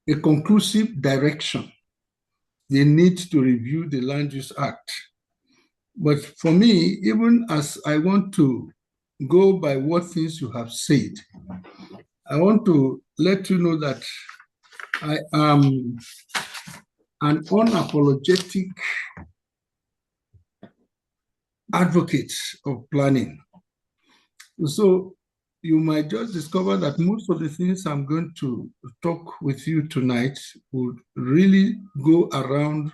a conclusive direction, they need to review the Land Use Act. But for me, even as I want to go by what things you have said, I want to let you know that I am an unapologetic advocate of planning. So you might just discover that most of the things I'm going to talk with you tonight would really go around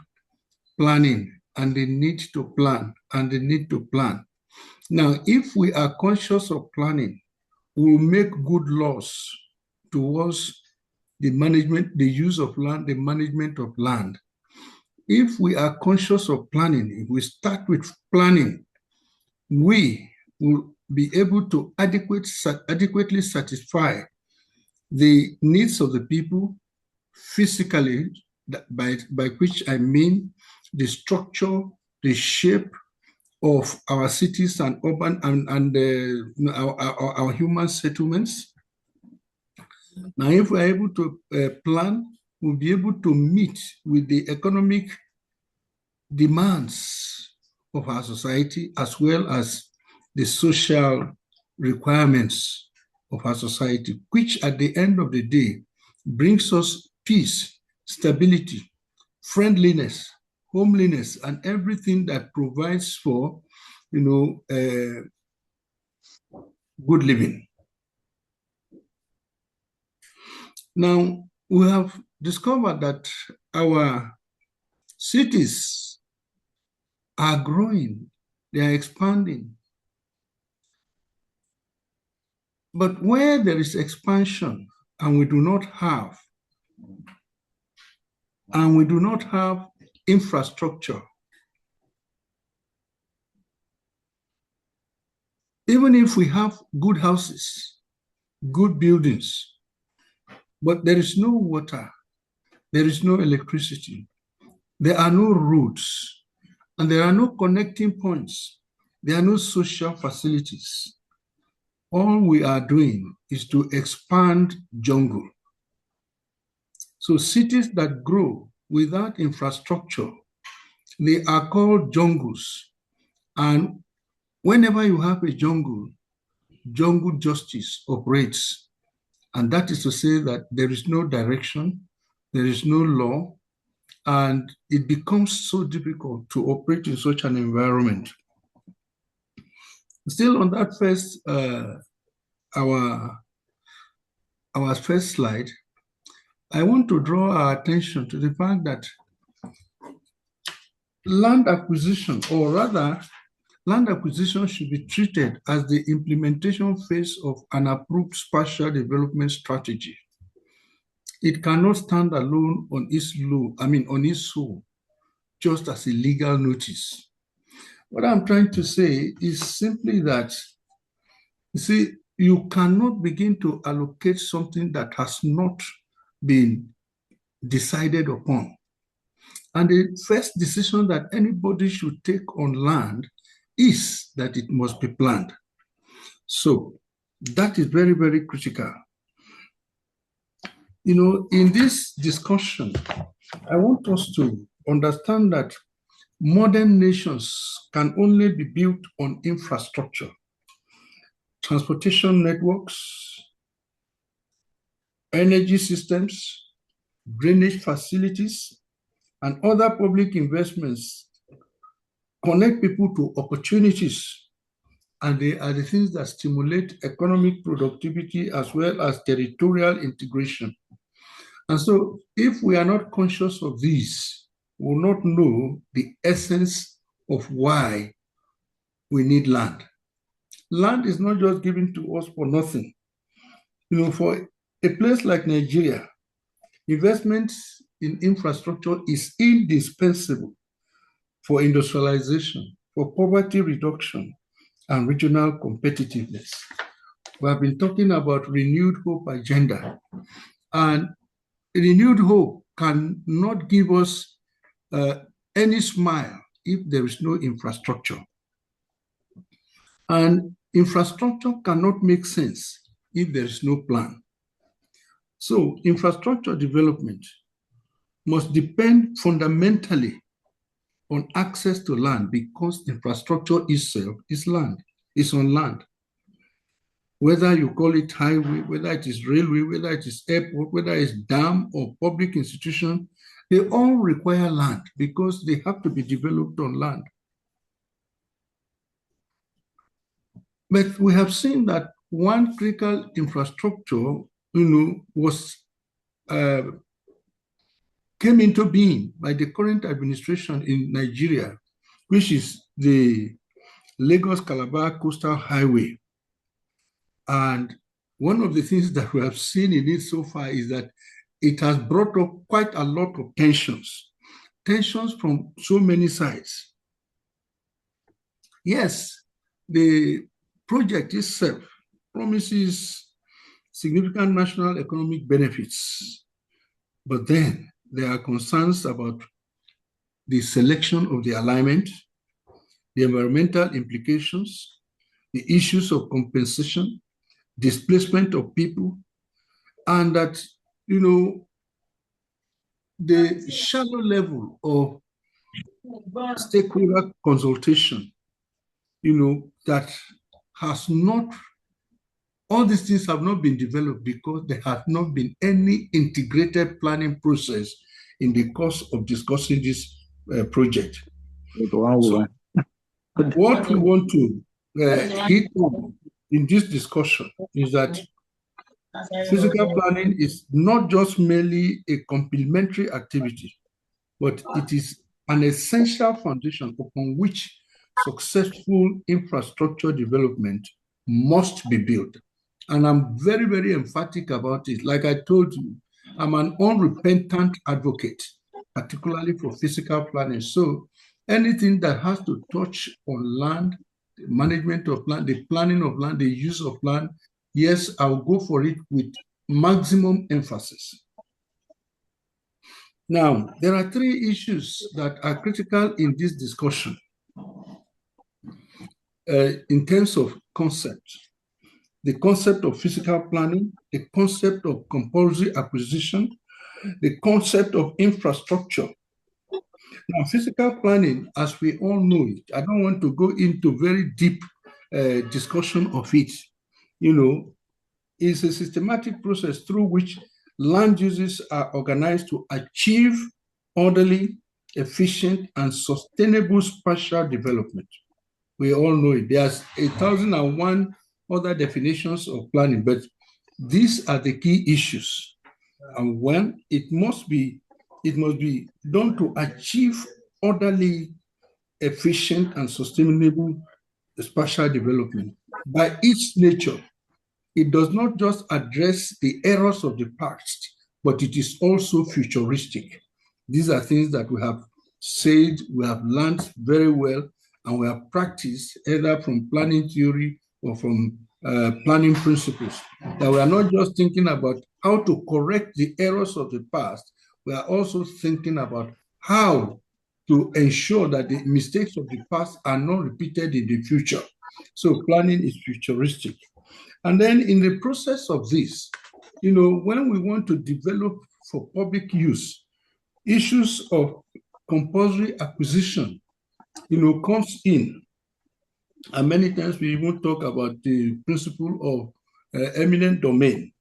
planning and the need to plan and the need to plan. Now, if we are conscious of planning, we will make good laws towards the management, the use of land, the management of land. If we are conscious of planning, if we start with planning, we will be able to adequately satisfy the needs of the people physically, by which I mean the structure, the shape of our cities and urban and our human settlements. Now, if we're able to plan, we'll be able to meet with the economic demands of our society, as well as the social requirements of our society, which at the end of the day brings us peace, stability, friendliness, homeliness, and everything that provides for, good living. Now, we have discovered that our cities are growing, they are expanding. But where there is expansion and we do not have infrastructure, even if we have good houses, good buildings, but there is no water, there is no electricity, there are no roads, and there are no connecting points, there are no social facilities. All we are doing is to expand jungle. So cities that grow without infrastructure, they are called jungles. And whenever you have a jungle, jungle justice operates. And that is to say that there is no direction, there is no law, and it becomes so difficult to operate in such an environment. Still on that first, our first slide, I want to draw our attention to the fact that land acquisition, or rather, land acquisition should be treated as the implementation phase of an approved spatial development strategy. It cannot stand alone on its own, just as a legal notice. What I'm trying to say is simply that, you see, you cannot begin to allocate something that has not been decided upon. And the first decision that anybody should take on land is that it must be planned. So that is very, very critical. In this discussion, I want us to understand that modern nations can only be built on infrastructure, transportation networks, energy systems, drainage facilities, and other public investments connect people to opportunities, and they are the things that stimulate economic productivity as well as territorial integration. And so if we are not conscious of these, we will not know the essence of why we need land. Land is not just given to us for nothing. For a place like Nigeria, investments in infrastructure is indispensable for industrialization, for poverty reduction, and regional competitiveness. We have been talking about renewed hope agenda, and renewed hope cannot give us any smile if there is no infrastructure. And infrastructure cannot make sense if there is no plan. So infrastructure development must depend fundamentally on access to land, because infrastructure itself is land, is on land. Whether you call it highway, whether it is railway, whether it is airport, whether it's dam or public institution, they all require land because they have to be developed on land. But we have seen that one critical infrastructure, was came into being by the current administration in Nigeria, which is the Lagos-Calabar Coastal Highway. And one of the things that we have seen in it so far is that it has brought up quite a lot of tensions from so many sides. Yes, the project itself promises significant national economic benefits, but then there are concerns about the selection of the alignment, the environmental implications, the issues of compensation, displacement of people, and that, the shallow level of stakeholder consultation, that has not, all these things have not been developed because there has not been any integrated planning process in the course of discussing this project. So what we want to hit on in this discussion is that physical planning is not just merely a complementary activity, but it is an essential foundation upon which successful infrastructure development must be built. And I'm very, very emphatic about it. Like I told you, I'm an unrepentant advocate, particularly for physical planning. So anything that has to touch on land, the management of land, the planning of land, the use of land, yes, I'll go for it with maximum emphasis. Now, there are three issues that are critical in this discussion in terms of concept. The concept of physical planning, the concept of compulsory acquisition, the concept of infrastructure. Now, physical planning, as we all know it, I don't want to go into very deep discussion of it, is a systematic process through which land uses are organized to achieve orderly, efficient, and sustainable spatial development. We all know it. There's 1,001 other definitions of planning, but these are the key issues. And when it must be done to achieve orderly, efficient, and sustainable spatial development. By its nature, it does not just address the errors of the past, but it is also futuristic. These are things that we have said, we have learned very well, and we have practiced either from planning theory or from planning principles. That we are not just thinking about how to correct the errors of the past, we are also thinking about how to ensure that the mistakes of the past are not repeated in the future. So planning is futuristic. And then in the process of this, when we want to develop for public use, issues of compulsory acquisition, comes in. And many times we even talk about the principle of eminent domain,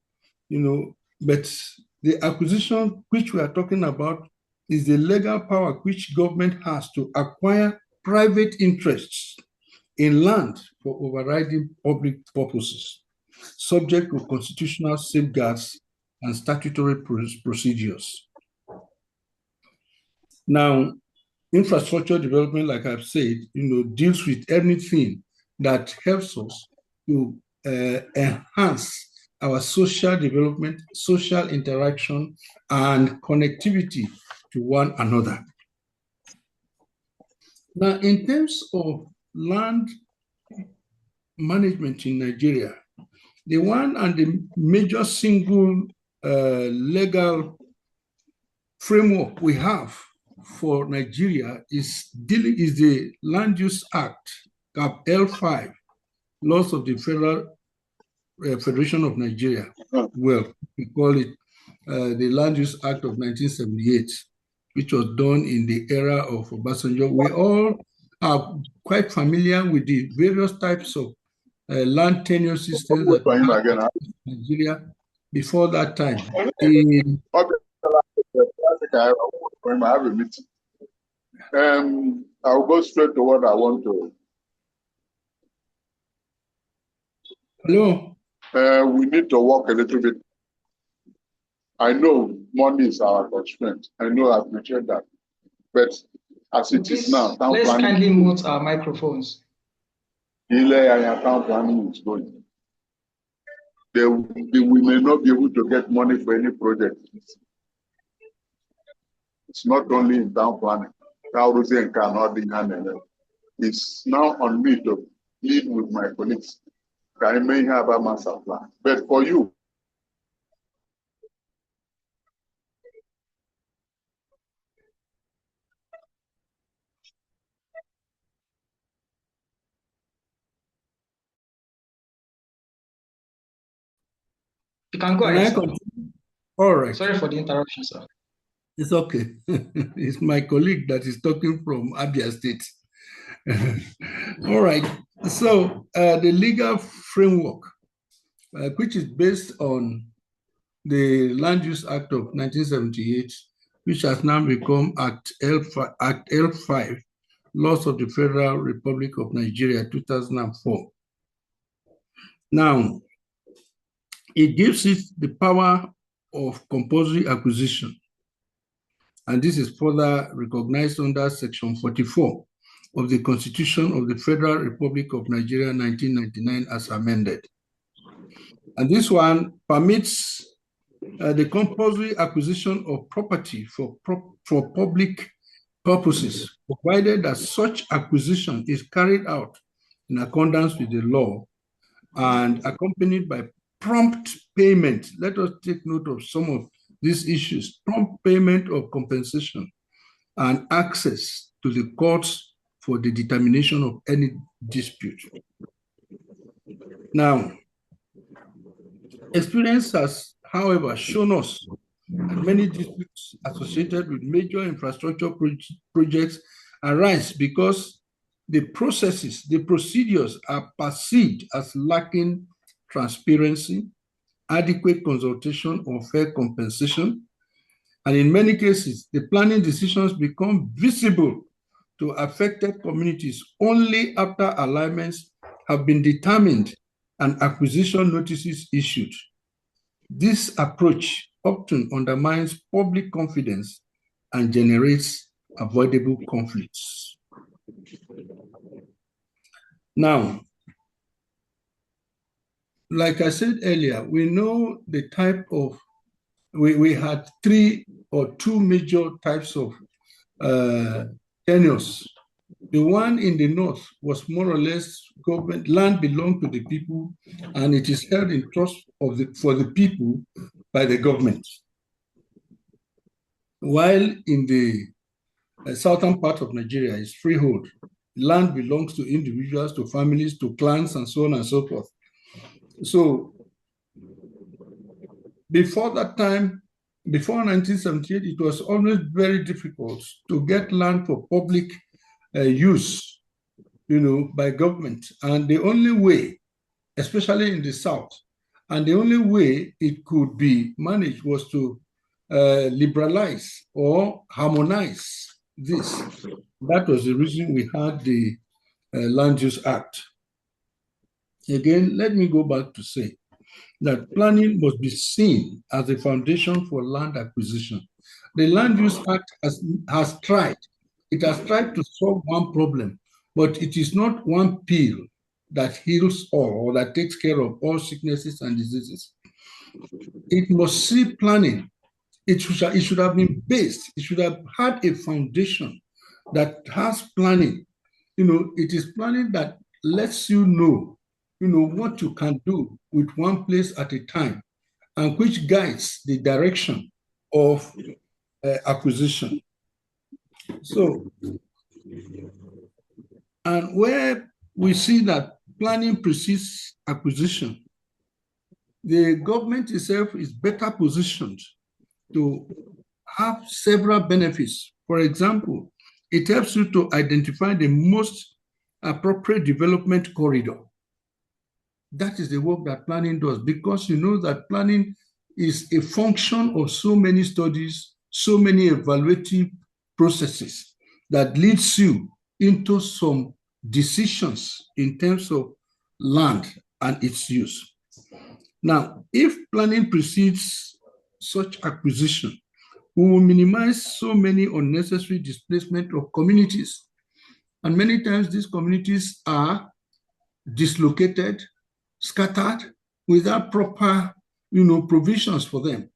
but the acquisition which we are talking about is the legal power which government has to acquire private interests in land for overriding public purposes, subject to constitutional safeguards and statutory procedures. Now, infrastructure development, like I've said, deals with anything that helps us to enhance our social development, social interaction, and connectivity to one another. Now, in terms of land management in Nigeria, the one and the major single legal framework we have for Nigeria is the Land Use Act, Cap L5, Laws of the Federation of Nigeria. Well, we call it the Land Use Act of 1978, which was done in the era of Obasanjo. We all are quite familiar with the various types of land tenure systems that we had in Nigeria before that time. I have a meeting. I'll go straight to what I want to. Hello. We need to work a little bit. I know money is our constraint. I know, I appreciate that. But as it is now, let's kindly mute our microphones. Town planning is going. We may not be able to get money for any project. It's not only in town planning. It's now on me to lead with my colleagues. I may have a master plan. But for you, you can go ahead. All right. Sorry for the interruption, sir. It's okay. It's my colleague that is talking from Abia State. All right. So the legal framework, which is based on the Land Use Act of 1978, which has now become Act L5, Laws of the Federal Republic of Nigeria, 2004. Now, it gives it the power of compulsory acquisition. And this is further recognized under Section 44 of the Constitution of the Federal Republic of Nigeria, 1999, as amended. And this one permits the compulsory acquisition of property for public purposes, provided that such acquisition is carried out in accordance with the law and accompanied by prompt payment. Let us take note of some of these issues: prompt payment of compensation and access to the courts for the determination of any dispute. Now, experience has, however, shown us that many disputes associated with major infrastructure projects arise because the processes, the procedures are perceived as lacking transparency, adequate consultation, or fair compensation. And in many cases, the planning decisions become visible to affected communities only after alignments have been determined and acquisition notices issued. This approach often undermines public confidence and generates avoidable conflicts. Now, like I said earlier, we know the type of, we had two major types of tenures. The one in the north was more or less government, land belonged to the people, and it is held in trust for the people by the government. While in the southern part of Nigeria is freehold. Land belongs to individuals, to families, to clans, and so on and so forth. So before that time, before 1978, it was always very difficult to get land for public use, by government. And the only way, especially in the South, and the only way it could be managed was to liberalize or harmonize this. That was the reason we had the Land Use Act. Again, let me go back to say that planning must be seen as a foundation for land acquisition. The Land Use Act has tried. It has tried to solve one problem, but it is not one pill that heals all or that takes care of all sicknesses and diseases. It must see planning. It should have been based. It should have had a foundation that has planning. It is planning that lets you know what you can do with one place at a time, and which guides the direction of acquisition. So, and where we see that planning precedes acquisition, the government itself is better positioned to have several benefits. For example, it helps you to identify the most appropriate development corridor. That is the work that planning does, because you know that planning is a function of so many studies, so many evaluative processes that leads you into some decisions in terms of land and its use. Now, if planning precedes such acquisition, we will minimize so many unnecessary displacement of communities. And many times these communities are dislocated, scattered, without proper, provisions for them.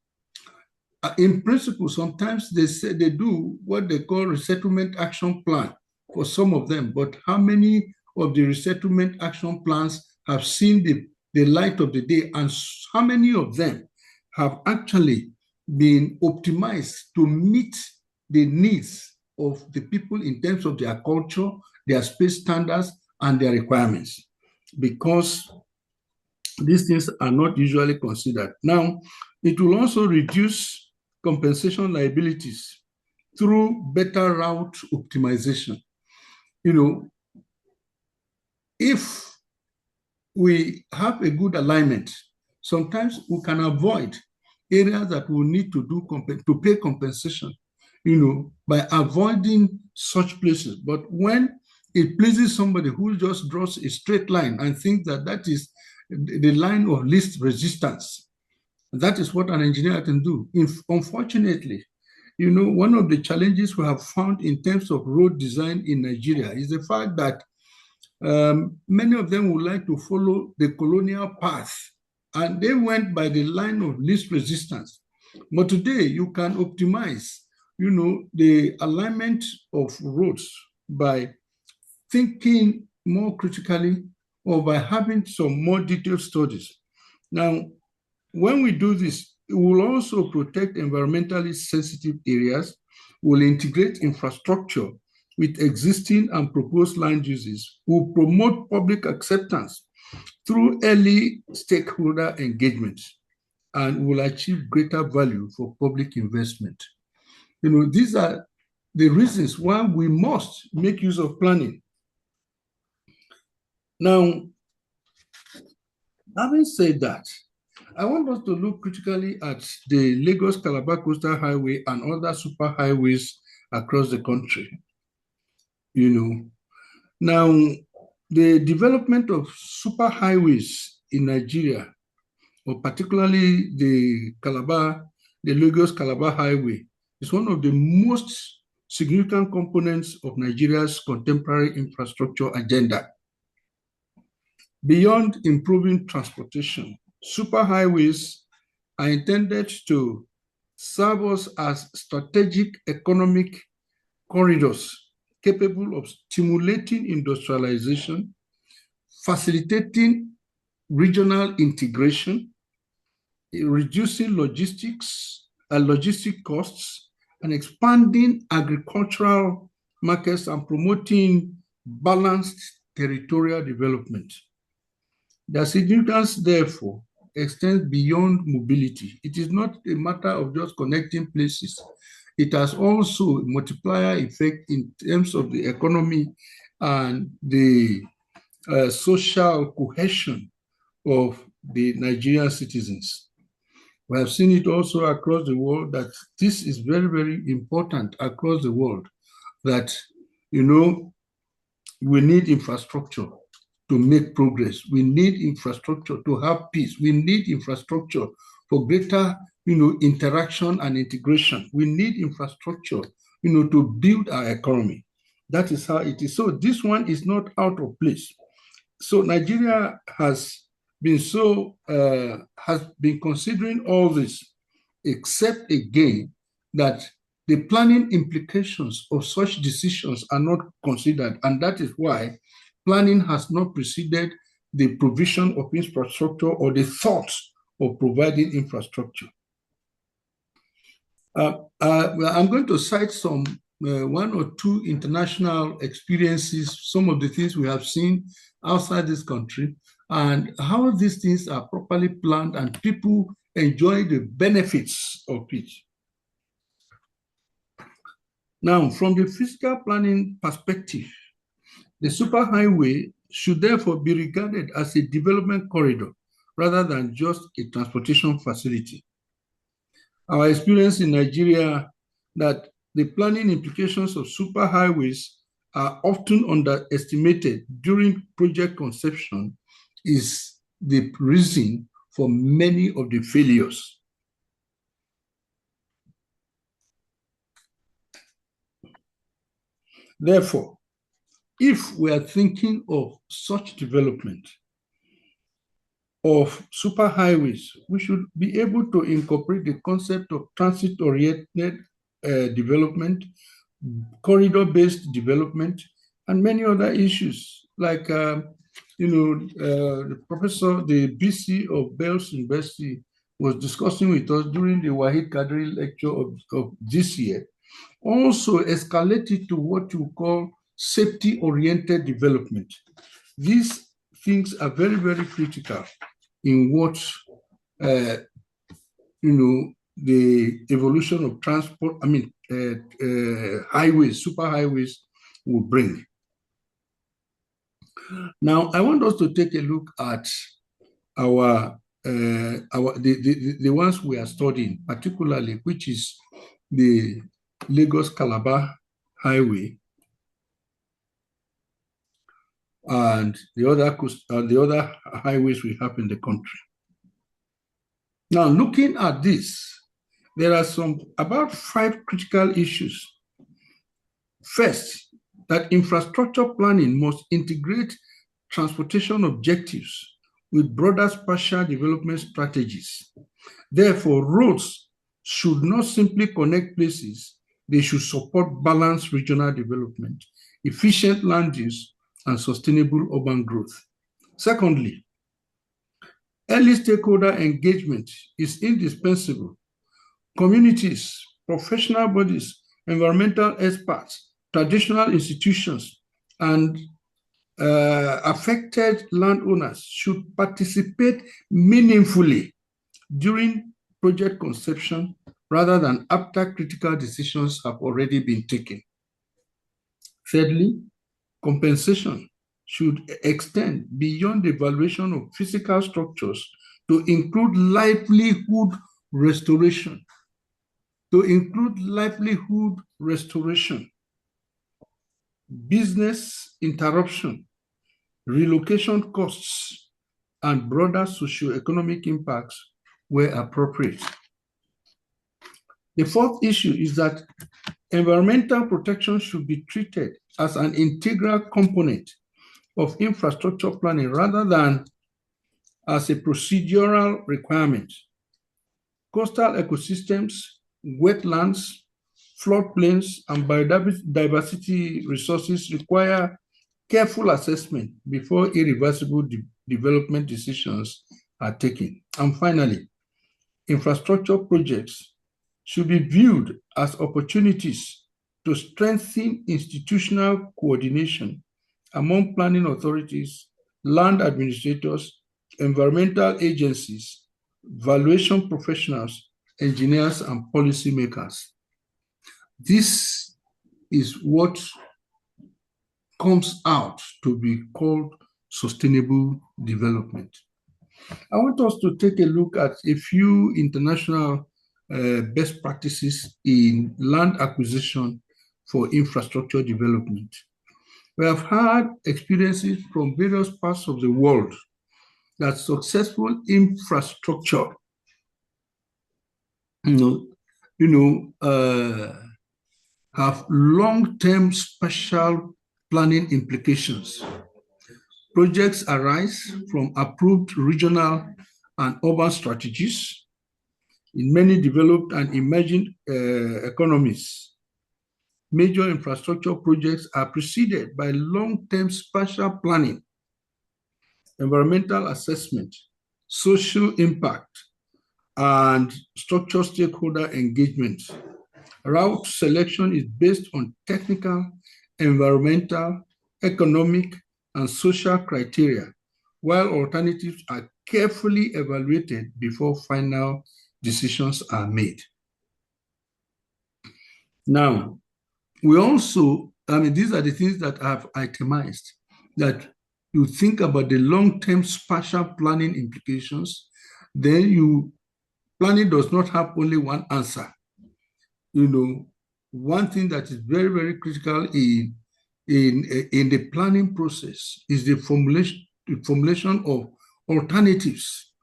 In principle, sometimes they say they do what they call resettlement action plan for some of them, but how many of the resettlement action plans have seen the light of the day, and how many of them have actually been optimized to meet the needs of the people in terms of their culture, their space standards, and their requirements? Because these things are not usually considered. Now, it will also reduce compensation liabilities through better route optimization. If we have a good alignment, sometimes we can avoid areas that will need to pay compensation, by avoiding such places. But when it pleases somebody who just draws a straight line and thinks that that is the line of least resistance, that is what an engineer can do. Unfortunately, one of the challenges we have found in terms of road design in Nigeria is the fact that many of them would like to follow the colonial path, and they went by the line of least resistance. But today, you can optimize, the alignment of roads by thinking more critically or by having some more detailed studies. Now, when we do this, it will also protect environmentally sensitive areas, will integrate infrastructure with existing and proposed land uses, will promote public acceptance through early stakeholder engagement, and will achieve greater value for public investment. These are the reasons why we must make use of planning. Now, having said that, I want us to look critically at the Lagos-Calabar Coastal Highway and other superhighways across the country. Now, the development of superhighways in Nigeria, or particularly the Lagos-Calabar Highway, is one of the most significant components of Nigeria's contemporary infrastructure agenda. Beyond improving transportation, superhighways are intended to serve us as strategic economic corridors capable of stimulating industrialization, facilitating regional integration, reducing logistic costs, and expanding agricultural markets and promoting balanced territorial development. Their significance, therefore, extends beyond mobility. It is not a matter of just connecting places. It has also a multiplier effect in terms of the economy and the social cohesion of the Nigerian citizens. We have seen it also across the world that this is very, very important across the world, that, we need infrastructure to make progress. We need infrastructure to have peace. We need infrastructure for greater, interaction and integration. We need infrastructure, to build our economy. That is how it is. So this one is not out of place. So Nigeria has been considering all this, except again that the planning implications of such decisions are not considered, and that is why planning has not preceded the provision of infrastructure or the thought of providing infrastructure. I'm going to cite some one or two international experiences, some of the things we have seen outside this country, and how these things are properly planned and people enjoy the benefits of it. Now, from the physical planning perspective, the superhighway should therefore be regarded as a development corridor rather than just a transportation facility. Our experience in Nigeria that the planning implications of superhighways are often underestimated during project conception is the reason for many of the failures. Therefore, if we are thinking of such development of superhighways, we should be able to incorporate the concept of transit-oriented development, corridor-based development, and many other issues like, the professor, the BC of Bells University was discussing with us during the Wahid Kadri lecture of this year, also escalated to what you call safety-oriented development. These things are very, very critical in what, the evolution of transport, highways, superhighways will bring. Now, I want us to take a look at the ones we are studying, particularly, which is the Lagos-Calabar Highway and the other highways we have in the country. Now, looking at this, there are about 5 critical issues. First, that infrastructure planning must integrate transportation objectives with broader spatial development strategies. Therefore, roads should not simply connect places, they should support balanced regional development, efficient land use, and sustainable urban growth. Secondly, early stakeholder engagement is indispensable. Communities, professional bodies, environmental experts, traditional institutions, and affected landowners should participate meaningfully during project conception rather than after critical decisions have already been taken. Thirdly, compensation should extend beyond the evaluation of physical structures to include livelihood restoration. Business interruption, relocation costs, and broader socioeconomic impacts where appropriate. The fourth issue is that environmental protection should be treated as an integral component of infrastructure planning rather than as a procedural requirement. Coastal ecosystems, wetlands, floodplains, and biodiversity resources require careful assessment before irreversible development decisions are taken. And finally, infrastructure projects should be viewed as opportunities to strengthen institutional coordination among planning authorities, land administrators, environmental agencies, valuation professionals, engineers, and policymakers. This is what comes out to be called sustainable development. I want us to take a look at a few international best practices in land acquisition for infrastructure development. We have had experiences from various parts of the world that successful infrastructure have long-term spatial planning implications. Projects arise from approved regional and urban strategies. In many developed and emerging economies, major infrastructure projects are preceded by long-term spatial planning, environmental assessment, social impact, and structural stakeholder engagement. Route selection is based on technical, environmental, economic, and social criteria, while alternatives are carefully evaluated before final decisions are made. Now, We also, these are the things that I've itemized, that you think about the long-term spatial planning implications, then planning does not have only one answer. One thing that is very, very critical in the planning process is the formulation of alternatives.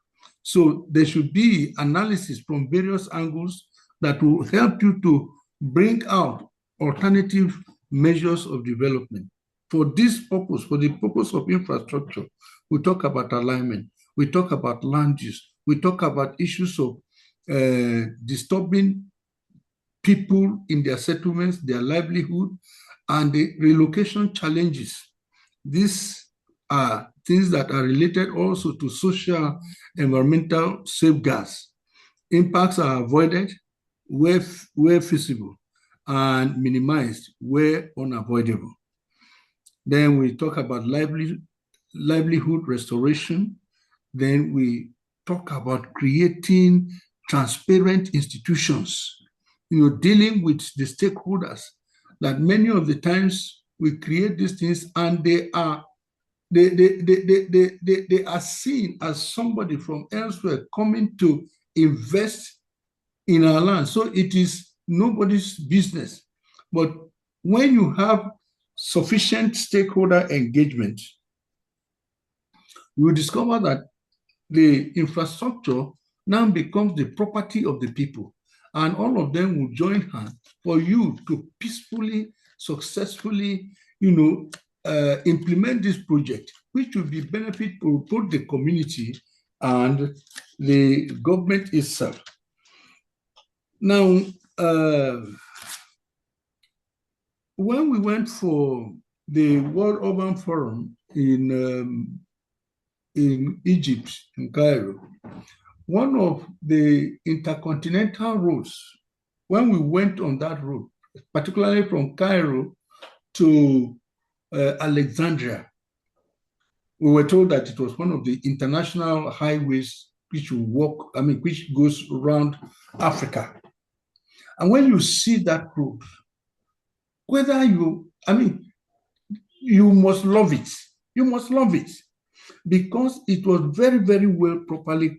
So there should be analysis from various angles that will help you to bring out alternative measures of development. For this purpose, for the purpose of infrastructure, we talk about alignment, we talk about land use, we talk about issues of disturbing people in their settlements, their livelihood, and the relocation challenges. These are things that are related also to social environmental safeguards. Impacts are avoided where feasible and minimized where unavoidable. Then we talk about livelihood restoration. Then we talk about creating transparent institutions, dealing with the stakeholders, that many of the times we create these things and they are seen as somebody from elsewhere coming to invest in our land. So it is nobody's business. But when you have sufficient stakeholder engagement, you will discover that the infrastructure now becomes the property of the people, and all of them will join hands for you to peacefully, successfully, implement this project, which will be benefit for both the community and the government itself. Now, when we went for the World Urban Forum in Egypt, in Cairo, one of the intercontinental roads, when we went on that road, particularly from Cairo to Alexandria, we were told that it was one of the international highways which goes around Africa. And when you see that road, you must love it. You must love it because it was very, very well properly,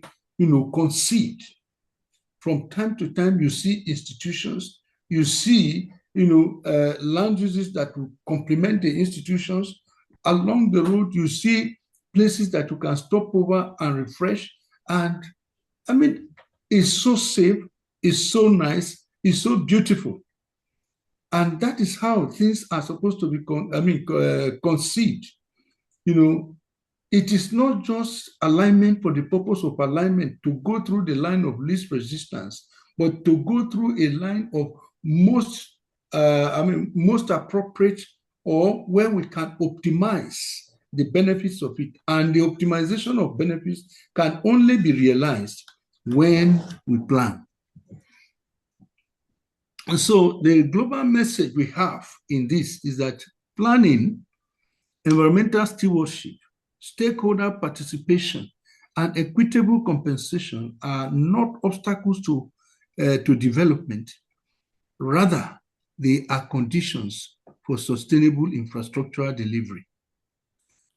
conceived. From time to time, you see institutions, you see, land uses that will complement the institutions. Along the road, you see places that you can stop over and refresh. And it's so safe, it's so nice, it's so beautiful. And that is how things are supposed to be conceived. It is not just alignment for the purpose of alignment to go through the line of least resistance, but to go through a line of most appropriate, or where we can optimize the benefits of it. And the optimization of benefits can only be realized when we plan. And so the global message we have in this is that planning, environmental stewardship, stakeholder participation, and equitable compensation are not obstacles to development. Rather, they are conditions for sustainable infrastructural delivery.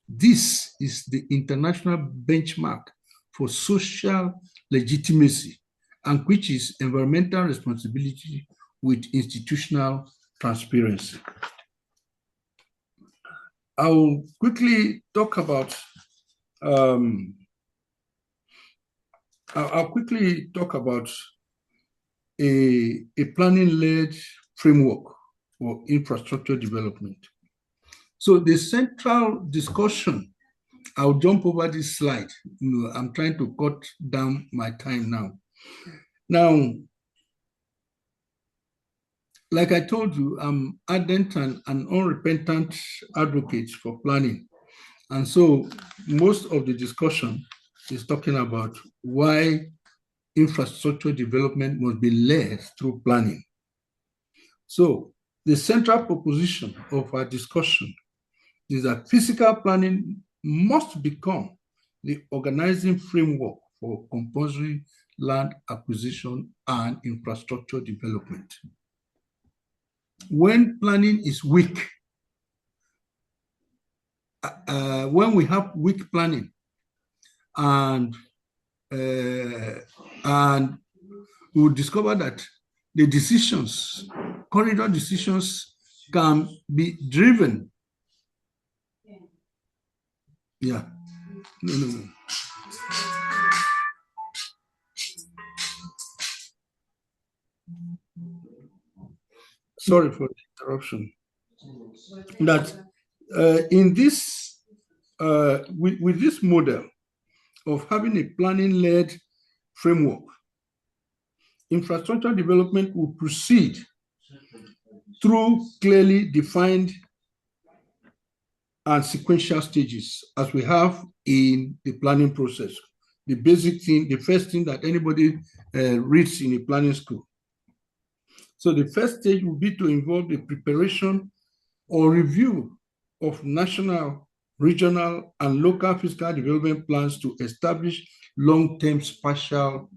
This is the international benchmark for social legitimacy, and which is environmental responsibility with institutional transparency. I'll quickly talk about a planning-led framework for infrastructure development. So the central discussion, I'll jump over this slide. I'm trying to cut down my time now. Now, like I told you, I'm ardent and an unrepentant advocate for planning. And so most of the discussion is talking about why infrastructure development must be led through planning. So the central proposition of our discussion is that physical planning must become the organizing framework for compulsory land acquisition and infrastructure development. when planning is weak, when we have weak planning and we'll discover that the decisions, corridor decisions, can be driven. Yeah. No. Sorry for the interruption. That in this, with this model of having a planning-led framework, infrastructure development will proceed through clearly defined and sequential stages, as we have in the planning process. The basic thing, the first thing that anybody reads in a planning school. So the first stage will be to involve the preparation or review of national, regional, and local fiscal development plans to establish long-term spatial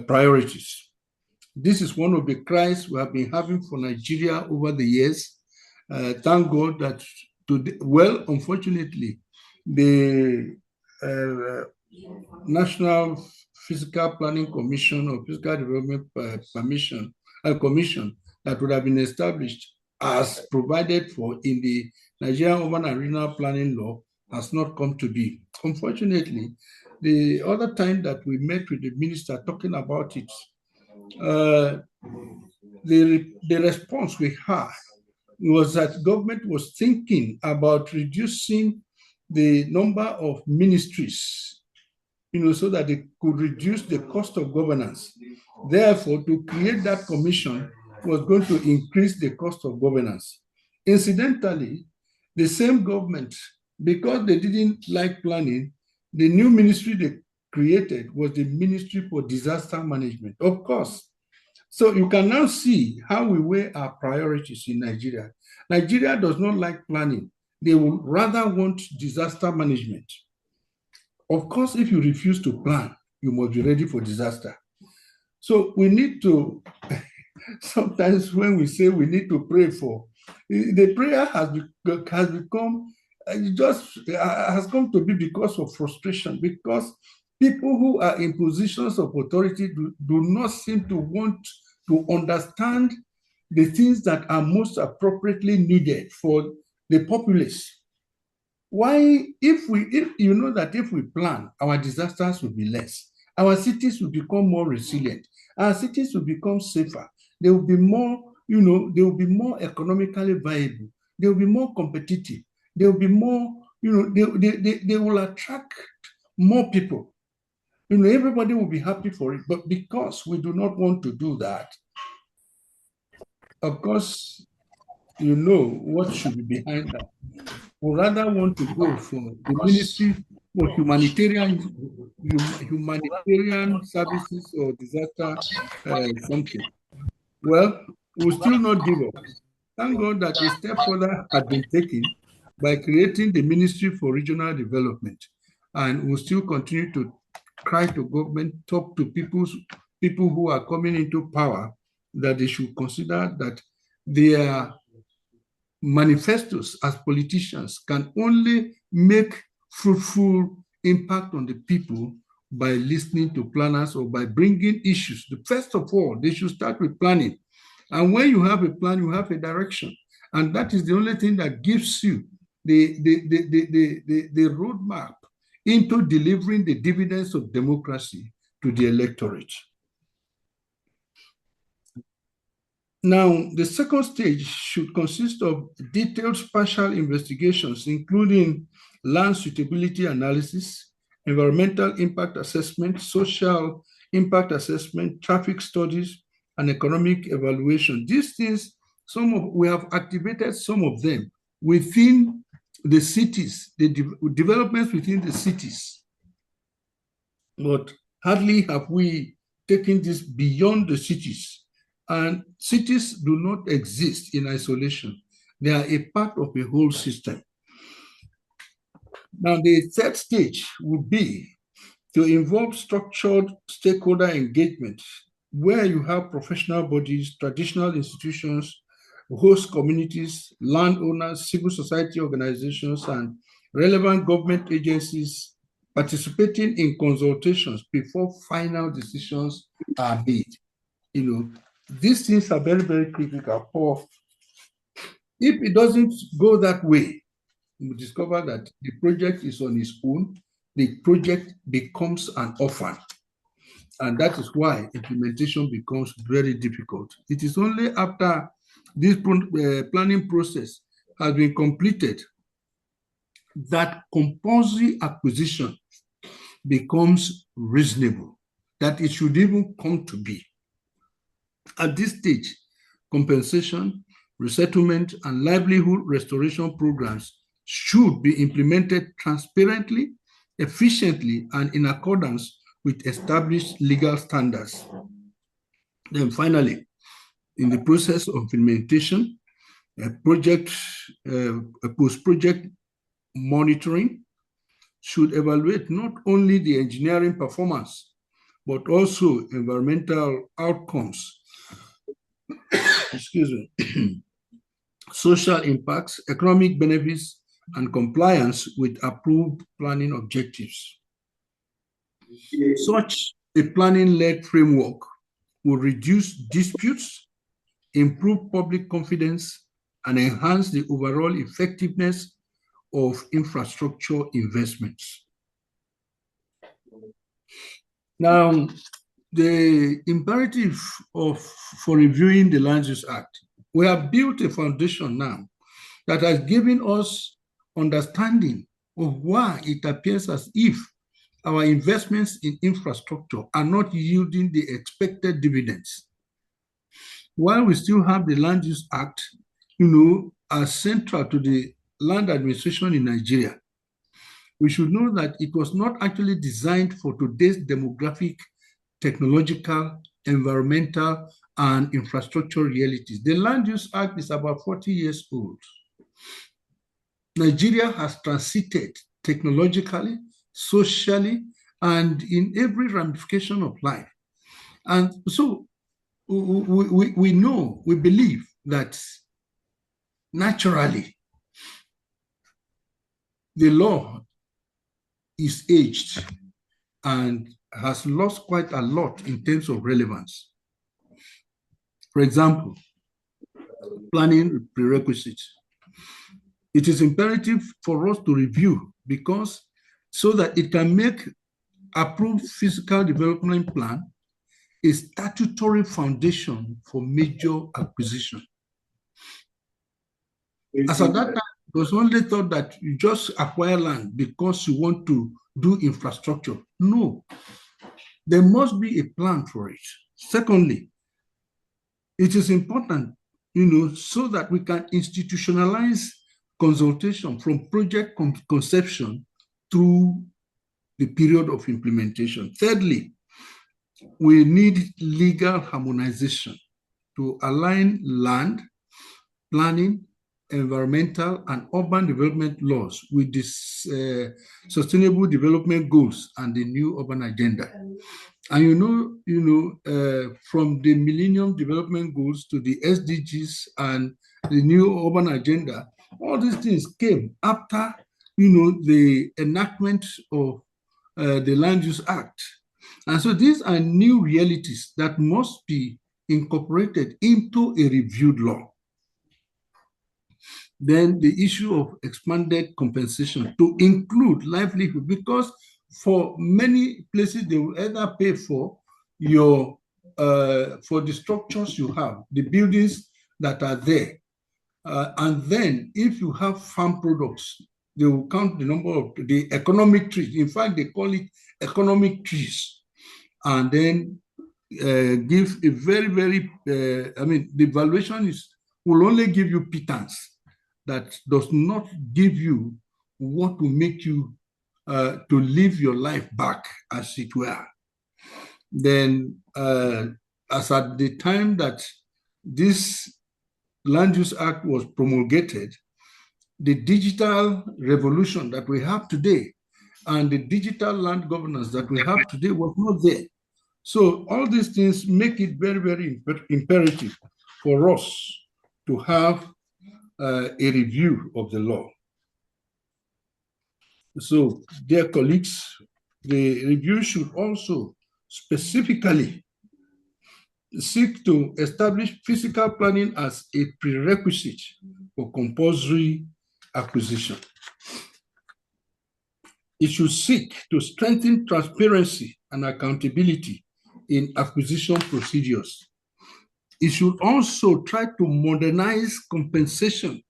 priorities. This is one of the cries we have been having for Nigeria over the years. Thank God that today, well, unfortunately, the National Fiscal Planning Commission or Fiscal Development Commission that would have been established as provided for in the Nigerian Urban and Regional Planning Law has not come to be. Unfortunately, the other time that we met with the minister talking about it, the response we had was that government was thinking about reducing the number of ministries, so that they could reduce the cost of governance. Therefore, to create that commission was going to increase the cost of governance. Incidentally, the same government, because they didn't like planning, the new ministry they created was the Ministry for Disaster Management, of course. So you can now see how we weigh our priorities in Nigeria. Nigeria does not like planning. They would rather want disaster management. Of course, if you refuse to plan, you must be ready for disaster. So we need to, sometimes when we say we need to pray for, the prayer has become, has come to be because of frustration, because people who are in positions of authority do not seem to want to understand the things that are most appropriately needed for the populace. Why, if you know that if we plan, our disasters will be less, our cities will become more resilient, our cities will become safer, they will be more, they will be more economically viable, they will be more competitive, they will be more, they will attract more people. Everybody will be happy for it. But because we do not want to do that, of course, what should be behind that. We rather want to go for the Ministry for Humanitarian Services or Disaster something. Well, we'll still not give up. Thank God that a step further had been taken by creating the Ministry for Regional Development, and we'll still continue to cry to government, talk to people who are coming into power, that they should consider that their manifestos as politicians can only make fruitful impact on the people by listening to planners or by bringing issues. First of all, they should start with planning. And when you have a plan, you have a direction. And that is the only thing that gives you the roadmap into delivering the dividends of democracy to the electorate. Now, the second stage should consist of detailed spatial investigations, including land suitability analysis, environmental impact assessment, social impact assessment, traffic studies, and economic evaluation. These things, we have activated some of them within the cities, the developments within the cities. But hardly have we taken this beyond the cities. And cities do not exist in isolation. They are a part of a whole system. Now, the third stage would be to involve structured stakeholder engagement where you have professional bodies, traditional institutions, host communities, landowners, civil society organizations, and relevant government agencies participating in consultations before final decisions are made. These things are very, very critical. If it doesn't go that way, we discover that the project is on its own, the project becomes an orphan. And that is why implementation becomes very difficult. It is only after this planning process has been completed that compulsory acquisition becomes reasonable, that it should even come to be. At this stage, compensation, resettlement, and livelihood restoration programs should be implemented transparently, efficiently, and in accordance with established legal standards. Then finally, in the process of implementation, post-project monitoring should evaluate not only the engineering performance, but also environmental outcomes, excuse me, social impacts, economic benefits, and compliance with approved planning objectives. Such a planning-led framework will reduce disputes, improve public confidence, and enhance the overall effectiveness of infrastructure investments. Now, the imperative for reviewing the Land Use Act, we have built a foundation now that has given us understanding of why it appears as if our investments in infrastructure are not yielding the expected dividends. While we still have the Land Use Act, as central to the land administration in Nigeria, we should know that it was not actually designed for today's demographic, technological, environmental, and infrastructure realities. The Land Use Act is about 40 years old. Nigeria has transited technologically, socially, and in every ramification of life. And so we know, we believe that naturally the law is aged and has lost quite a lot in terms of relevance. For example, planning prerequisites. It is imperative for us to review so that it can make approved physical development plan a statutory foundation for major acquisition. As at that time, it was only thought that you just acquire land because you want to do infrastructure. No, there must be a plan for it. Secondly, it is important, so that we can institutionalize consultation from project conception through the period of implementation. Thirdly, we need legal harmonization to align land, planning, environmental, and urban development laws with the sustainable development goals and the new urban agenda. And from the Millennium Development Goals to the SDGs and the new urban agenda, all these things came after, the enactment of the Land Use Act. And so these are new realities that must be incorporated into a reviewed law. Then the issue of expanded compensation to include livelihood, because for many places they will either pay for for the structures you have, the buildings that are there, and then if you have farm products, they will count the number of the economic trees. In fact, they call it economic trees, and then give a very, very. The valuation will only give you pittance. That does not give you what will make you to live your life back, as it were. Then, as at the time that this Land Use Act was promulgated, the digital revolution that we have today and the digital land governance that we have today was not there. So all these things make it very, very imperative for us to have a review of the law. So, dear colleagues, the review should also specifically seek to establish physical planning as a prerequisite for compulsory acquisition. It should seek to strengthen transparency and accountability in acquisition procedures. It should also try to modernize compensation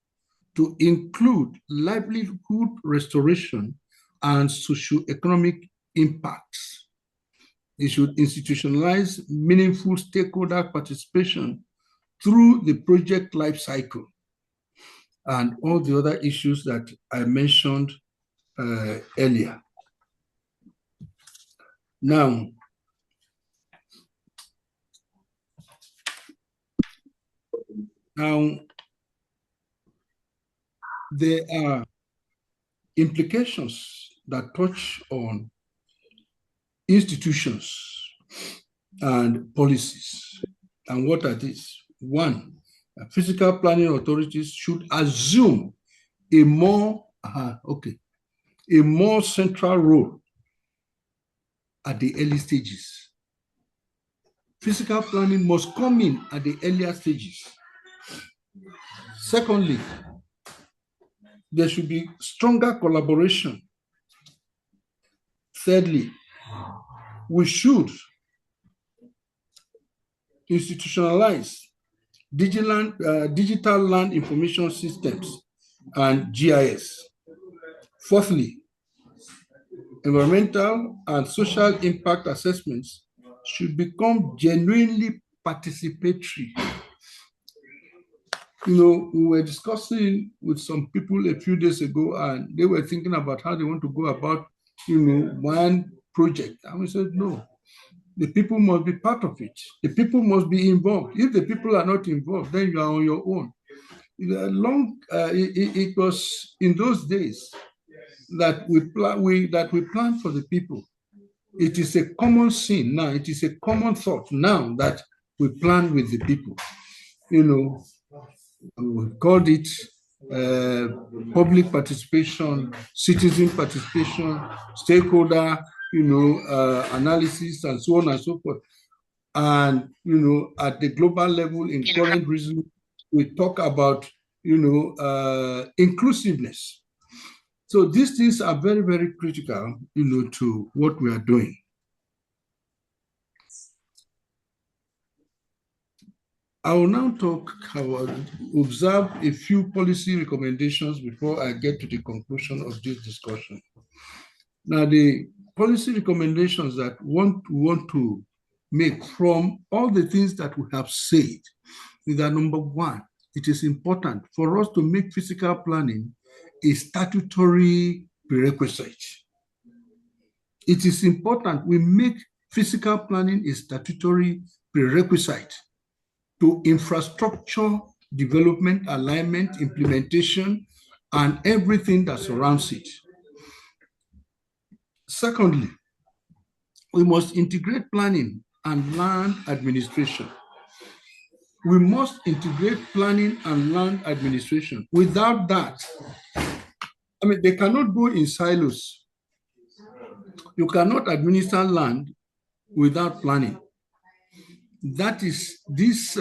to include livelihood restoration and socio-economic impacts. It should institutionalize meaningful stakeholder participation through the project life cycle and all the other issues that I mentioned earlier. Now, there are implications that touch on institutions and policies. And what are these? One, physical planning authorities should assume a more central role at the early stages. Physical planning must come in at the earlier stages. Secondly, there should be stronger collaboration. Thirdly, we should institutionalize digital land information systems and GIS. Fourthly, environmental and social impact assessments should become genuinely participatory. You know, we were discussing with some people a few days ago, and they were thinking about how they want to go about, one project. And we said, no, the people must be part of it. The people must be involved. If the people are not involved, then you are on your own. It was in those days that we plan for the people. It is a common sin now. It is a common thought now that we plan with the people. We called it public participation, citizen participation, stakeholder, analysis, and so on and so forth. And, at the global level, in current reason, we talk about, inclusiveness. So these things are very, very critical, to what we are doing. I will now observe a few policy recommendations before I get to the conclusion of this discussion. Now, the policy recommendations that we want to make from all the things that we have said is that, number one, it is important for us to make physical planning a statutory prerequisite. It is important we make physical planning a statutory prerequisite to infrastructure development, alignment, implementation, and everything that surrounds it. Secondly, we must integrate planning and land administration. We must integrate planning and land administration. Without that, they cannot go in silos. You cannot administer land without planning. That is this,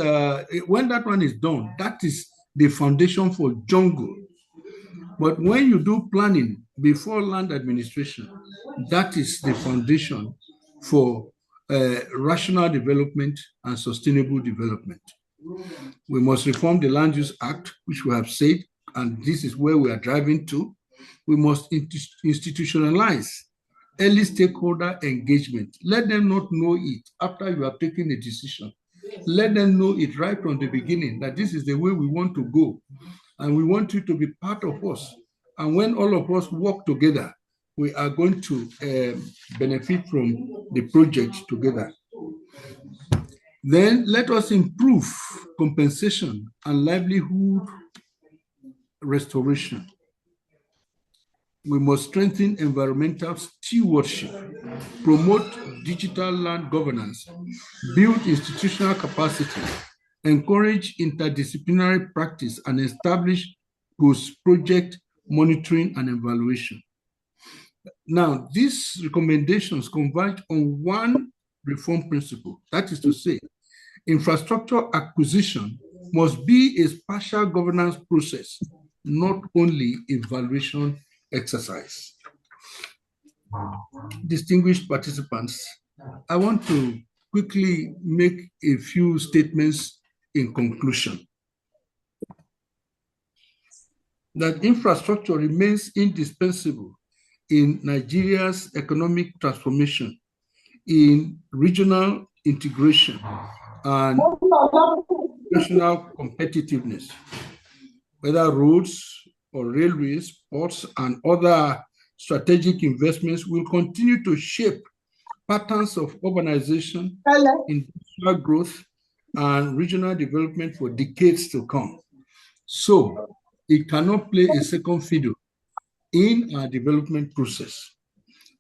when that one is done, that is the foundation for jungle. But when you do planning before land administration, that is the foundation for rational development and sustainable development. We must reform the Land Use Act, which we have said, and this is where we are driving to. We must institutionalize early stakeholder engagement. Let them not know it after you have taken a decision. Let them know it right from the beginning that this is the way we want to go. And we want you to be part of us. And when all of us work together, we are going to benefit from the project together. Then let us improve compensation and livelihood restoration. We must strengthen environmental stewardship, promote digital land governance, build institutional capacity, encourage interdisciplinary practice, and establish post-project monitoring and evaluation. Now, these recommendations converge on one reform principle, that is to say, infrastructure acquisition must be a spatial governance process, not only evaluation exercise. Distinguished participants, I want to quickly make a few statements in conclusion. That infrastructure remains indispensable in Nigeria's economic transformation, in regional integration, and national competitiveness, whether roads or railways, ports, and other strategic investments will continue to shape patterns of urbanization, industrial growth, and regional development for decades to come. So it cannot play a second fiddle in our development process.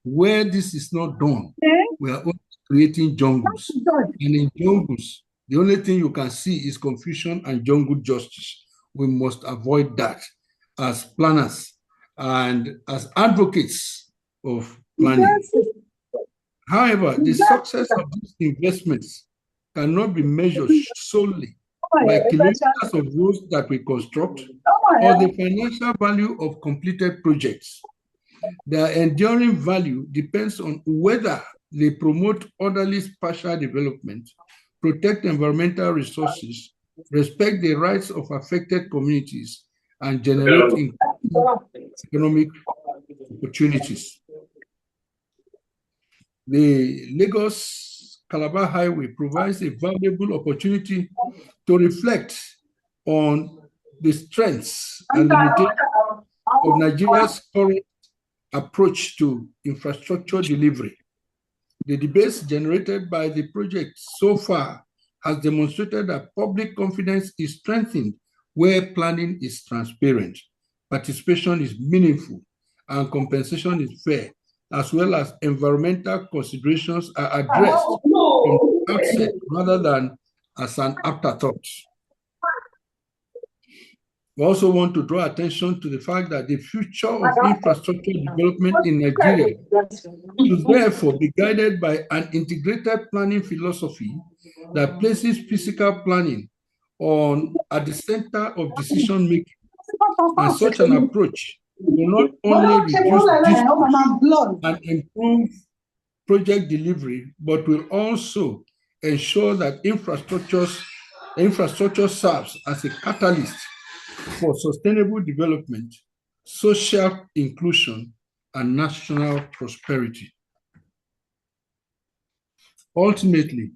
Where this is not done, we are only creating jungles. And in jungles, the only thing you can see is confusion and jungle justice. We must avoid that as planners and as advocates of planning. However, the success of these investments cannot be measured solely by kilometers of roads that we construct or the financial value of completed projects. Their enduring value depends on whether they promote orderly spatial development, protect environmental resources, respect the rights of affected communities, and generate economic opportunities. The Lagos-Calabar Highway provides a valuable opportunity to reflect on the strengths and limitations of Nigeria's current approach to infrastructure delivery. The debates generated by the project so far has demonstrated that public confidence is strengthened where planning is transparent, participation is meaningful, and compensation is fair, as well as environmental considerations are addressed from the outset rather than as an afterthought. We also want to draw attention to the fact that the future of infrastructure development in Nigeria should therefore be guided by an integrated planning philosophy that places physical planning at the center of decision making. And such an approach will not only reduce distance and improve project delivery, but will also ensure that infrastructure serves as a catalyst for sustainable development, social inclusion, and national prosperity. Ultimately,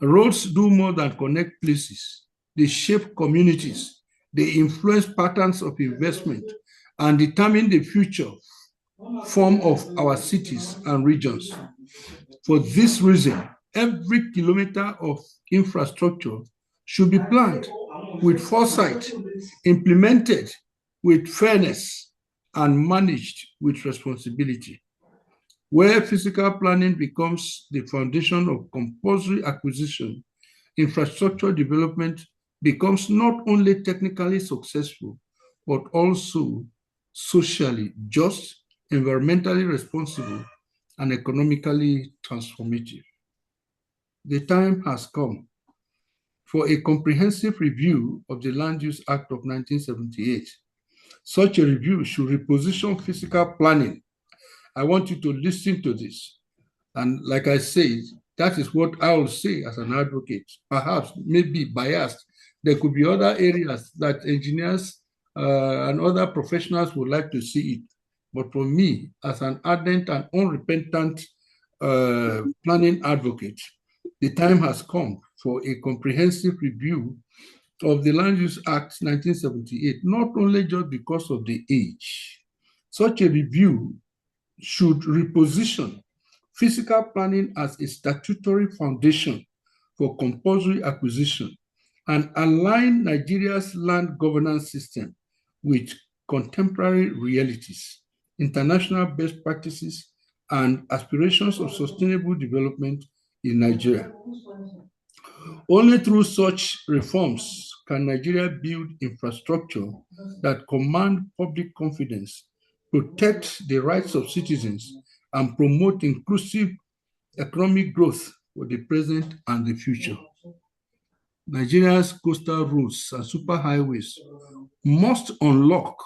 roads do more than connect places. They shape communities, they influence patterns of investment, and determine the future form of our cities and regions. For this reason, every kilometer of infrastructure should be planned with foresight, implemented with fairness, and managed with responsibility. Where physical planning becomes the foundation of compulsory acquisition, infrastructure development becomes not only technically successful, but also socially just, environmentally responsible, and economically transformative. The time has come for a comprehensive review of the Land Use Act of 1978. Such a review should reposition physical planning. I want you to listen to this. And like I said, that is what I will say as an advocate. Perhaps, maybe biased. There could be other areas that engineers and other professionals would like to see it. But for me, as an ardent and unrepentant planning advocate, the time has come for a comprehensive review of the Land Use Act 1978, not only just because of the age. Such a review should reposition physical planning as a statutory foundation for compulsory acquisition and align Nigeria's land governance system with contemporary realities, international best practices, and aspirations of sustainable development in Nigeria. Only through such reforms can Nigeria build infrastructure that command public confidence, protect the rights of citizens, and promote inclusive economic growth for the present and the future. Nigeria's coastal roads and superhighways must unlock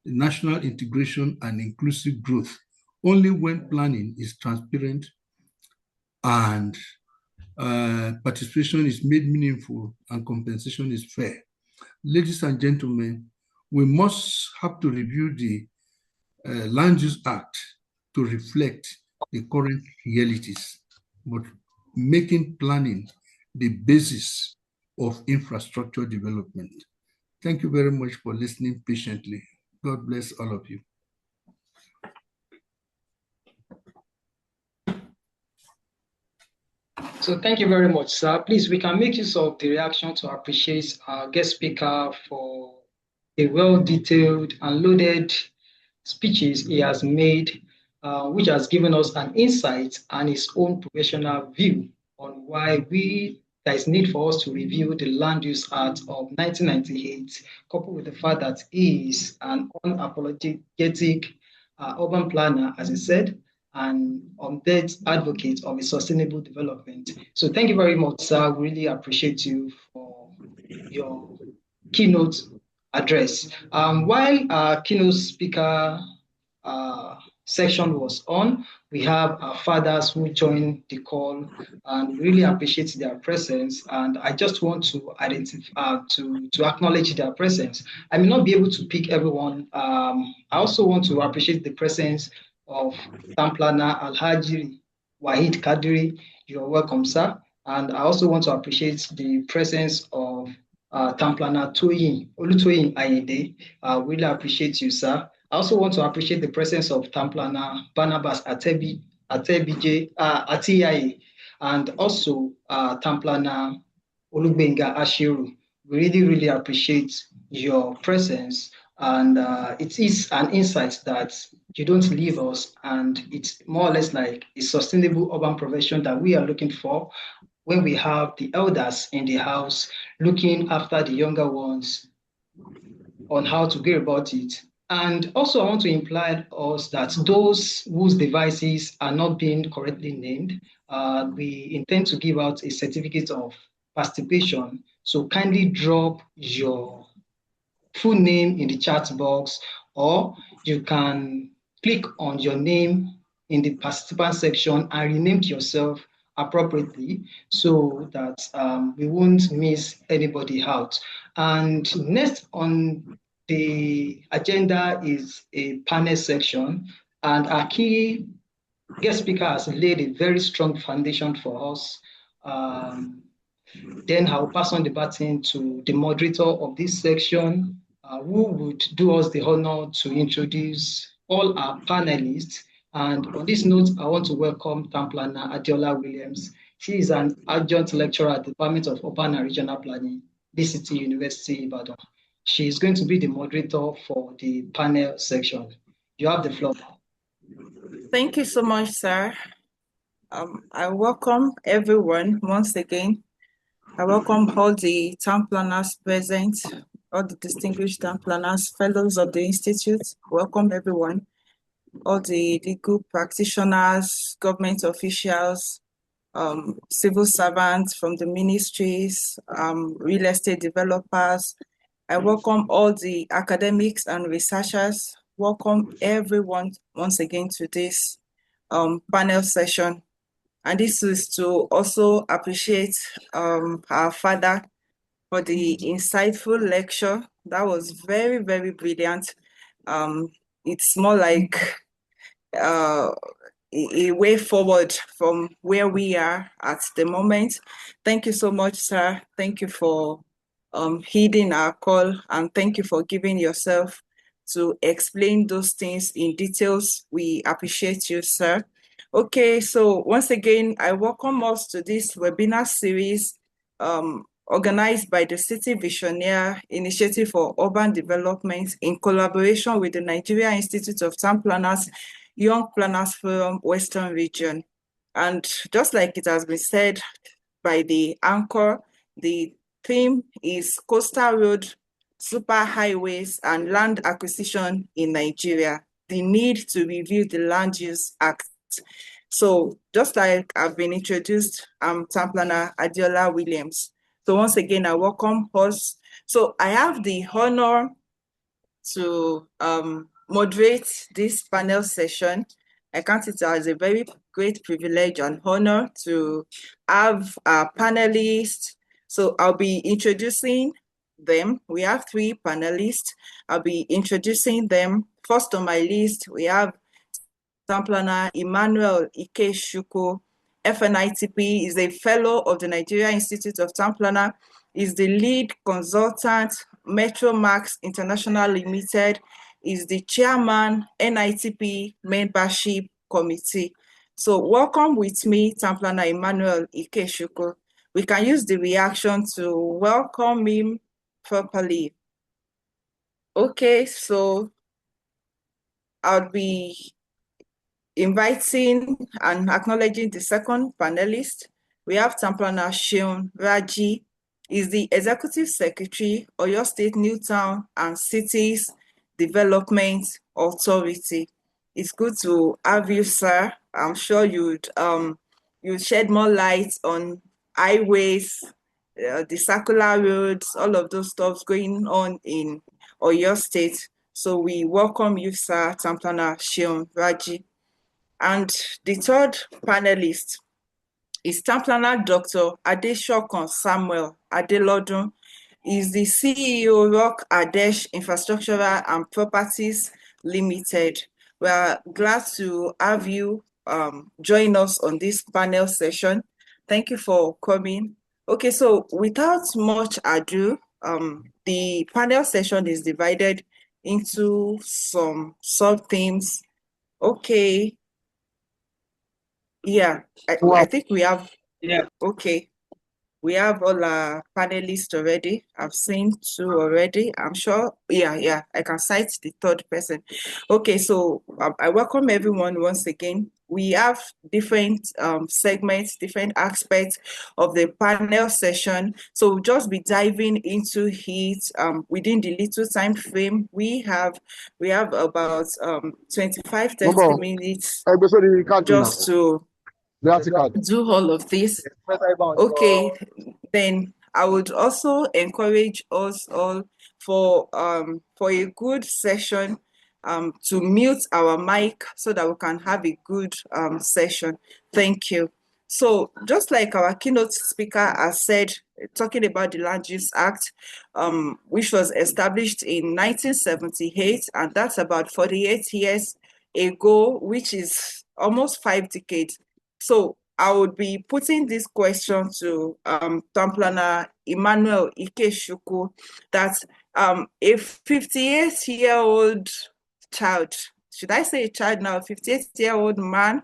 the national integration and inclusive growth only when planning is transparent and participation is made meaningful and compensation is fair. Ladies and gentlemen, we must have to review the Land Use Act to reflect the current realities, but making planning the basis of infrastructure development. Thank you very much for listening patiently. God bless all of you. So thank you very much, sir. Please, we can make use of the reaction to appreciate our guest speaker for the well-detailed and loaded speeches he has made, which has given us an insight and his own professional view on why there is need for us to review the Land Use Act of 1998, coupled with the fact that he is an unapologetic urban planner, as he said, and on-debt advocate of a sustainable development. So thank you very much, sir. We really appreciate you for your keynote address. While our keynote speaker section was on, we have our fathers who joined the call, and really appreciate their presence. And I just want to identify, to acknowledge their presence. I may not be able to pick everyone. I also want to appreciate the presence of town planner Alhaji Wahid Kadiri. You're welcome, sir. And I also want to appreciate the presence of town planner Olutoyin Ayinde. Really appreciate you, sir. I also want to appreciate the presence of town planner Barnabas Atebije, Atebije, and also town planner Olugbenga Ashiru. We really, really appreciate your presence. And it is an insight that you don't leave us, and it's more or less like a sustainable urban profession that we are looking for when we have the elders in the house looking after the younger ones on how to go about it. And also I want to imply us that those whose devices are not being correctly named, we intend to give out a certificate of participation. So kindly drop your full name in the chat box, or you can click on your name in the participant section and rename yourself appropriately so that we won't miss anybody out. And next on the agenda is a panel section, and our key guest speaker has laid a very strong foundation for us. Then I'll pass on the baton to the moderator of this section, who would do us the honor to introduce all our panelists. And on this note, I want to welcome town planner Adiola Williams. She is an adjunct lecturer at the Department of Urban and Regional Planning, DCT University, Ibadan. She is going to be the moderator for the panel section. You have the floor. Thank you so much, sir. I welcome everyone once again. I welcome all the town planners present, all the distinguished town planners, fellows of the Institute. Welcome everyone. All the legal practitioners, government officials, civil servants from the ministries, real estate developers. I welcome all the academics and researchers. Welcome everyone once again to this panel session. And this is to also appreciate our father for the insightful lecture. That was very, very brilliant. It's more like a way forward from where we are at the moment. Thank you so much, sir. Thank you for heeding our call, and thank you for giving yourself to explain those things in details. We appreciate you, sir. Okay, so once again, I welcome us to this webinar series organized by the City Visionnaire Initiative for Urban Development in collaboration with the Nigerian Institute of Town Planners, Young Planners Forum, Western Region. And just like it has been said by the anchor, the theme is Coastal Road Superhighways and Land Acquisition in Nigeria, the need to review the Land Use Act. So just like I've been introduced, I'm Town Planner Adiola Williams. So once again, I welcome us. So I have the honor to moderate this panel session. I count it as a very great privilege and honor to have our panelists. So I'll be introducing them. We have 3 panelists. I'll be introducing them. First on my list, we have Town Planner Emmanuel Ikechukwu. FNITP, is a fellow of the Nigerian Institute of Town Planner, is the lead consultant, Metromax International Limited, is the chairman, NITP Membership Committee. So welcome with me, Town Planner Emmanuel Ikechukwu. We can use the reaction to welcome him properly. Okay, so I'll be inviting and acknowledging the second panelist. We have Town Planner Seun Raji, is the Executive Secretary, Oyo State New Town and Cities Development Authority. It's good to have you, sir. I'm sure you'd shed more light on highways, the circular roads, all of those stuff going on in Oyo State. So we welcome you, sir, Town Planner Seun Raji. And the third panelist is Town Planner Dr. Adesokan Samuel Adelodun. Is the CEO Rock Adesh Infrastructural and Properties Limited. We are glad to have you join us on this panel session. Thank you for coming. Okay, so without much ado, the panel session is divided into some sub-themes. Okay. Yeah, I think we have, okay. We have all our panelists already. I've seen 2 already. I'm sure, yeah, I can cite the third person. Okay, so I welcome everyone once again. We have different segments, different aspects of the panel session. So we'll just be diving into it within the little time frame we have. We have about 25, 30 minutes just to do all of this. Okay, then I would also encourage us all for a good session to mute our mic so that we can have a good session. Thank you. So just like our keynote speaker has said, talking about the Land Use Act, which was established in 1978, and that's about 48 years ago, which is almost 5 decades. So I would be putting this question to Town Planner Emmanuel Ikechukwu, that a 58-year-old child, should I say a child now, 58-year-old man,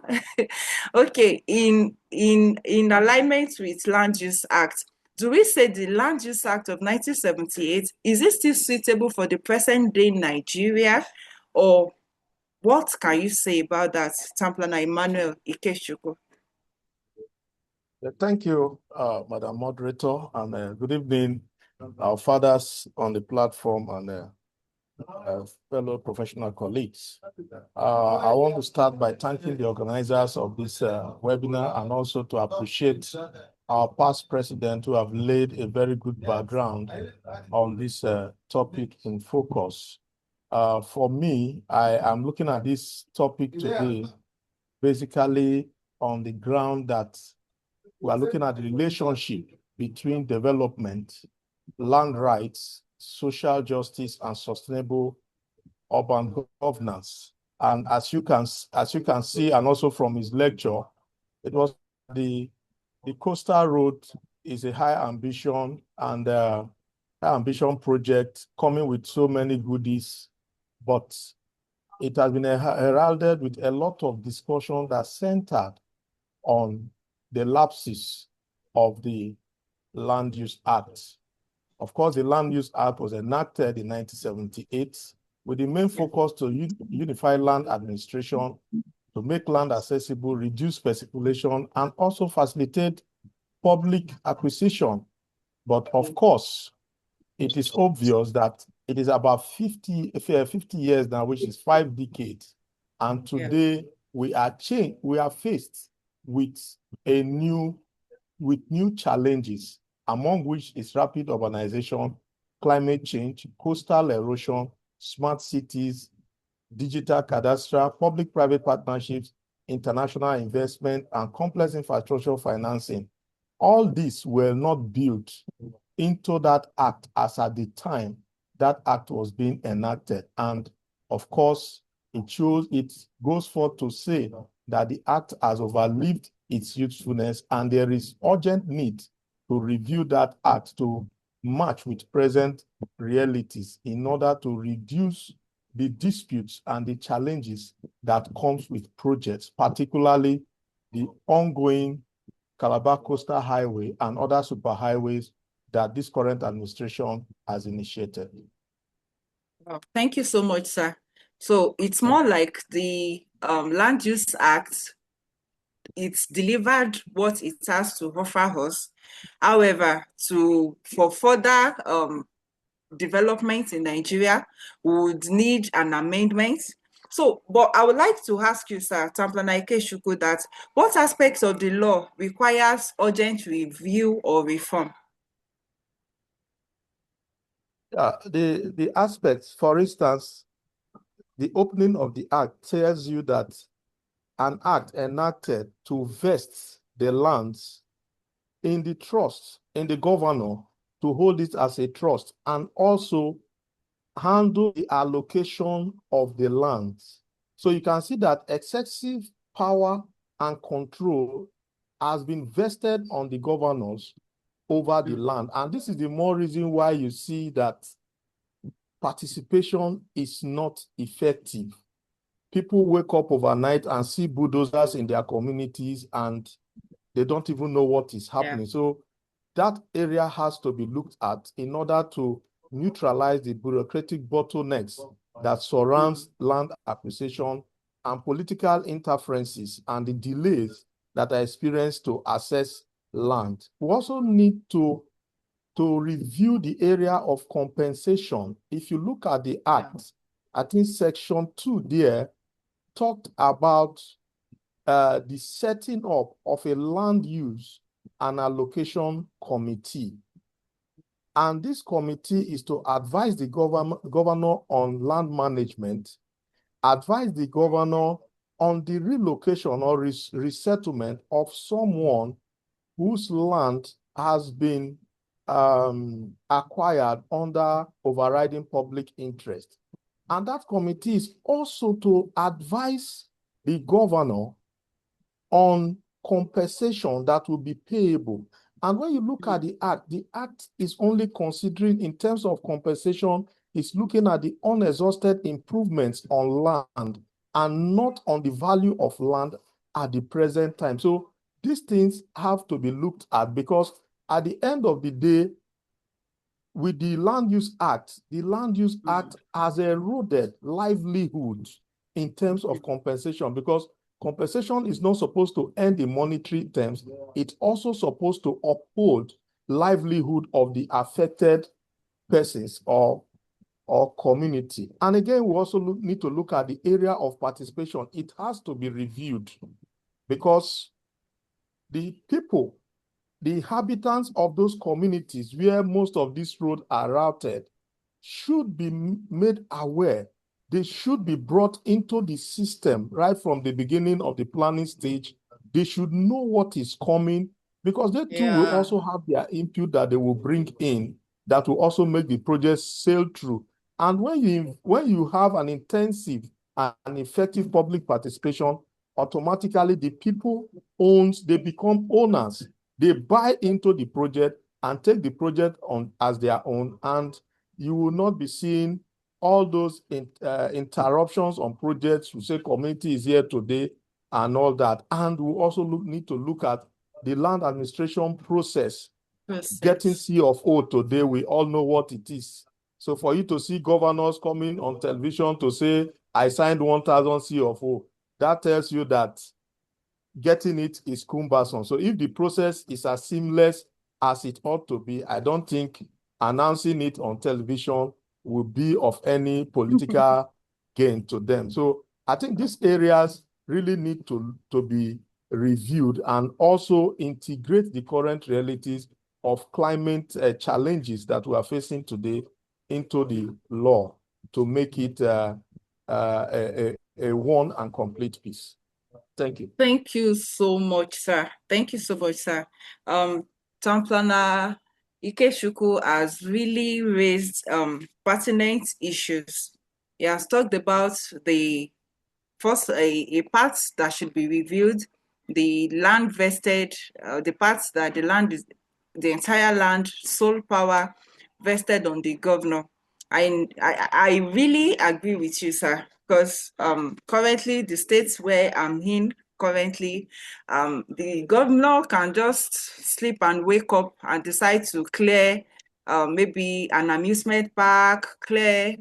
okay, in alignment with Land Use Act, do we say the Land Use Act of 1978, is it still suitable for the present day Nigeria, or what can you say about that, Town Planner Emmanuel Ikechukwu? Thank you, Madam Moderator, and good evening, our fathers on the platform and fellow professional colleagues. I want to start by thanking the organizers of this webinar and also to appreciate our past president who have laid a very good background on this topic in focus. For me, I am looking at this topic today basically on the ground that we are looking at the relationship between development, land rights, social justice, and sustainable urban governance. And as you can see, and also from his lecture, it was the Coastal Road is a high ambition project coming with so many goodies, but it has been heralded with a lot of discussion that centered on the lapses of the Land Use Act. Of course, the Land Use Act was enacted in 1978 with the main focus to unify land administration, to make land accessible, reduce speculation, and also facilitate public acquisition. But of course, it is obvious that it is about 50 years now, which is 5 decades. And today we are faced with new challenges, among which is rapid urbanization, climate change, coastal erosion, smart cities, digital cadastre, public-private partnerships, international investment, and complex infrastructure financing. All these were not built into that act as at the time that act was being enacted. And of course, it goes forth to say that the act has overlived its usefulness, and there is urgent need to review that act to match with present realities in order to reduce the disputes and the challenges that comes with projects, particularly the ongoing Calabar Coastal Highway and other superhighways that this current administration has initiated. Wow. Thank you so much, sir. So it's more like the Land Use Act, it's delivered what it has to offer us. However, for further development in Nigeria, we would need an amendment. So, but I would like to ask you, sir, Tamplana Ikechukwu, that what aspects of the law requires urgent review or reform? The aspects, for instance, the opening of the act tells you that an act enacted to vest the lands in the trust, in the governor, to hold it as a trust, and also handle the allocation of the lands. So you can see that excessive power and control has been vested on the governors over the land. And this is the more reason why you see that participation is not effective. People wake up overnight and see bulldozers in their communities and they don't even know what is happening. Yeah. So that area has to be looked at in order to neutralize the bureaucratic bottlenecks that surrounds land acquisition and political interferences and the delays that are experienced to access land. We also need to review the area of compensation. If you look at the act, I think section 2 there talked about the setting up of a land use and allocation committee. And this committee is to advise the governor on land management, advise the governor on the relocation or resettlement of someone whose land has been acquired under overriding public interest. And that committee is also to advise the governor on compensation that will be payable. And when you look at the act is only considering in terms of compensation, it's looking at the unexhausted improvements on land and not on the value of land at the present time. So these things have to be looked at, because at the end of the day, with the Land Use Act has eroded livelihood in terms of compensation, because compensation is not supposed to end in monetary terms. It's also supposed to uphold livelihood of the affected persons or community. And again, we also need to look at the area of participation. It has to be reviewed, because the people, the inhabitants of those communities where most of these roads are routed should be made aware. They should be brought into the system right from the beginning of the planning stage. They should know what is coming, because they too will also have their input that they will bring in that will also make the project sail through. And when you have an intensive and effective public participation, automatically the people they become owners. They buy into the project and take the project on as their own, and you will not be seeing all those interruptions on projects. We say community is here today and all that. And we also need to look at the land administration process getting C of O today, we all know what it is. So for you to see governors coming on television to say, I signed 1,000 C of O, that tells you that getting it is cumbersome. So if the process is as seamless as it ought to be, I don't think announcing it on television will be of any political gain to them. So I think these areas really need to be reviewed and also integrate the current realities of climate challenges that we are facing today into the law to make it a one and complete piece. Thank you. Thank you so much, sir. Thank you so much, sir. Town Planner Ikechukwu has really raised pertinent issues. He has talked about the first a part that should be reviewed, the land vested, the parts that the land is the entire land sole power vested on the governor. I really agree with you, sir, because currently the states where I'm in currently, the governor can just sleep and wake up and decide to clear maybe an amusement park, clear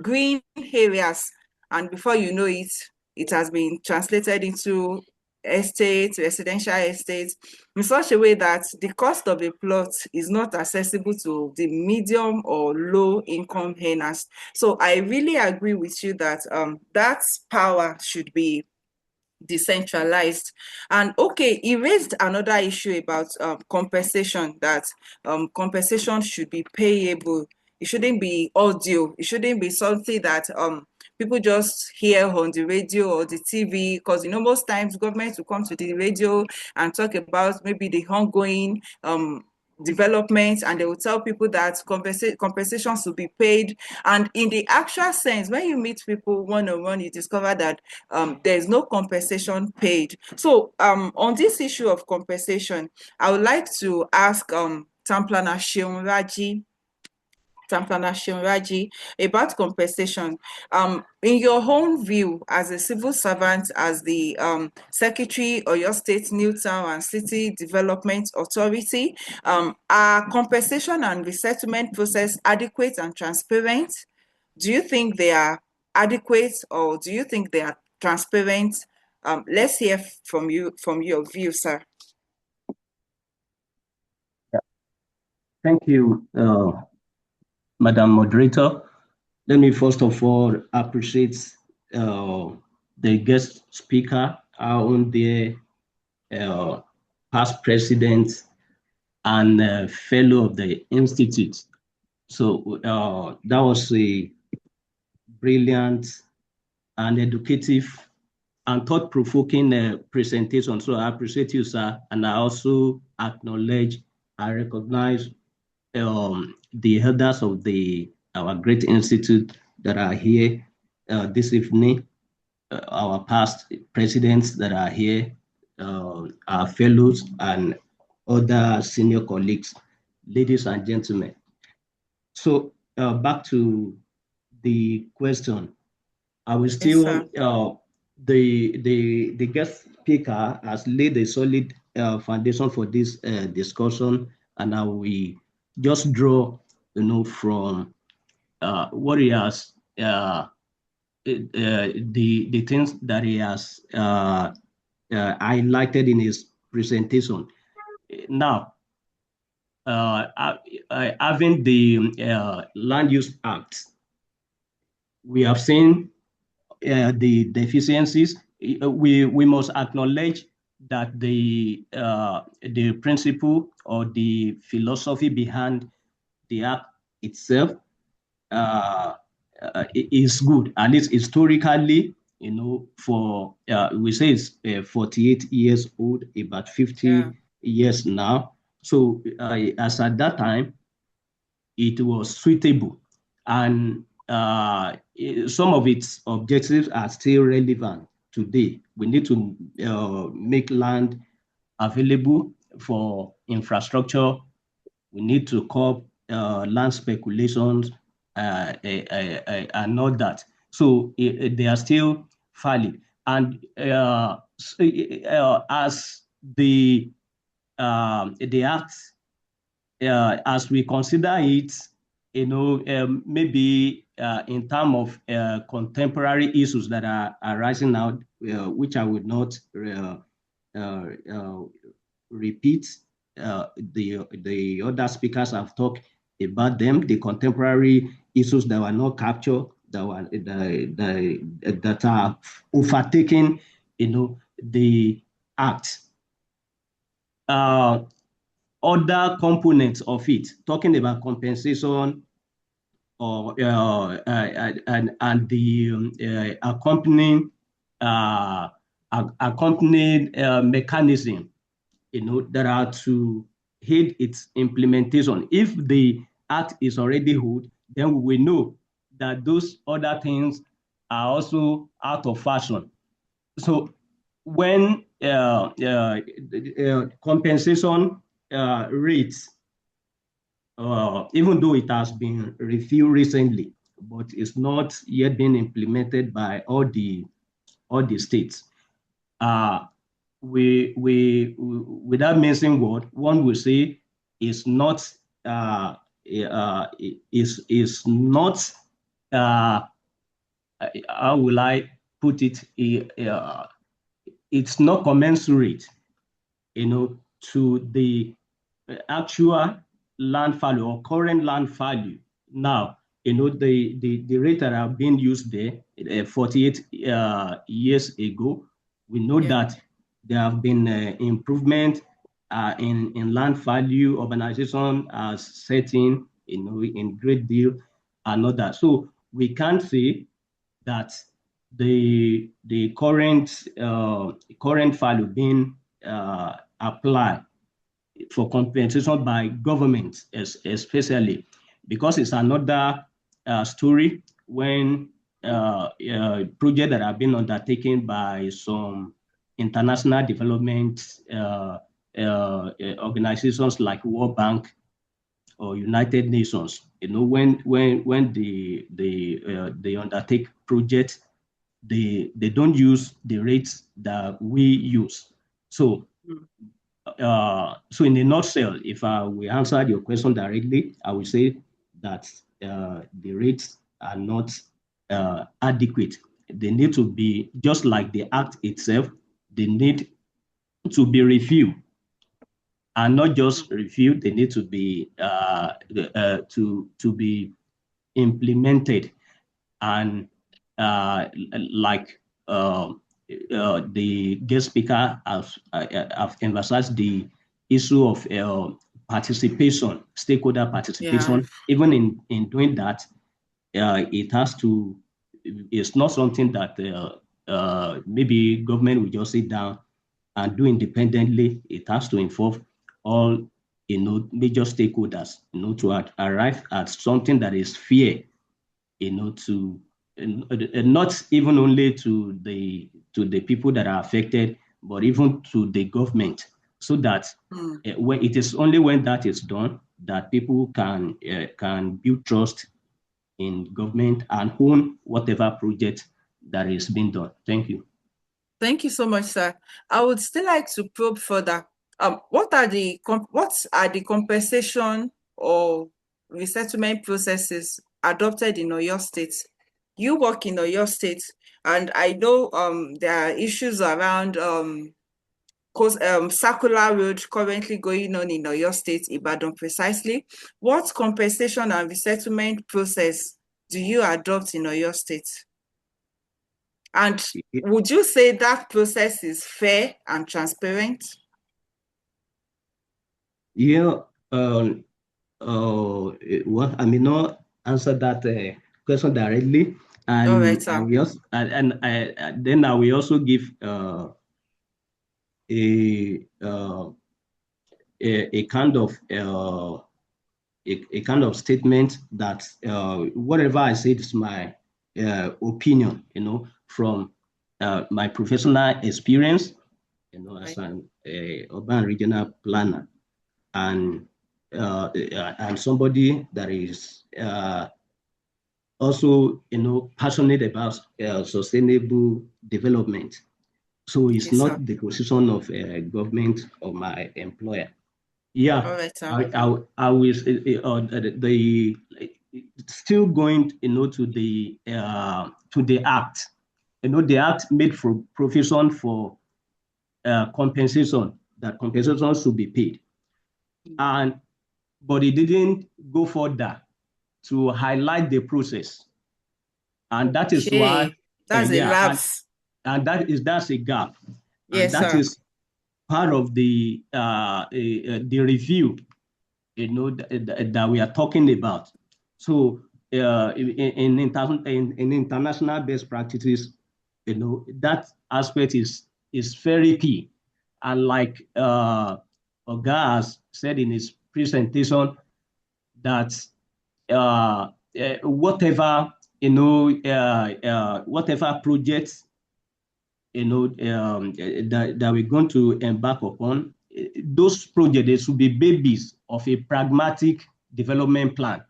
green areas, and before you know it, it has been translated into estates, residential estates, in such a way that the cost of a plot is not accessible to the medium or low income earners. So I really agree with you that that power should be decentralized. And okay, he raised another issue about compensation, that compensation should be payable. It shouldn't be audio. It shouldn't be something that people just hear on the radio or the TV, because most times governments will come to the radio and talk about maybe the ongoing development, and they will tell people that compensations will be paid. And in the actual sense, when you meet people one-on-one, you discover that there's no compensation paid. So on this issue of compensation, I would like to ask Town Planner Raji about compensation. In your own view, as a civil servant, as the Secretary of your State New Town and City Development Authority, are compensation and resettlement process adequate and transparent? Do you think they are adequate, or do you think they are transparent? Let's hear from you, from your view, sir. Thank you, Madam Moderator. Let me first of all appreciate the guest speaker, our own dear past president and fellow of the Institute. So that was a brilliant and educative and thought-provoking presentation. So I appreciate you, sir, and I also acknowledge, I recognize the elders of our great institute that are here this evening, our past presidents that are here, our fellows and other senior colleagues, ladies and gentlemen. So back to the question. I will still, Yes, the guest speaker has laid a solid foundation for this discussion, and I will just draw, from what he has, the things that he has highlighted in his presentation. Now, having the Land Use Act, we have seen the deficiencies. We must acknowledge that the principle or the philosophy behind the act itself is good, at least historically. For we say it's 48 years old, about 50 years now. So as at that time, it was suitable, and some of its objectives are still relevant today. We need to make land available for infrastructure. We need to curb land speculations and all that. So they are still valid. And as the act as we consider it, maybe in terms of contemporary issues that are arising now, which I would not repeat. The other speakers have talked about them, the contemporary issues that were not captured, that are overtaking, the act. Other components of it, talking about compensation or and the accompanying mechanism, that are to aid its implementation. If the act is already held, then we know that those other things are also out of fashion. So when compensation rates, even though it has been reviewed recently, but it's not yet been implemented by all the states. We without missing word, one will say is not is not how will I put it? It's not commensurate, to the actual land value or current land value. Now, the rate that have been used there 48 years ago, we know that there have been improvement in land value. Urbanization has set in, in great deal and all that. So we can't say that the current value being applied for compensation by government, especially because it's another story when projects that have been undertaken by some international development organizations like World Bank or United Nations. When they undertake projects, they don't use the rates that we use. So so in a nutshell, if we answered your question directly, I would say that the rates are not adequate. They need to be, just like the act itself, they need to be reviewed. And not just reviewed, they need to be to be implemented. And like the guest speaker have emphasized the issue of participation, stakeholder participation. Yeah. Even in doing that, it has to. It's not something that maybe government will just sit down and do independently. It has to involve all major stakeholders, to arrive at something that is fair, to not even only to the people that are affected, but even to the government, so that when it is only when that is done that people can build trust in government and own whatever project that is being done. Thank you. Thank you so much, sir. I would still like to probe further. What are the compensation or resettlement processes adopted in Oyo State? You work in Oyo State, and I know there are issues around Circular Road currently going on in Oyo State, Ibadan precisely. What compensation and resettlement process do you adopt in Oyo State? And would you say that process is fair and transparent? Yeah, well, I may not answer that question directly, and all right, sir. Then I will also give a kind of statement that whatever I said is my opinion, from my professional experience, as an urban regional planner, and somebody that is also passionate about sustainable development. So it's not the position of government or my employer. Yeah, All right, sir. I was the still going, to the act. The act made for provision for compensation, that compensation should be paid, but it didn't go further to highlight the process, and that is why, Okay, that's a yeah, lapse. and that's a gap, and Yes, that sir. is part of the review, that we are talking about. So in international best practices, that aspect is very key. And like Oga has said in his presentation, that whatever whatever projects that we're going to embark upon, those projects, they should be babies of a pragmatic development plan.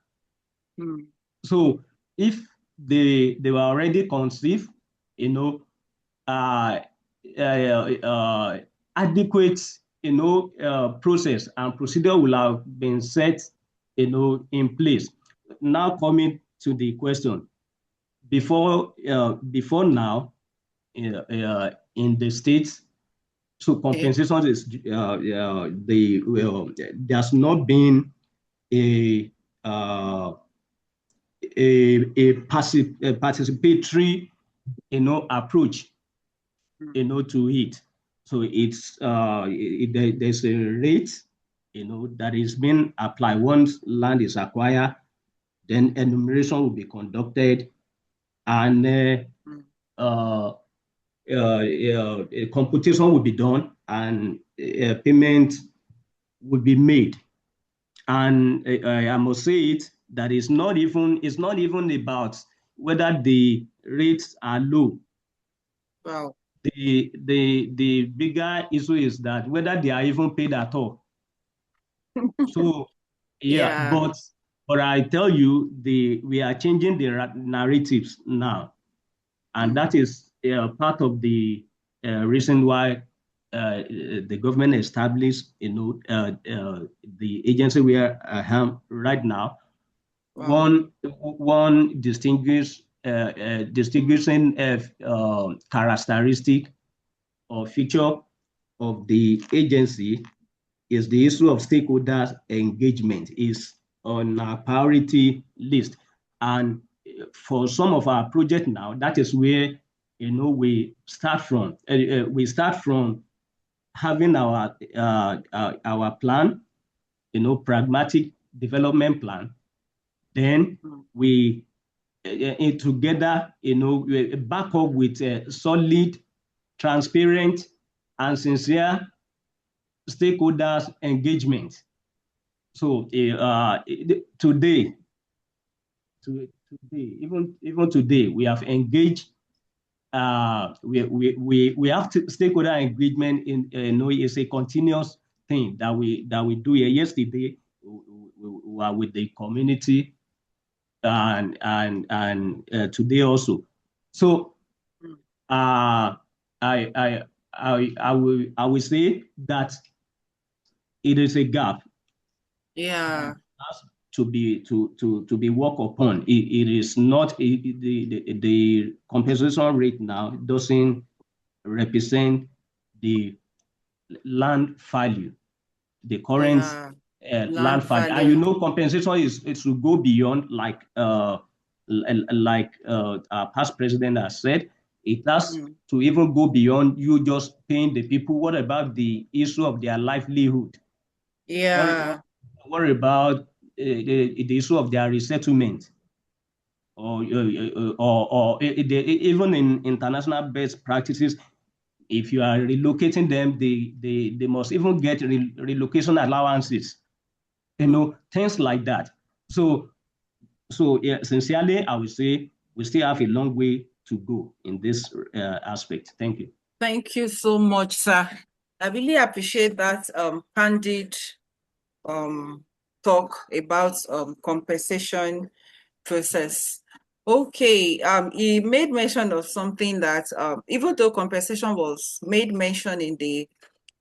So if they were already conceived, uh, adequate, process and procedure will have been set, in place. Now coming to the question, before now, in the states, so compensation is there's not been a participatory, approach, to it. So it's there's a rate, that is being applied once land is acquired. Then enumeration will be conducted, and a computation will be done, and payment will be made. And I must say it, that it's not even about whether the rates are low. Wow. The bigger issue is that whether they are even paid at all. So yeah. But I tell you, we are changing the narratives now, and that is part of the reason why the government established, the agency where I am right now. Wow. One distinguishing characteristic or feature of the agency is the issue of stakeholders engagement is on our priority list. And for some of our projects now, that is where, we start from. We start from having our plan, pragmatic development plan. Then we together, we back up with a solid, transparent, and sincere stakeholders engagement. So today, even today, we have engaged. We have stakeholder engagement in, it's a continuous thing that we do here. Yesterday, we were with the community, and today also. So I will say that it is a gap. Yeah. To be worked upon. It is not the compensation rate now doesn't represent the land value, the current land value. And compensation it should go beyond, like our past president has said. It has to even go beyond you just paying the people. What about the issue of their livelihood? Yeah. What about the issue of their resettlement, or even in international best practices, if you are relocating them, they must even get relocation allowances, things like that. So yeah, sincerely, I would say we still have a long way to go in this aspect. Thank you. Thank you so much, sir. I really appreciate that candid talk about compensation process. Okay, he made mention of something that even though compensation was made mention in the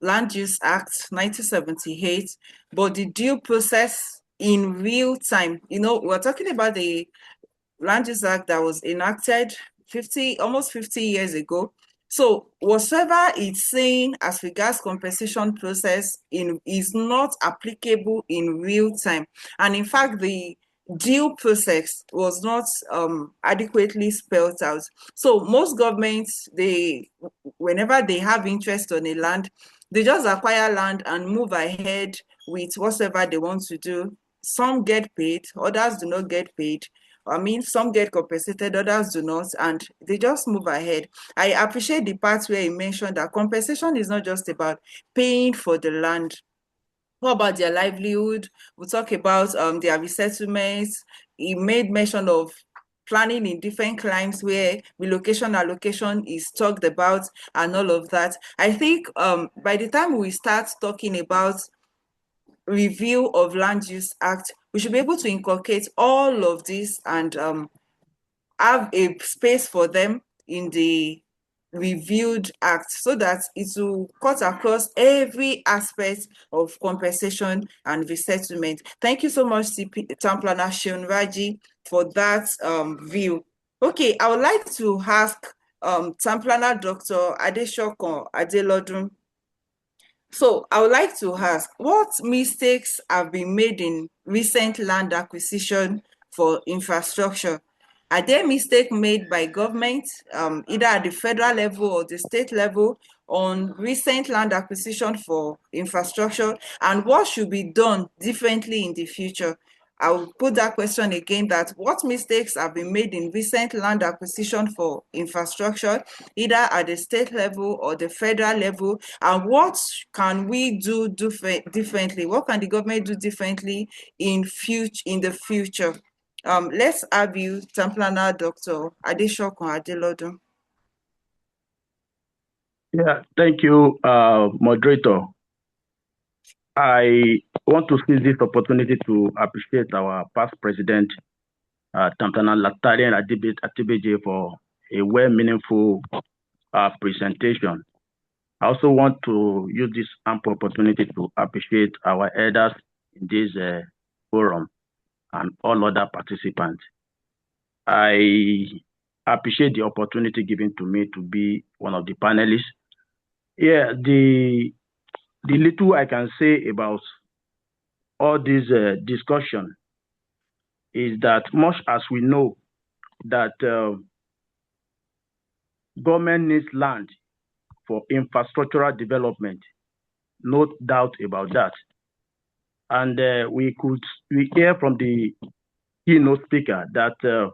Land Use Act 1978, but the due process in real time. We're talking about the Land Use Act that was enacted almost 50 years ago. So whatsoever it's saying as regards compensation process is not applicable in real time. And in fact, the due process was not adequately spelled out. So most governments, whenever they have interest on a land, they just acquire land and move ahead with whatever they want to do. Some get paid, others do not get paid. Some get compensated, others do not, and they just move ahead. I appreciate the part where you mentioned that compensation is not just about paying for the land. What about their livelihood? We talk about their resettlements. He made mention of planning in different climes where relocation allocation is talked about and all of that. I think by the time we start talking about review of Land Use Act, we should be able to inculcate all of this and have a space for them in the reviewed act so that it will cut across every aspect of compensation and resettlement. Thank you so much, Town Planner Shionraji, for that view. Okay, I would like to ask Town Planner Dr. Adeshokon Adelodun. So I would like to ask, what mistakes have been made in recent land acquisition for infrastructure? Are there mistakes made by government, either at the federal level or the state level, on recent land acquisition for infrastructure? And what should be done differently in the future? I will put that question again, that what mistakes have been made in recent land acquisition for infrastructure, either at the state level or the federal level, and what can we do differently? What can the government do differently in the future? Let's have you, Town Planner Dr. Adeshokon Adelodun. Yeah, thank you, moderator. I want to seize this opportunity to appreciate our past president, Town Planner Nathaniel Atebije, for a well-meaningful presentation. I also want to use this ample opportunity to appreciate our elders in this forum and all other participants. I appreciate the opportunity given to me to be one of the panelists. Yeah, the little I can say about all this discussion is that much as we know that government needs land for infrastructural development, no doubt about that. And we hear from the keynote speaker that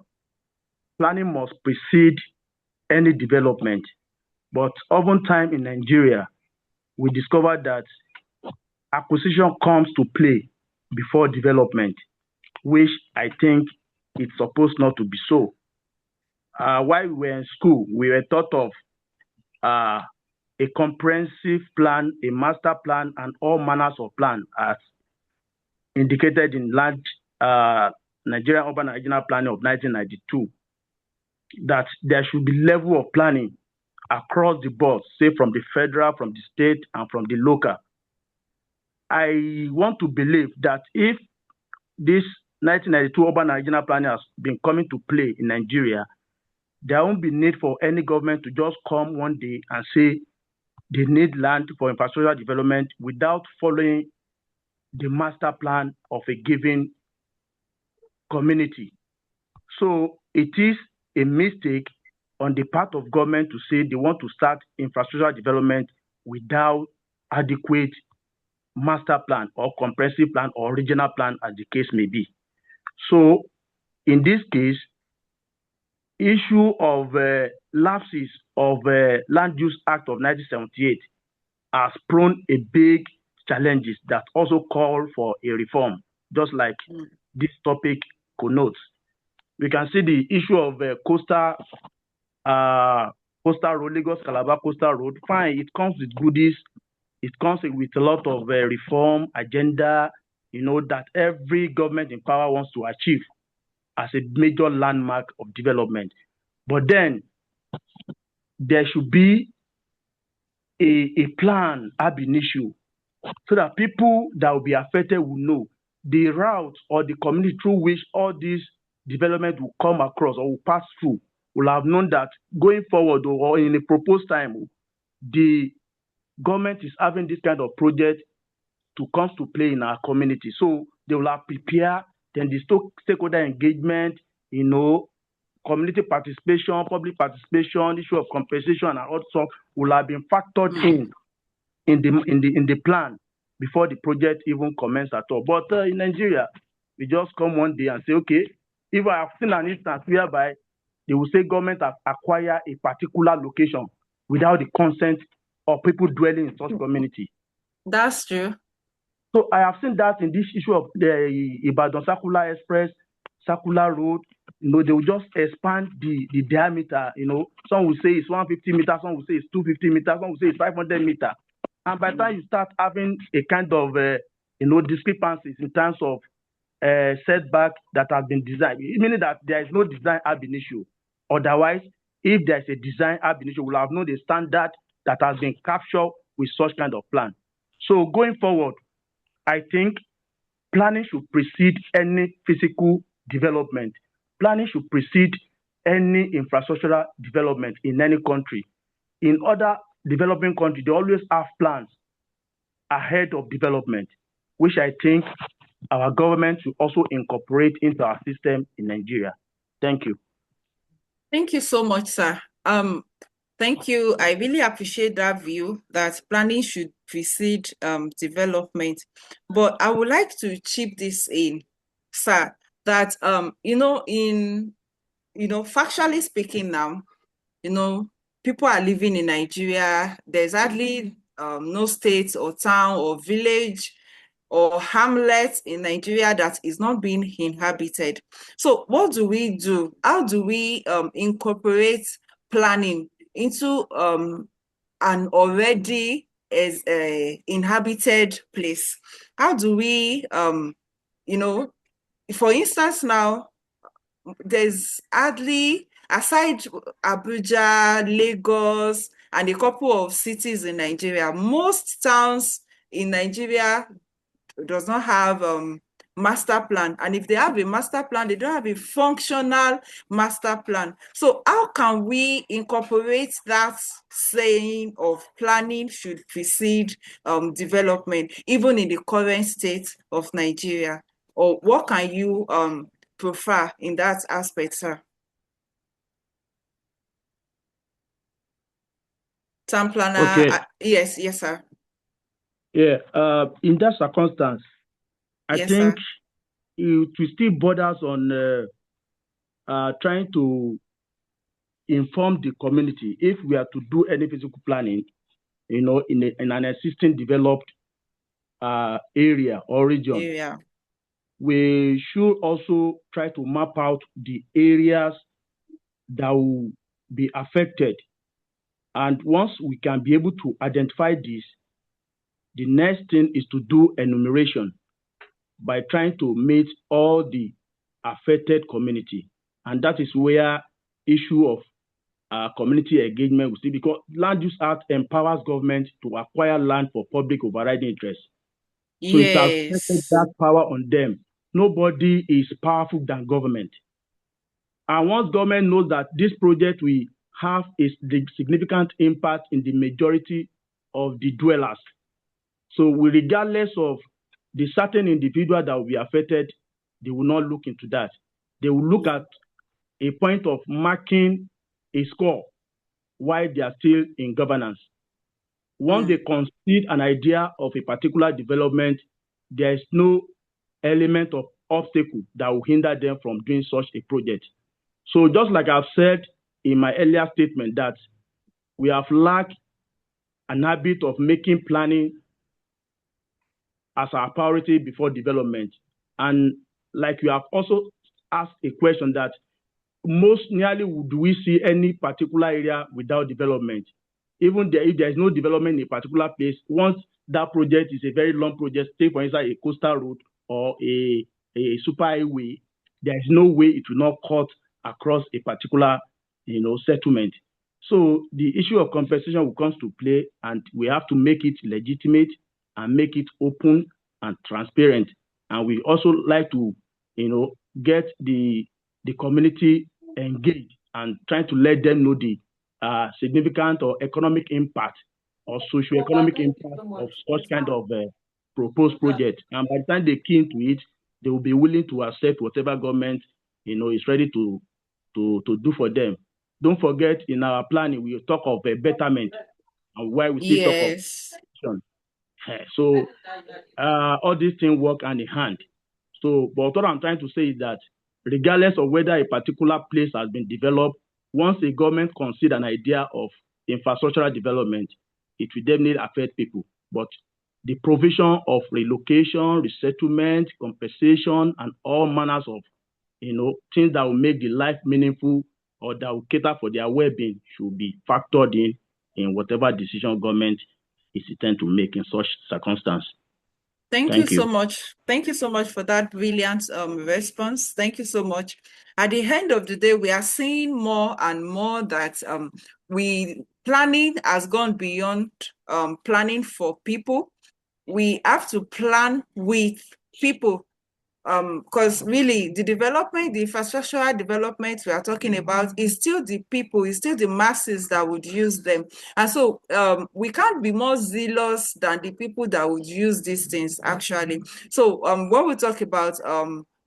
planning must precede any development. But oftentimes in Nigeria, we discover that acquisition comes to play before development, which I think it's supposed not to be so. While we were in school, we were taught of a comprehensive plan, a master plan, and all manners of plan as indicated in Nigerian Urban and Regional Planning of 1992, that there should be level of planning across the board, say from the federal, from the state, and from the local. I want to believe that if this 1992 Urban and Regional Planning has been coming to play in Nigeria, there won't be need for any government to just come one day and say they need land for infrastructural development without following the master plan of a given community. So it is a mistake on the part of government to say they want to start infrastructural development without adequate master plan or comprehensive plan or regional plan, as the case may be. So in this case, issue of lapses of Land Use Act of 1978 has prone a big challenges that also call for a reform, just like this topic connotes. We can see the issue of Coastal Road, Lagos Calabar Coastal Road. Fine, it comes with goodies. It comes with a lot of reform agenda, that every government in power wants to achieve as a major landmark of development. But then there should be a plan ab initio, so that people that will be affected will know the route or the community through which all these development will come across or will pass through, will have known that going forward or in a proposed time, the government is having this kind of project to come to play in our community. So they will have prepared, then the stakeholder engagement, community participation, public participation, issue of compensation, and also will have been factored in the plan before the project even commenced at all. But in Nigeria, we just come one day and say, okay, if I have seen an instance whereby they will say government has acquired a particular location without the consent of people dwelling in such community. That's true. So I have seen that in this issue of the Ibadan Circular Express, Circular Road. They will just expand the diameter. Some will say it's 150 meters, some will say it's 250 meters, some will say it's 500 meters. And by the time you start having a kind of discrepancies in terms of setback that has been designed, meaning that there is no design ab initio. Otherwise, if there is a design ab initio, we'll have known the standard that has been captured with such kind of plan. So going forward, I think planning should precede any physical development. Planning should precede any infrastructural development in any country. In other developing countries, they always have plans ahead of development, which I think our government should also incorporate into our system in Nigeria. Thank you. Thank you so much, sir. Thank you. I really appreciate that view that planning should precede development. But I would like to chip this in, sir, that factually speaking now, people are living in Nigeria. There's hardly no state or town or village or hamlet in Nigeria that is not being inhabited. So what do we do? How do we incorporate planning into an already inhabited place? How do we, for instance now, there's hardly, aside Abuja, Lagos, and a couple of cities in Nigeria, most towns in Nigeria does not have master plan. And if they have a master plan, they don't have a functional master plan. So how can we incorporate that saying of planning should precede development, even in the current state of Nigeria? Or what can you prefer in that aspect, sir? Town planner, okay. Yes, sir. Yeah, in that circumstance, I think it still borders on trying to inform the community if we are to do any physical planning, in an existing developed area or region. We should also try to map out the areas that will be affected. And once we can be able to identify this, the next thing is to do enumeration by trying to meet all the affected community. And that is where issue of community engagement will see, because Land Use Act empowers government to acquire land for public overriding interest. So it has vested that power on them. Nobody is powerful than government. And once government knows that this project will have a significant impact in the majority of the dwellers, so regardless of the certain individual that will be affected, they will not look into that. They will look at a point of marking a score while they are still in governance. Once they concede an idea of a particular development, there is no element of obstacle that will hinder them from doing such a project. So just like I've said in my earlier statement, that we have lacked an habit of making planning as our priority before development. And like you have also asked a question that most nearly do we see any particular area without development? Even if there is no development in a particular place, once that project is a very long project, take for instance a coastal road or a superhighway, there is no way it will not cut across a particular settlement. So the issue of compensation will come to play, and we have to make it legitimate and make it open and transparent. And we also like to, get the community engaged and trying to let them know the significant or economic impact or socio-economic impact of such kind of proposed project. And by the time they key into it, they will be willing to accept whatever government is ready to do for them. Don't forget, in our planning, we talk of a betterment and why we still talk of action. So all these things work hand in hand. So, but what I'm trying to say is that regardless of whether a particular place has been developed, once a government considers an idea of infrastructural development, it will definitely affect people. But the provision of relocation, resettlement, compensation, and all manners of things that will make the life meaningful or that will cater for their well-being should be factored in whatever decision government is intended to make in such circumstance. Thank you so much. Thank you so much for that brilliant response. Thank you so much. At the end of the day, we are seeing more and more that planning has gone beyond planning for people. We have to plan with people. Because really the development, the infrastructural development we are talking about is still the people, is still the masses that would use them. And so we can't be more zealous than the people that would use these things actually. So when we talk about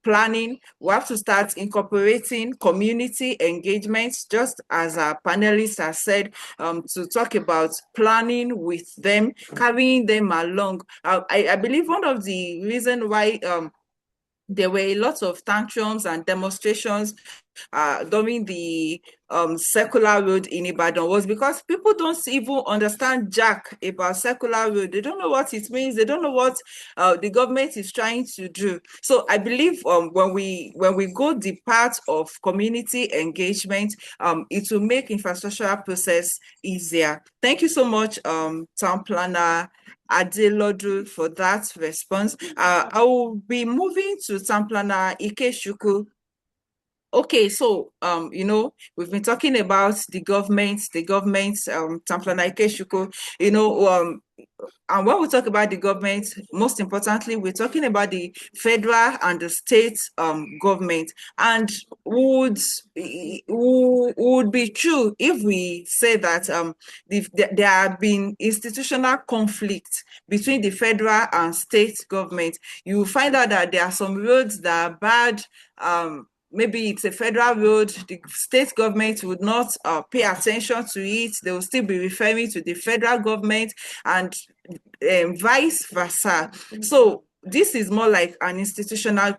planning, we have to start incorporating community engagement, just as our panelists have said, to talk about planning with them, carrying them along. I believe one of the reasons why there were a lot of tantrums and demonstrations during the circular road in Ibadan was because people don't even understand jack about circular road. They don't know what it means. They don't know what the government is trying to do. So I believe when we go the path of community engagement, it will make infrastructural process easier. Thank you so much, Town Planner Adelodu, for that response. I will be moving to Town Planner Ikechukwu. Okay, so we've been talking about the government, Town Planner Ikechukwu, and when we talk about the government, most importantly, we're talking about the federal and the state government. And would be true if we say that there have been institutional conflicts between the federal and state government. You will find out that there are some roads that are bad. Maybe it's a federal road, the state government would not pay attention to it. They will still be referring to the federal government and vice versa. So this is more like an institutional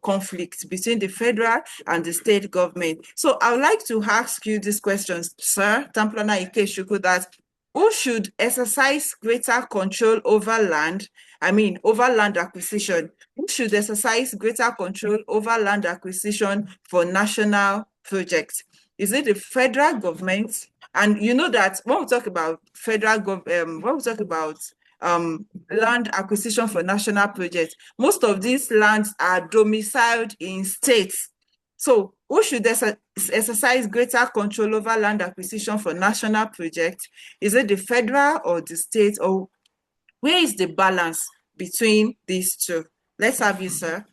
conflict between the federal and the state government. So I would like to ask you these questions, sir, Town Planner Ikechukwu, that who should exercise greater control over land? I mean, over land acquisition. Who should exercise greater control over land acquisition for national projects? Is it the federal government? And you know that when we talk about federal government, when we talk about land acquisition for national projects, most of these lands are domiciled in states. So who should exercise greater control over land acquisition for national projects? Is it the federal or the state, or where is the balance between these two? Let's have you, sir.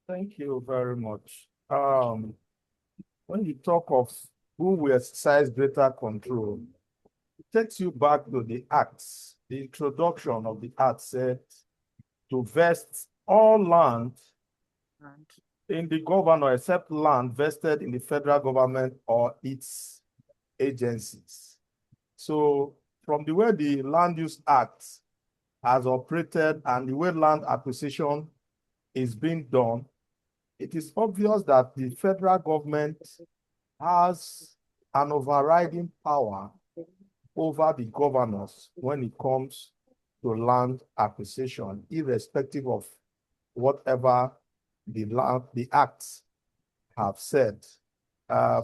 Thank you very much. When you talk of who will exercise greater control, it takes you back to the Acts. The introduction of the Act said to vest all land in the governor except land vested in the federal government or its agencies. So from the way the Land Use Act has operated and the way land acquisition is being done, it is obvious that the federal government has an overriding power over the governors when it comes to land acquisition, irrespective of whatever the acts have said.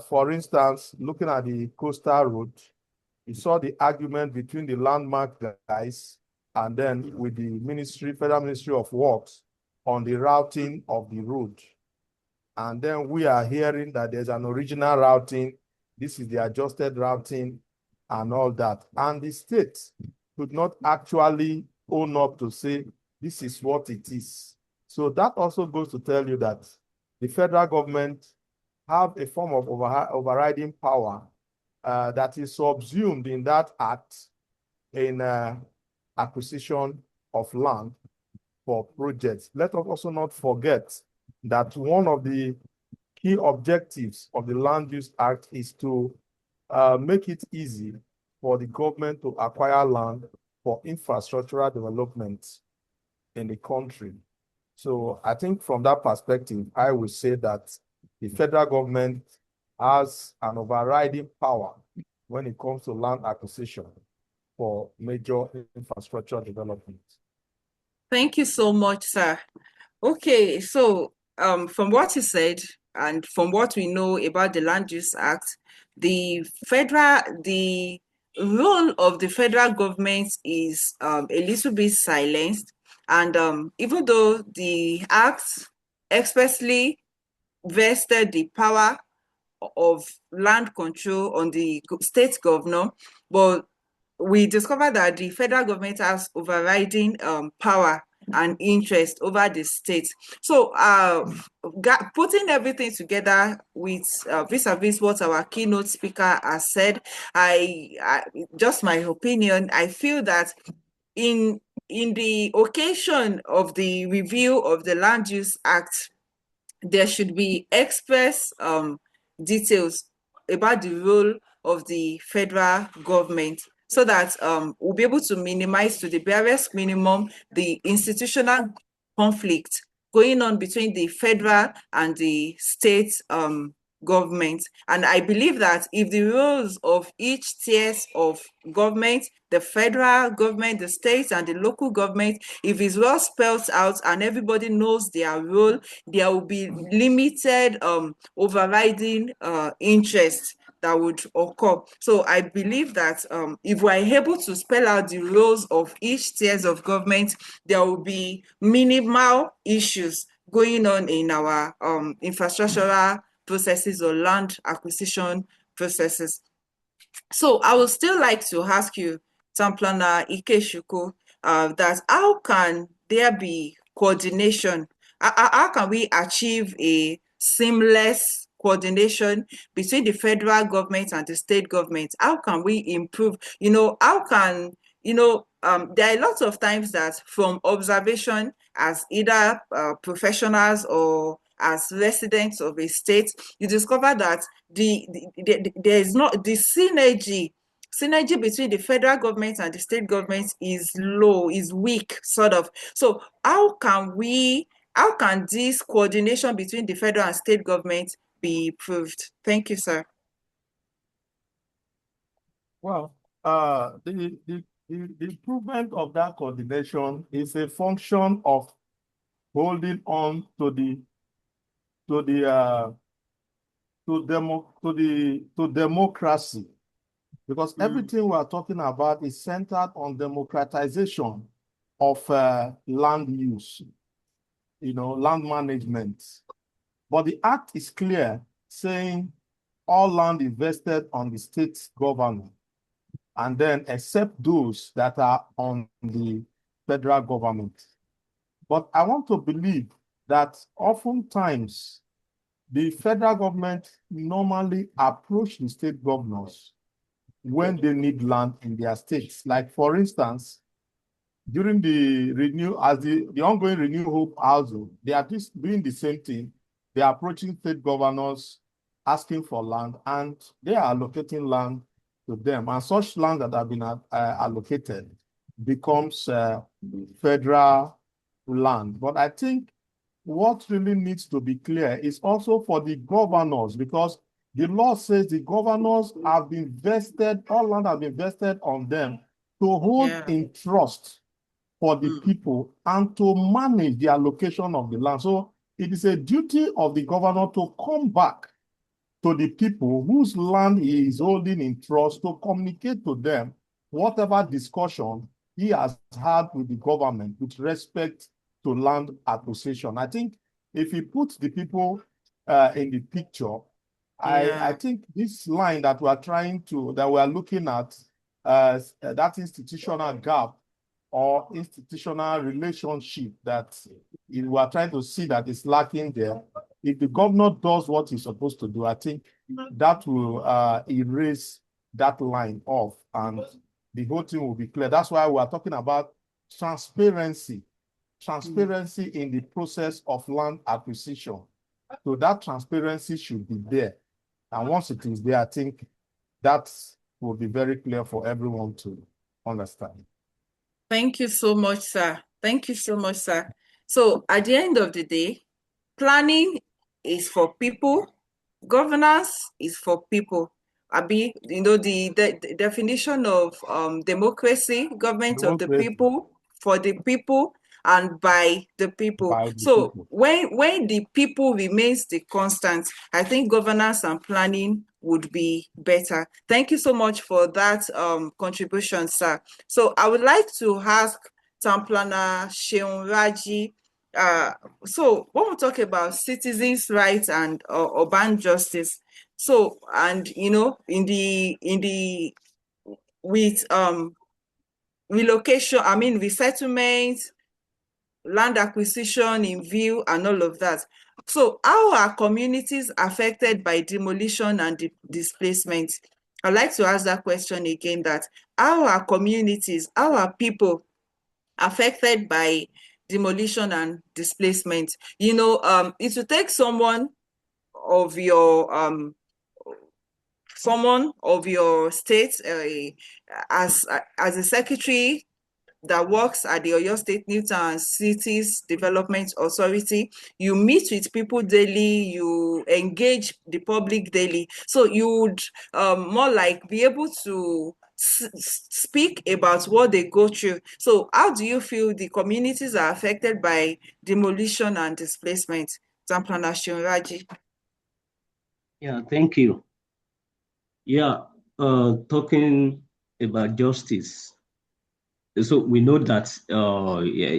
For instance, looking at the Coastal Road, you saw the argument between the landmark guys and then with the Federal Ministry of Works on the routing of the road. And then we are hearing that there's an original routing this is the adjusted routing and all that. And the state could not actually own up to say, this is what it is. So that also goes to tell you that the federal government have a form of overriding power that is subsumed in that act in acquisition of land for projects. Let us also not forget that one of the key objectives of the Land Use Act is to make it easy for the government to acquire land for infrastructural development in the country. So I think from that perspective, I would say that the federal government has an overriding power when it comes to land acquisition for major infrastructure development. Thank you so much, sir. Okay, so from what you said and from what we know about the Land Use Act, the role of the federal government is a little bit silenced. And even though the Act expressly vested the power of land control on the state governor, but we discovered that the federal government has overriding power and interest over the state. So putting everything together with vis-a-vis what our keynote speaker has said, I just my opinion, I feel that in the occasion of the review of the Land Use Act, there should be express details about the role of the federal government, so that we'll be able to minimize to the barest minimum the institutional conflict going on between the federal and the state government. And I believe that if the roles of each tiers of government, the federal government, the state, and the local government, if it's well spelled out and everybody knows their role, there will be limited overriding interest that would occur. So I believe that if we're able to spell out the roles of each tiers of government, there will be minimal issues going on in our infrastructural processes or land acquisition processes. So I would still like to ask you, Town Planner Ikechukwu, that how can there be coordination? How can we achieve a seamless coordination between the federal government and the state government? How can we improve? How can, there are lots of times that from observation as either professionals or as residents of a state, you discover that there is not the synergy between the federal government and the state government is low, is weak, sort of. So how can this coordination between the federal and state government be improved? Thank you, sir. Well, the improvement of that coordination is a function of holding on to democracy, because everything we are talking about is centered on democratization of land use, land management. But the act is clear, saying all land invested on the state government, and then except those that are on the federal government. But I want to believe that oftentimes the federal government normally approach the state governors when they need land in their states. Like, for instance, during the ongoing Renew Hope Household, they are just doing the same thing. They are approaching state governors asking for land, and they are allocating land to them. And such land that have been allocated becomes federal land. But I think what really needs to be clear is also for the governors, because the law says the governors have been vested, all land have been vested on them to hold in trust for the people and to manage the allocation of the land. So it is a duty of the governor to come back to the people whose land he is holding in trust, to communicate to them whatever discussion he has had with the government with respect to land acquisition. I think if he puts the people in the picture, I think this line that we are looking at, that institutional gap or institutional relationship that we are trying to see that is lacking there. If the governor does what he's supposed to do, I think that will erase that line off and the whole thing will be clear. That's why we are talking about transparency in the process of land acquisition. So that transparency should be there. And once it is there, I think that will be very clear for everyone to understand. Thank you so much, sir. Thank you so much, sir. So at the end of the day, planning is for people, governance is for people. Abi, the definition of democracy, government of the people, for the people, and by the people. So when the people remains the constant, I think governance and planning would be better. Thank you so much for that contribution, sir. So I would like to ask Town Planner Seun Raji. So when we talk about citizens' rights and urban justice, so and with relocation, resettlement, land acquisition in view, and all of that. So how are communities affected by demolition and displacement? I'd like to ask that question again, that how are people affected by demolition and displacement? It will take someone of your state as a secretary that works at the Oyo State Newtown Cities Development Authority. You meet with people daily, you engage the public daily. So you would more like be able to speak about what they go through. So how do you feel the communities are affected by demolition and displacement? Town Planner Seun Raji. Yeah, thank you. Yeah, talking about justice. So we know that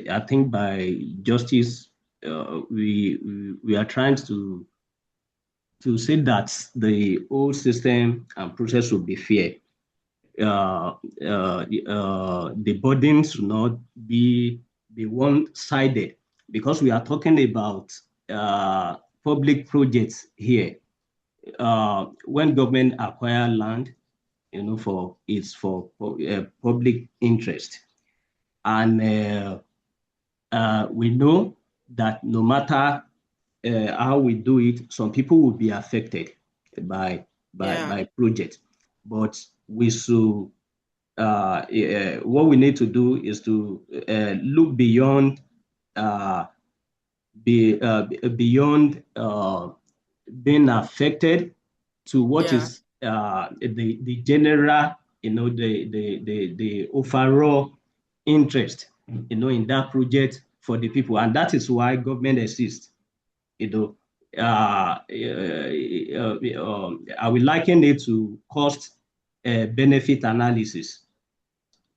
I think by justice, we are trying to say that the whole system and process will be fair. The burdens should not be one-sided, because we are talking about public projects here. When government acquire land, for public interest, and we know that no matter how we do it, some people will be affected by project. But we should what we need to do is to look beyond beyond being affected to what is the general, the overall interest, in that project for the people. And that is why government exists. I will liken it to cost benefit analysis.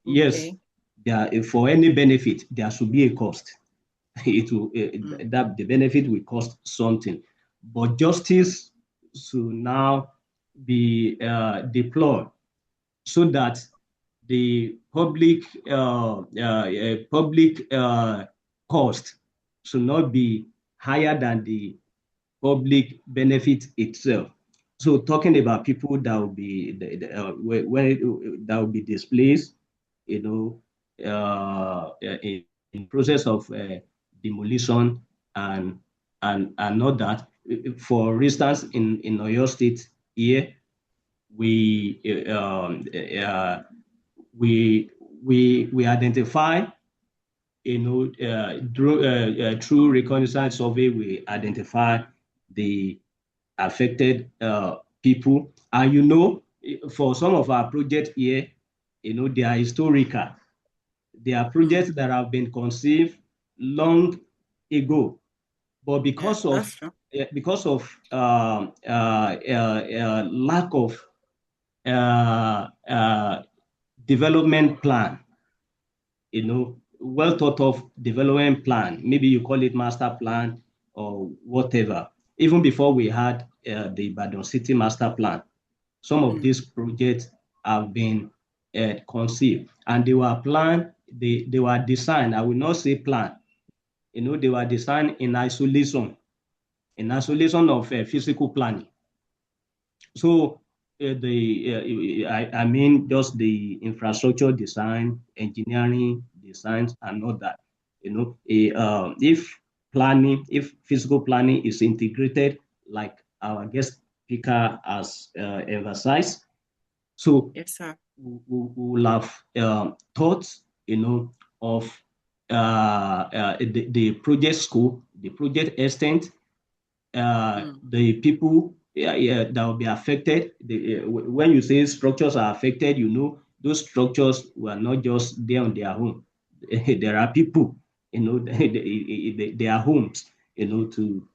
Yes, for any benefit, there should be a cost. That the benefit will cost something, but justice should now be deployed so that the public cost should not be higher than the public benefit itself. So talking about people that will be that will be displaced, in process of demolition and not that. For instance, in Oyo State here, we identify, through reconnaissance survey, we identify the affected people. And for some of our projects here, they are historical. They are projects that have been conceived long ago, but because of lack of development plan, well thought of development plan, maybe you call it master plan or whatever. Even before we had the Ibadan City Master Plan. Some of these projects have been conceived, and they were planned, they were designed, I will not say plan, they were designed in isolation of physical planning. So I mean just the infrastructure design, engineering designs, and all that. If physical planning is integrated, like our guest speaker has emphasized, so yes, sir. we will have thoughts, of the project scope, the project extent, the people that will be affected. When you say structures are affected, those structures were not just there on their own. There are people, they are homes, to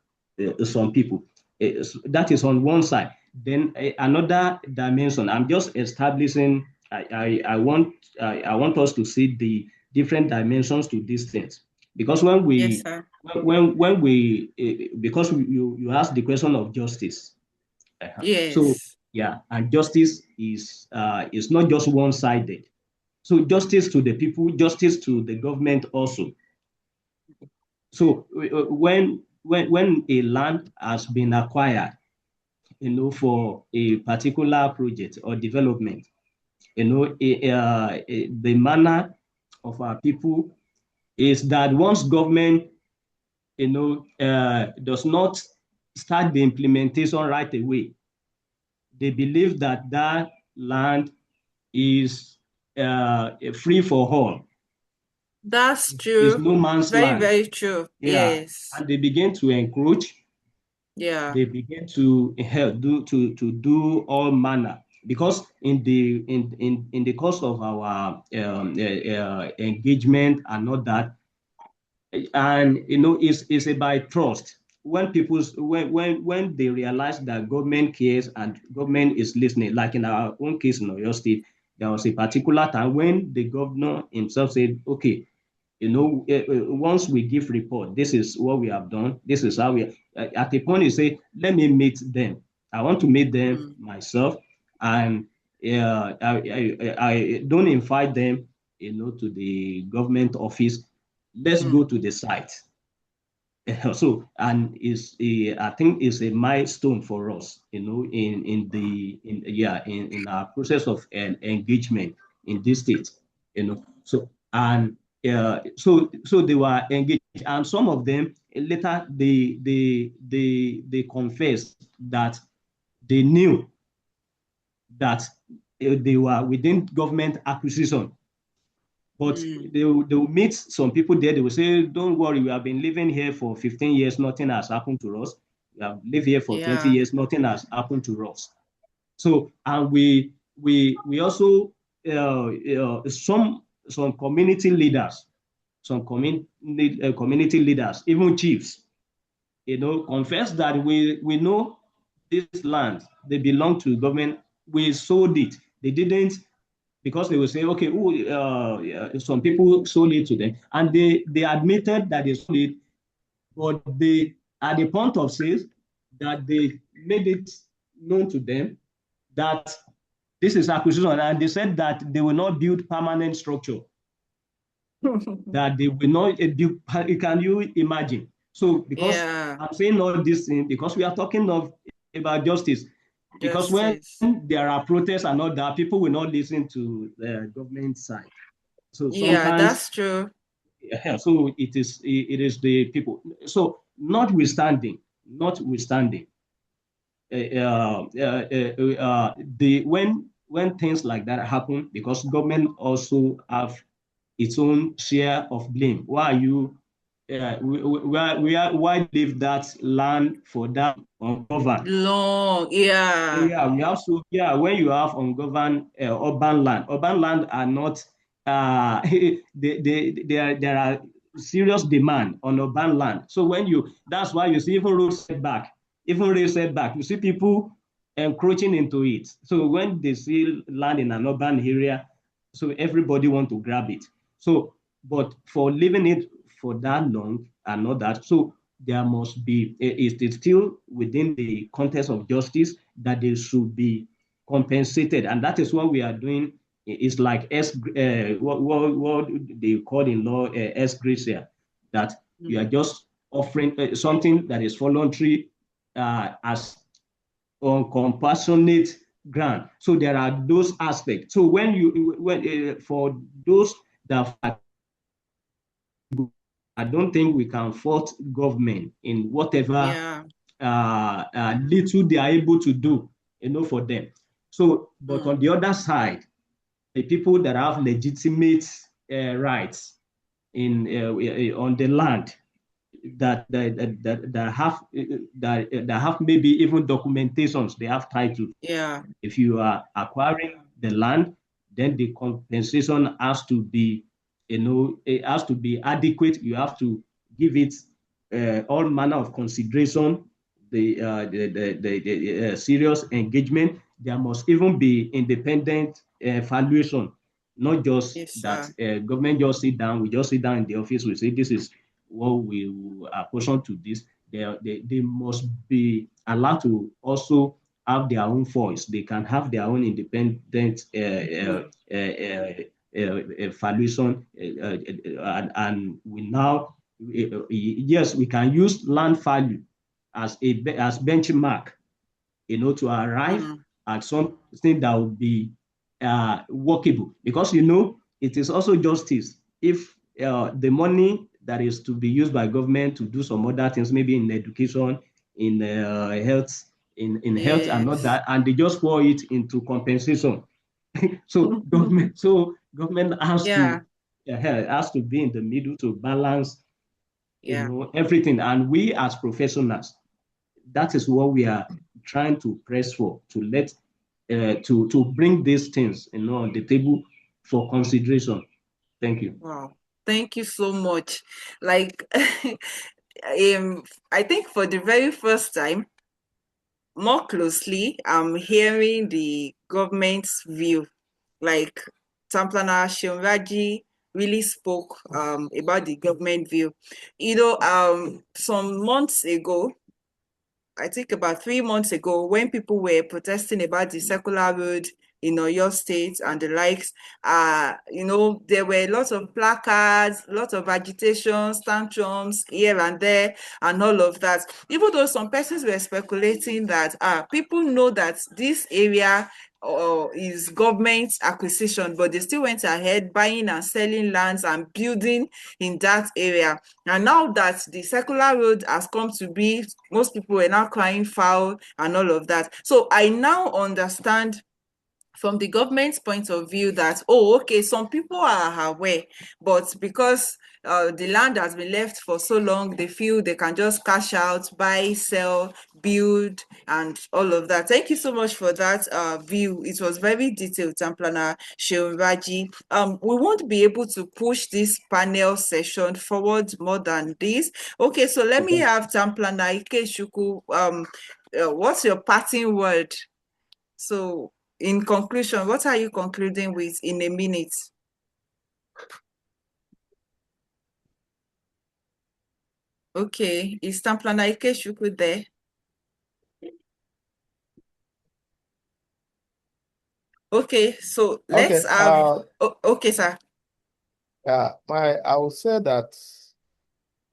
some people. That is on one side. Then another dimension, I'm just establishing, I want us to see the different dimensions to these things. Because when Yes, we sir. when we because you asked the question of justice. So Yes. yeah, and justice is not just one-sided. So justice to the people, justice to the government also. So when a land has been acquired, for a particular project or development, the manner of our people is that once government does not start the implementation right away, they believe that that land is free for all. That's It's true. no man's Very, land. very true. Yeah, Yes. and they begin to encroach. Yeah. They begin to do all manner, because in the course of our engagement and all that, and it's about trust. When they realize that government cares and government is listening, like in our own case in Oyo State, there was a particular time when the governor himself said, okay, once we give report, this is what we have done, this is how we, at a point you say, let me meet them. I want to meet them myself, and I don't invite them, to the government office. Let's go to the site. So, and I think it's a milestone for us, in our process of engagement in this state, So, and so they were engaged, and some of them later they confessed that they knew that they were within government acquisition. But they will meet some people there. They will say, don't worry, we have been living here for 15 years. Nothing has happened to us. We have lived here for 20 years. Nothing has happened to us. So, and we also, some community leaders, community leaders, even chiefs, confess that we know this land, they belong to government. We sold it. They didn't, because they will say, okay, some people sold it to them, and they admitted that they sold it, but they, at the point of sales, that they made it known to them that this is acquisition, and they said that they will not build permanent structure, that they will not build. Can you imagine? So, because I'm saying all these things, because we are talking about justice. Because when there are protests and all that, people will not listen to the government side. So sometimes, that's true. Yeah, so it is the people. So notwithstanding, when things like that happen, because government also have its own share of blame. Why are you? Why leave that land for that ungoverned? Long, yeah. Yeah, we also, when you have ungoverned urban land are not, there are serious demand on urban land. So that's why you see even road setback, you see people encroaching into it. So when they see land in an urban area, so everybody want to grab it. So, but for leaving it for that long and not that, so there must be, it's still within the context of justice that they should be compensated. And that is what we are doing. It's like what they call in law ex gratia, that you are just offering something that is voluntary as on compassionate ground. So there are those aspects. So for those that I don't think we can fault government in whatever little they are able to do, for them. So, but on the other side, the people that have legitimate rights on the land, that have maybe even documentations, they have title. Yeah. If you are acquiring the land, then the compensation has to be, it has to be adequate. You have to give it all manner of consideration, the serious engagement. There must even be independent valuation, not just that government just sit down. We just sit down in the office. We say this is what we apportion to this. They must be allowed to also have their own voice. They can have their own independent valuation, and we now, yes, we can use land value as benchmark, to arrive at something that will be workable. Because it is also justice if the money that is to be used by government to do some other things, maybe in education, in health, in health and not that, and they just pour it into compensation. So government has to be in the middle to balance, everything. And we as professionals, that is what we are trying to press for, to let to bring these things on the table for consideration. Thank you. Wow, thank you so much. Like I think for the very first time, more closely, I'm hearing the government's view. Like Tamplana Shionraji really spoke about the government view. Some months ago, I think about 3 months ago, when people were protesting about the circular road in Oyo State and the likes, there were lots of placards, lots of agitations, tantrums here and there, and all of that. Even though some persons were speculating that people know that this area is government acquisition, but they still went ahead buying and selling lands and building in that area. And now that the circular road has come to be, most people are now crying foul and all of that. So I now understand from the government's point of view that, okay, some people are aware, but because the land has been left for so long, they feel they can just cash out, buy, sell, build, and all of that. Thank you so much for that view. It was very detailed, Tamplana Shionraji. We won't be able to push this panel session forward more than this. Okay, so let me have Tamplana Ikechukwu. What's your parting word? So, in conclusion, what are you concluding with in a minute? Okay, is Tamplana Ikechukwu there? Okay, so let's have. Okay, sir. I will say that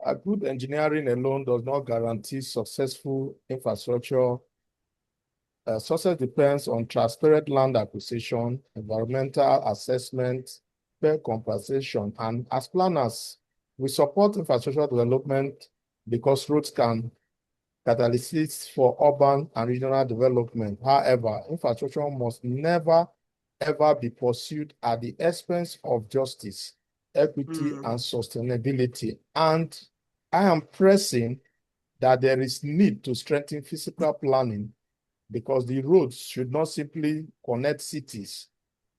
a good engineering alone does not guarantee successful infrastructure. Success depends on transparent land acquisition, environmental assessment, fair compensation, and as planners, we support infrastructure development because roads can catalyze for urban and regional development. However, infrastructure must never, ever be pursued at the expense of justice, equity, and sustainability. And I am pressing that there is need to strengthen physical planning, because the roads should not simply connect cities.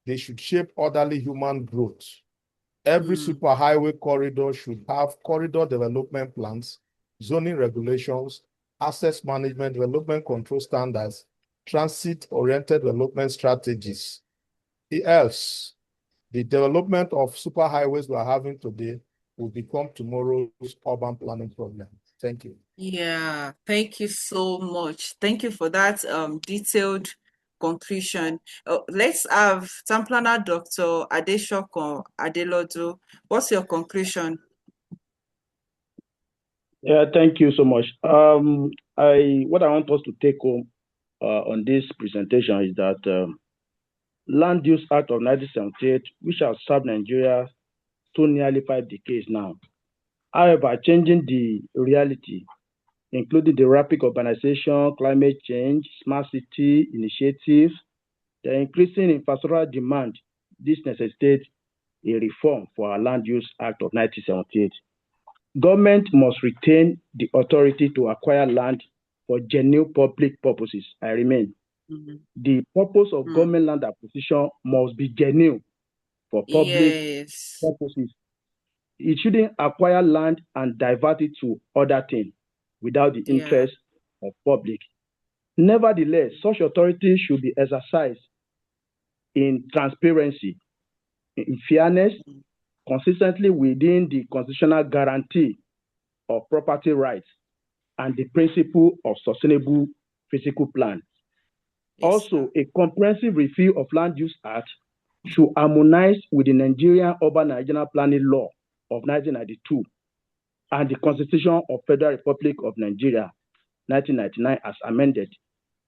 They should shape orderly human growth. Every superhighway corridor should have corridor development plans, zoning regulations, access management, development control standards, transit-oriented development strategies. Else, the development of superhighways we are having today will become tomorrow's urban planning problem. Thank you. Yeah, thank you so much. Thank you for that detailed conclusion. Let's have Town Planner Dr. Adeshoko Adelodu. What's your conclusion? Yeah, thank you so much. What I want us to take home on this presentation is that Land Use Act of 1978, which has served Nigeria so nearly 5 decades now. However, changing the reality, including the rapid urbanization, climate change, smart city initiatives, the increasing infrastructural demand, this necessitates a reform for our Land Use Act of 1978. Government must retain the authority to acquire land for genuine public purposes. I remain. The purpose of government land acquisition must be genuine for public purposes. It shouldn't acquire land and divert it to other things without the interest of public. Nevertheless, such authority should be exercised in transparency, in fairness, consistently within the constitutional guarantee of property rights and the principle of sustainable physical plan. Also, a comprehensive review of Land Use Act should harmonize with the Nigerian Urban and Regional Planning Law of 1992 and the Constitution of Federal Republic of Nigeria 1999 as amended,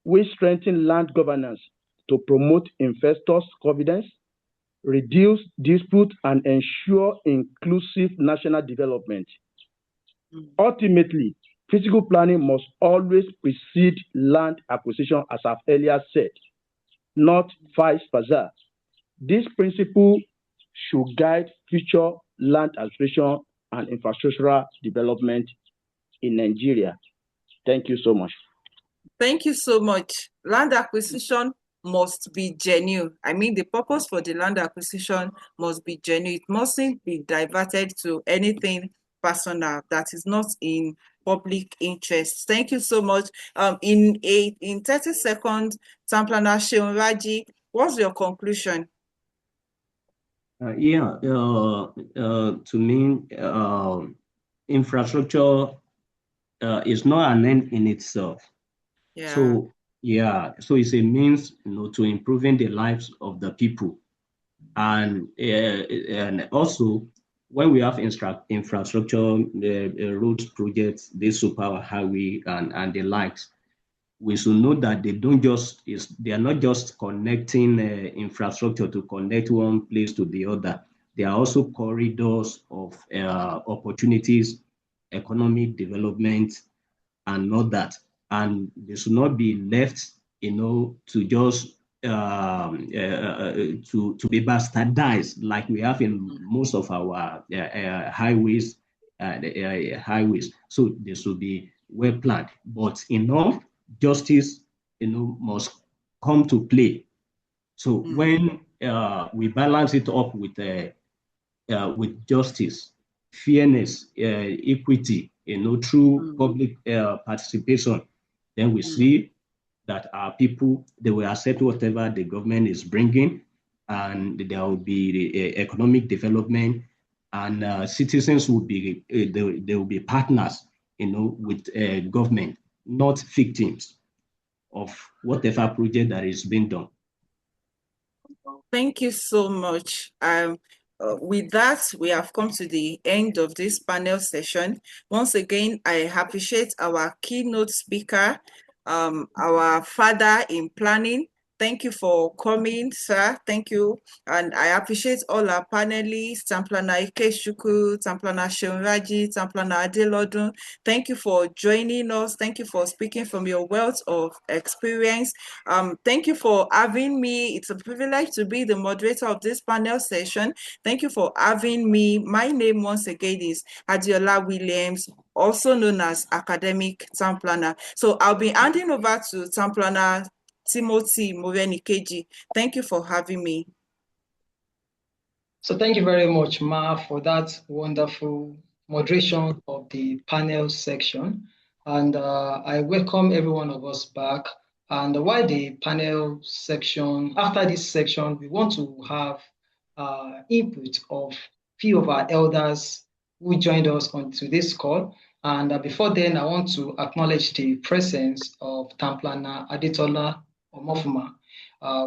which strengthen land governance to promote investors' confidence, reduce dispute, and ensure inclusive national development. Ultimately, physical planning must always precede land acquisition, as I've earlier said, not vice versa. This principle should guide future land acquisition and infrastructural development in Nigeria. Thank you so much. Thank you so much. Land acquisition must be genuine. I mean, the purpose for the land acquisition must be genuine. It mustn't be diverted to anything personal that is not in public interest. Thank you so much. In 30 seconds, Town Planner Sheunraji, what's your conclusion? To me, infrastructure is not an end in itself. So it's a means, to improving the lives of the people, and also when we have infrastructure, roads projects, the superhighway and the likes, we should know that they are not just connecting infrastructure to connect one place to the other. They are also corridors of opportunities, economic development, and all that. And they should not be left, to just to be bastardized like we have in most of our highways. So they should be well planned, but enough justice, must come to play. So when we balance it up with justice, fairness, equity, through public participation, then we see that our people, they will accept whatever the government is bringing, and there will be the economic development, and citizens will be they will be partners, with government, not victims of whatever project that is being done. Thank you so much. With that, we have come to the end of this panel session. Once again, I appreciate our keynote speaker, our father in planning. Thank you for coming, sir. Thank you. And I appreciate all our panelists, Town Planner Ikechukwu, Town Planner Sheunraji, Town Planner Adelodun. Thank you for joining us. Thank you for speaking from your wealth of experience. Thank you for having me. It's a privilege to be the moderator of this panel session. Thank you for having me. My name once again is Adiola Williams, also known as Academic Town Planner. So I'll be handing over to Town Planner Timothy Morenikeji. Thank you for having me. So thank you very much, Ma, for that wonderful moderation of the panel section. And I welcome every one of us back. And while the panel section, after this section, we want to have input of few of our elders who joined us on today's call. And before then, I want to acknowledge the presence of Town Planner Adetola Omofuma.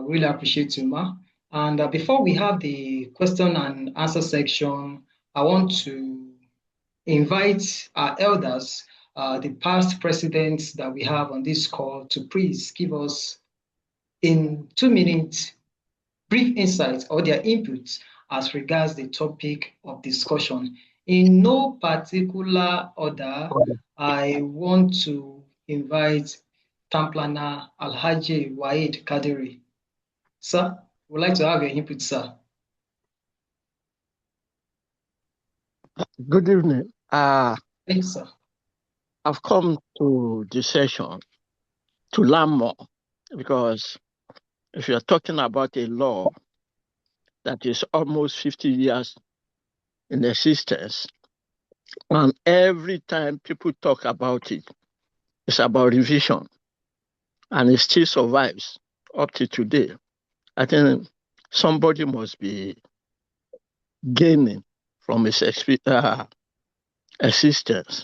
Really appreciate you, Ma. And before we have the question and answer section, I want to invite our elders, the past presidents that we have on this call, to please give us in 2 minutes brief insights or their inputs as regards the topic of discussion. In no particular order, I want to invite Town Planner Alhaji Waid Kadiri. Sir, would like to have your input, sir. Good evening. Thanks, sir. I've come to this session to learn more, because if you're talking about a law that is almost 50 years in existence, and every time people talk about it, it's about revision, and it still survives up to today, I think somebody must be gaining from its existence.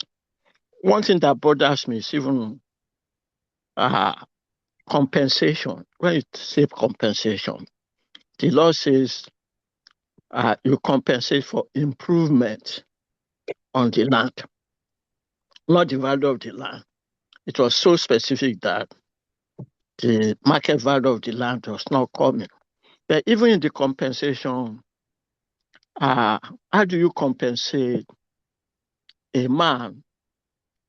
One thing that bothers me is even compensation. When you say compensation, the law says you compensate for improvement on the land, not the value of the land. It was so specific that the market value of the land was not coming. But even in the compensation, how do you compensate a man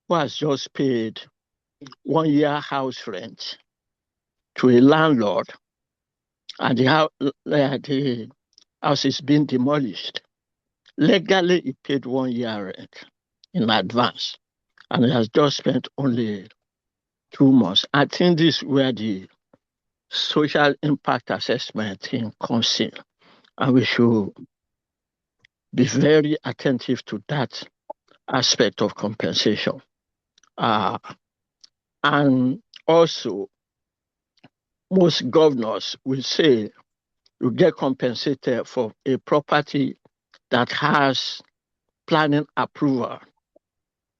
who has just paid 1 year house rent to a landlord, and the house is being demolished? Legally, he paid 1 year rent in advance, and he has just spent only 2 months. I think this is where the social impact assessment thing comes in, and we should be very attentive to that aspect of compensation. And also, most governors will say you get compensated for a property that has planning approval,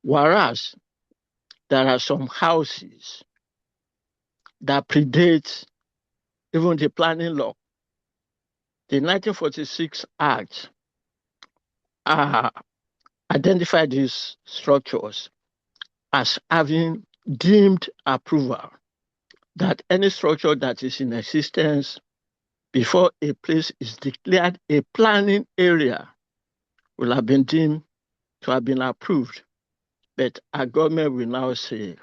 whereas there are some houses that predate even the planning law. The 1946 Act identified these structures as having deemed approval, that any structure that is in existence before a place is declared a planning area will have been deemed to have been approved. But our government will now say,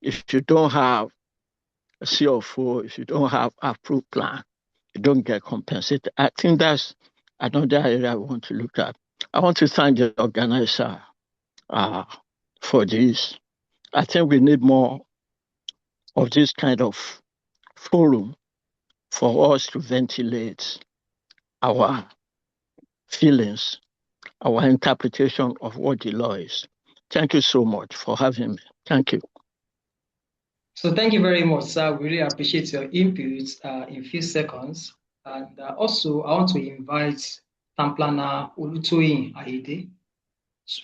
if you don't have a CFO, if you don't have approved plan, you don't get compensated. I think that's another area I want to look at. I want to thank the organizer for this. I think we need more of this kind of forum for us to ventilate our feelings, our interpretation of what the law is. Thank you so much for having me. Thank you. So thank you very much, sir. We really appreciate your inputs in a few seconds. And also, I want to invite Town Planner Olutoyin Ayede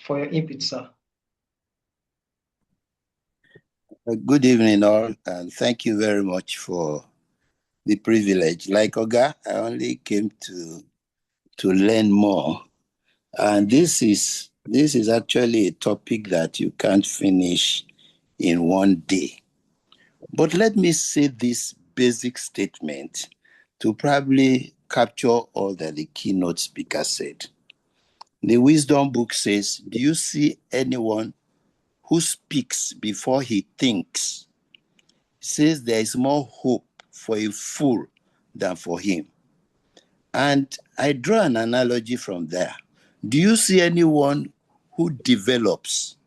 for your input, sir. Good evening, all, and thank you very much for the privilege. Like Oga, I only came to learn more, and this is actually a topic that you can't finish in one day. But let me say this basic statement to probably capture all that the keynote speaker said. The wisdom book says, do you see anyone who speaks before he thinks? It says there is more hope for a fool than for him. And I draw an analogy from there. Do you see anyone who develops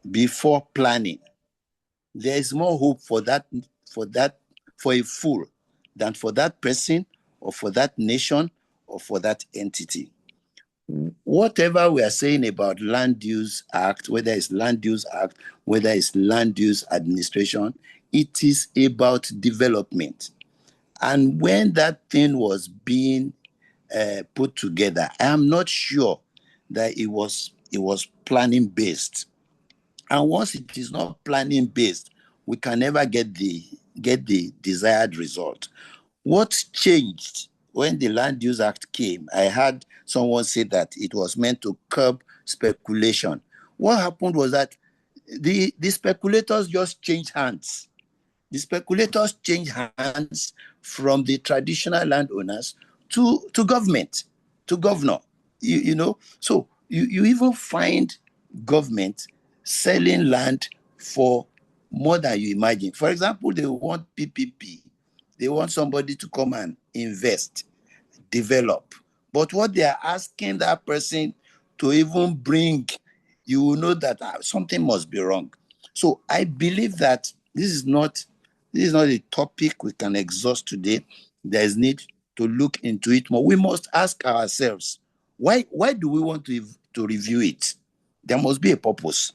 before planning? There is more hope for a fool than for that person or for that nation or for that entity. Whatever we are saying about Land Use Act, whether it's Land Use Act, whether it's Land Use Administration, it is about development. And when that thing was being put together, I am not sure that it was it was planning based. And once it is not planning based, we can never get the desired result. What changed when the Land Use Act came? I heard someone say that it was meant to curb speculation. What happened was that the speculators just changed hands. The speculators changed hands from the traditional landowners to government, to governor. You know, so you even find government selling land for more than you imagine. For example, they want PPP. They want somebody to come and invest, develop. But what they are asking that person to even bring, you will know that something must be wrong. So I believe that this is not a topic we can exhaust today. There is need to look into it more. We must ask ourselves, why do we want to review it? There must be a purpose.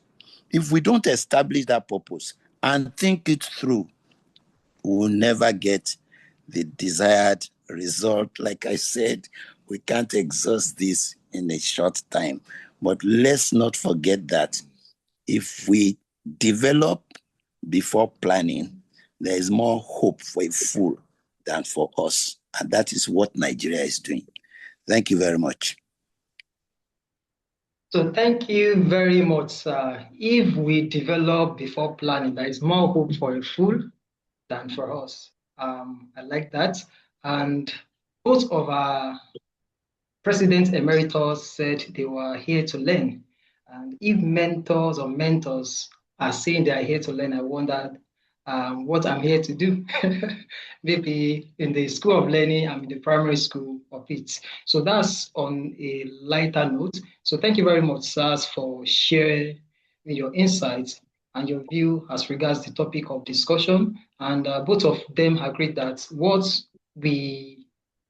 If we don't establish that purpose and think it through, we will never get the desired result. Like I said, we can't exhaust this in a short time. But let's not forget that if we develop before planning, there is more hope for a fool than for us. And that is what Nigeria is doing. Thank you very much. So thank you very much, sir. If we develop before planning, there is more hope for a fool than for us. I like that. And both of our president emeritus said they were here to learn. And if mentors or mentors are saying they are here to learn, I wonder what I'm here to do. Maybe in the school of learning, I'm in the primary school of it. So that's on a lighter note. So thank you very much, sirs, for sharing your insights and your view as regards the topic of discussion. And both of them agreed that what we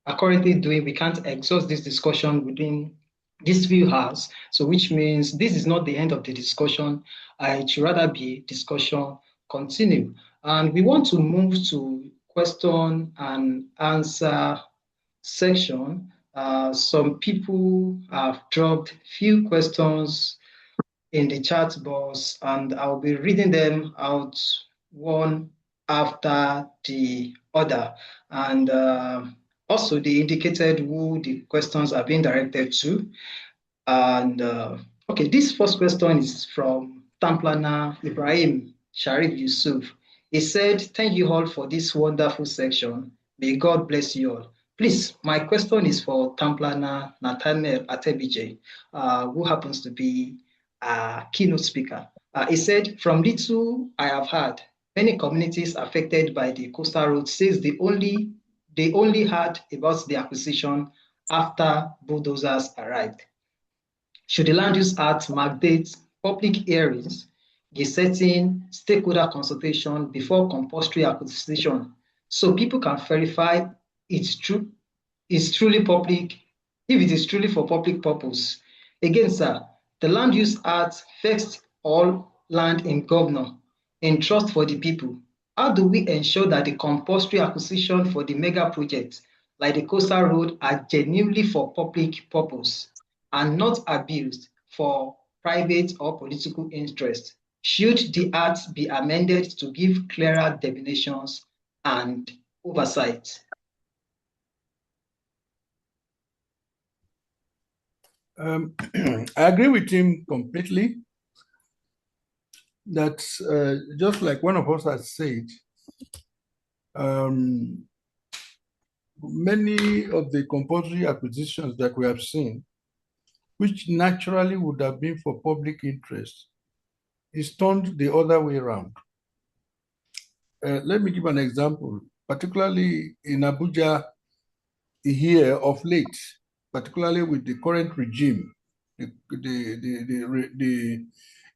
are currently doing, we can't exhaust this discussion within these few hours. So which means this is not the end of the discussion. It should rather be discussion continue. And we want to move to question and answer section. Some people have dropped few questions in the chat box, and I'll be reading them out one after the other. And also, they indicated who the questions are being directed to. And okay, this first question is from Tamplana Ibrahim Sharif Yusuf. He said, "Thank you all for this wonderful section. May God bless you all." Please, my question is for Tamplana Nathaniel Atebije, who happens to be a keynote speaker. He said, "From little I have heard, many communities affected by the Coastal Road says they only heard about the acquisition after bulldozers arrived. Should the Land Use Act mandate public hearings, gazetting, stakeholder consultation before compulsory acquisition, so people can verify it's truly public, if it is truly for public purpose? Again, sir, the Land Use Act fixed all land in governor in trust for the people. How do we ensure that the compulsory acquisition for the mega projects like the Coastal Road are genuinely for public purpose and not abused for private or political interest? Should the Act be amended to give clearer definitions and oversight? I agree with him completely that just like one of us has said, many of the compulsory acquisitions that we have seen, which naturally would have been for public interest, is turned the other way around. Let me give an example, particularly in Abuja here of late, particularly with the current regime,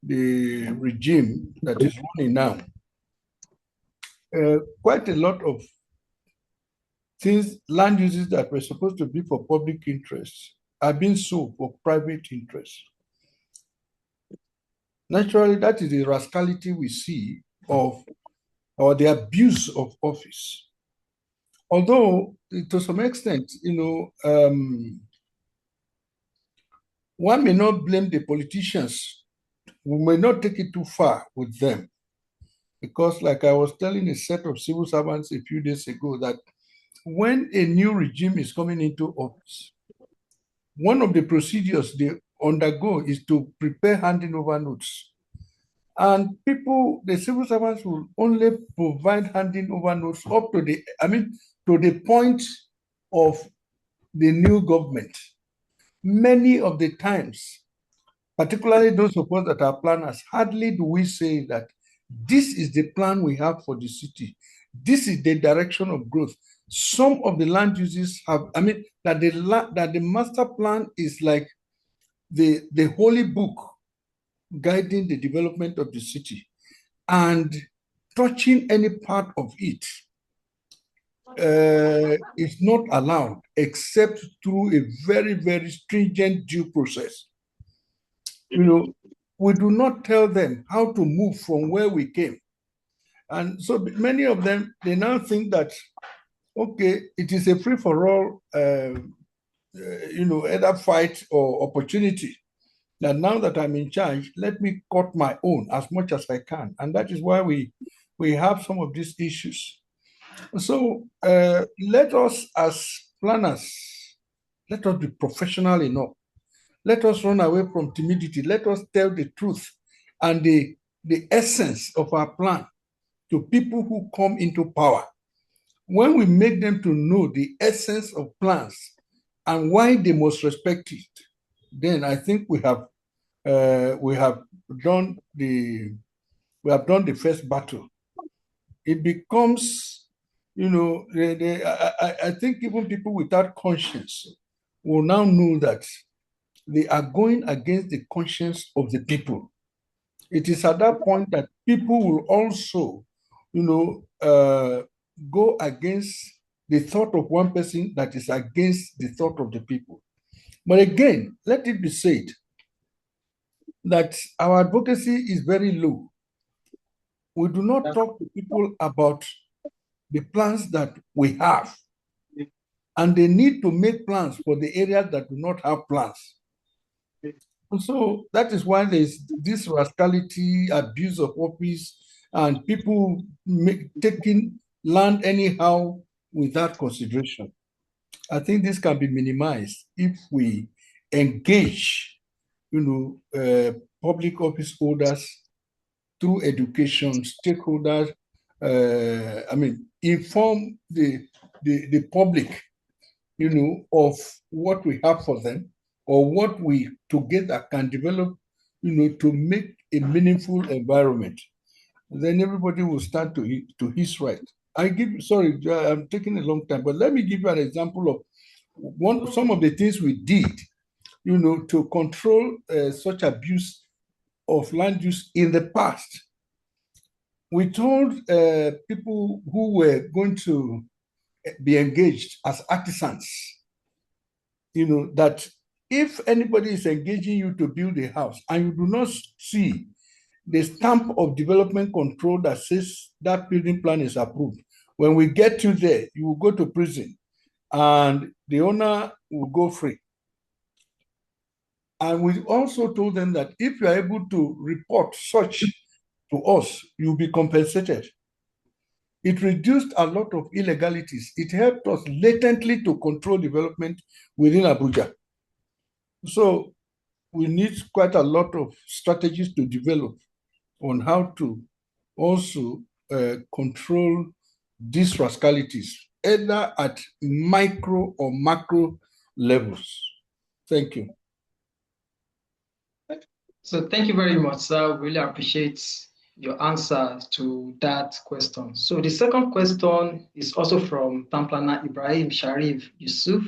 the regime that is running now. Quite a lot of things, land uses that were supposed to be for public interest are being sold for private interest. Naturally, that is the rascality we see of, or the abuse of office. Although, to some extent, one may not blame the politicians. We may not take it too far with them. Because like I was telling a set of civil servants a few days ago, that when a new regime is coming into office, one of the procedures they undergo is to prepare handing over notes. And people, the civil servants will only provide handing over notes up to the point of the new government. Many of the times, particularly those of us that are planners, hardly do we say that this is the plan we have for the city. This is the direction of growth. Some of the land uses have, that the master plan is like the holy book guiding the development of the city, and touching any part of it is not allowed except through a very, very stringent due process. We do not tell them how to move from where we came. And so many of them, they now think that, okay, it is a free-for-all, either fight or opportunity. That now that I'm in charge, let me cut my own as much as I can. And that is why we have some of these issues. So let us, as planners, let us be professional enough. Let us run away from timidity. Let us tell the truth and the essence of our plan to people who come into power. When we make them to know the essence of plans and why they must respect it, then I think we have done the first battle. It becomes, I think even people without conscience will now know that they are going against the conscience of the people. It is at that point that people will also, go against the thought of one person that is against the thought of the people. But again, let it be said that our advocacy is very low. We do not talk to people about the plans that we have, and they need to make plans for the areas that do not have plans. And so that is why there's this rascality, abuse of office, and people taking land anyhow without consideration. I think this can be minimized if we engage, public office holders through education, stakeholders, inform the public, of what we have for them or what we together can develop, to make a meaningful environment. Then everybody will start to his right. I'm taking a long time, but let me give you an example of some of the things we did, to control such abuse of land use in the past. We told people who were going to be engaged as artisans, that if anybody is engaging you to build a house and you do not see the stamp of development control that says that building plan is approved, when we get you there, you will go to prison and the owner will go free. And we also told them that if you are able to report such to us, you'll be compensated. It reduced a lot of illegalities. It helped us latently to control development within Abuja. So we need quite a lot of strategies to develop on how to also control these rascalities, either at micro or macro levels. Thank you. So thank you very much, sir. Really appreciate your answer to that question. So the second question is also from Tamplana Ibrahim Sharif Yusuf.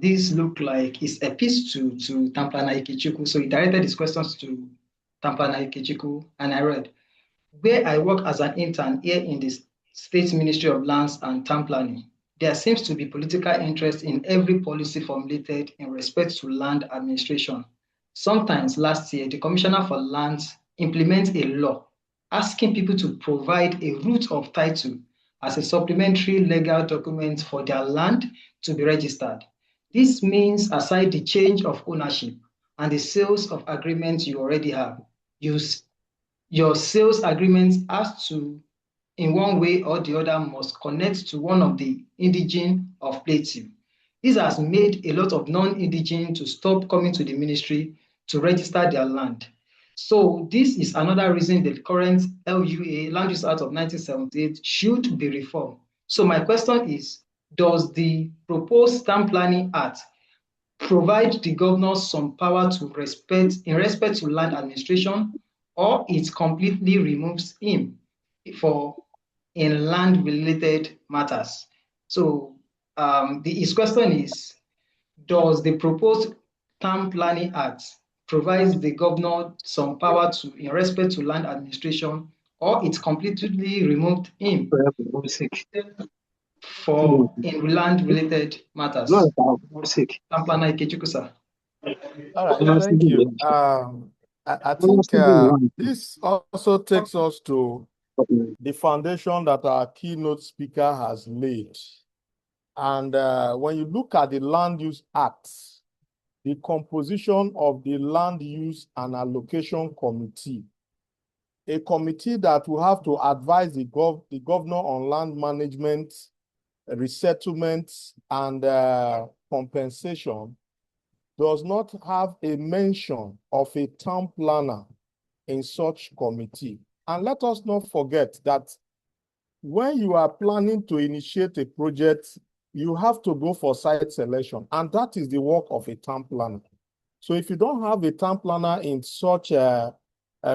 This look like it's a piece to Tamplana Ikechukwu. So he directed his questions to Tamplana Ikechukwu, and I read, where I work as an intern here in the State Ministry of Lands and Town Planning, there seems to be political interest in every policy formulated in respect to land administration. Sometimes last year, the Commissioner for Lands implements a law asking people to provide a root of title as a supplementary legal document for their land to be registered. This means, aside the change of ownership, and the sales of agreements you already have. Your sales agreement has to, in one way or the other, must connect to one of the indigene of plaintiff. This has made a lot of non-indigene to stop coming to the ministry to register their land. So this is another reason the current LUA, Land Use Act of 1978, should be reformed. So my question is, does the proposed Stamp Planning Act provide the governor some power to in respect to land administration, or it completely removes him in land-related matters? So his question is, does the proposed Town Planning Act provide the governor some power in respect to land administration, or it completely removed him in land-related matters? Town Planner Ikechukwu, sir. All right, thank you. I think this also takes us to the foundation that our keynote speaker has laid. And when you look at the Land Use Act, the composition of the Land Use and Allocation Committee, a committee that will have to advise the governor on land management, resettlement, and compensation, does not have a mention of a town planner in such committee. And let us not forget that when you are planning to initiate a project, you have to go for site selection, and that is the work of a town planner. So if you don't have a town planner in such a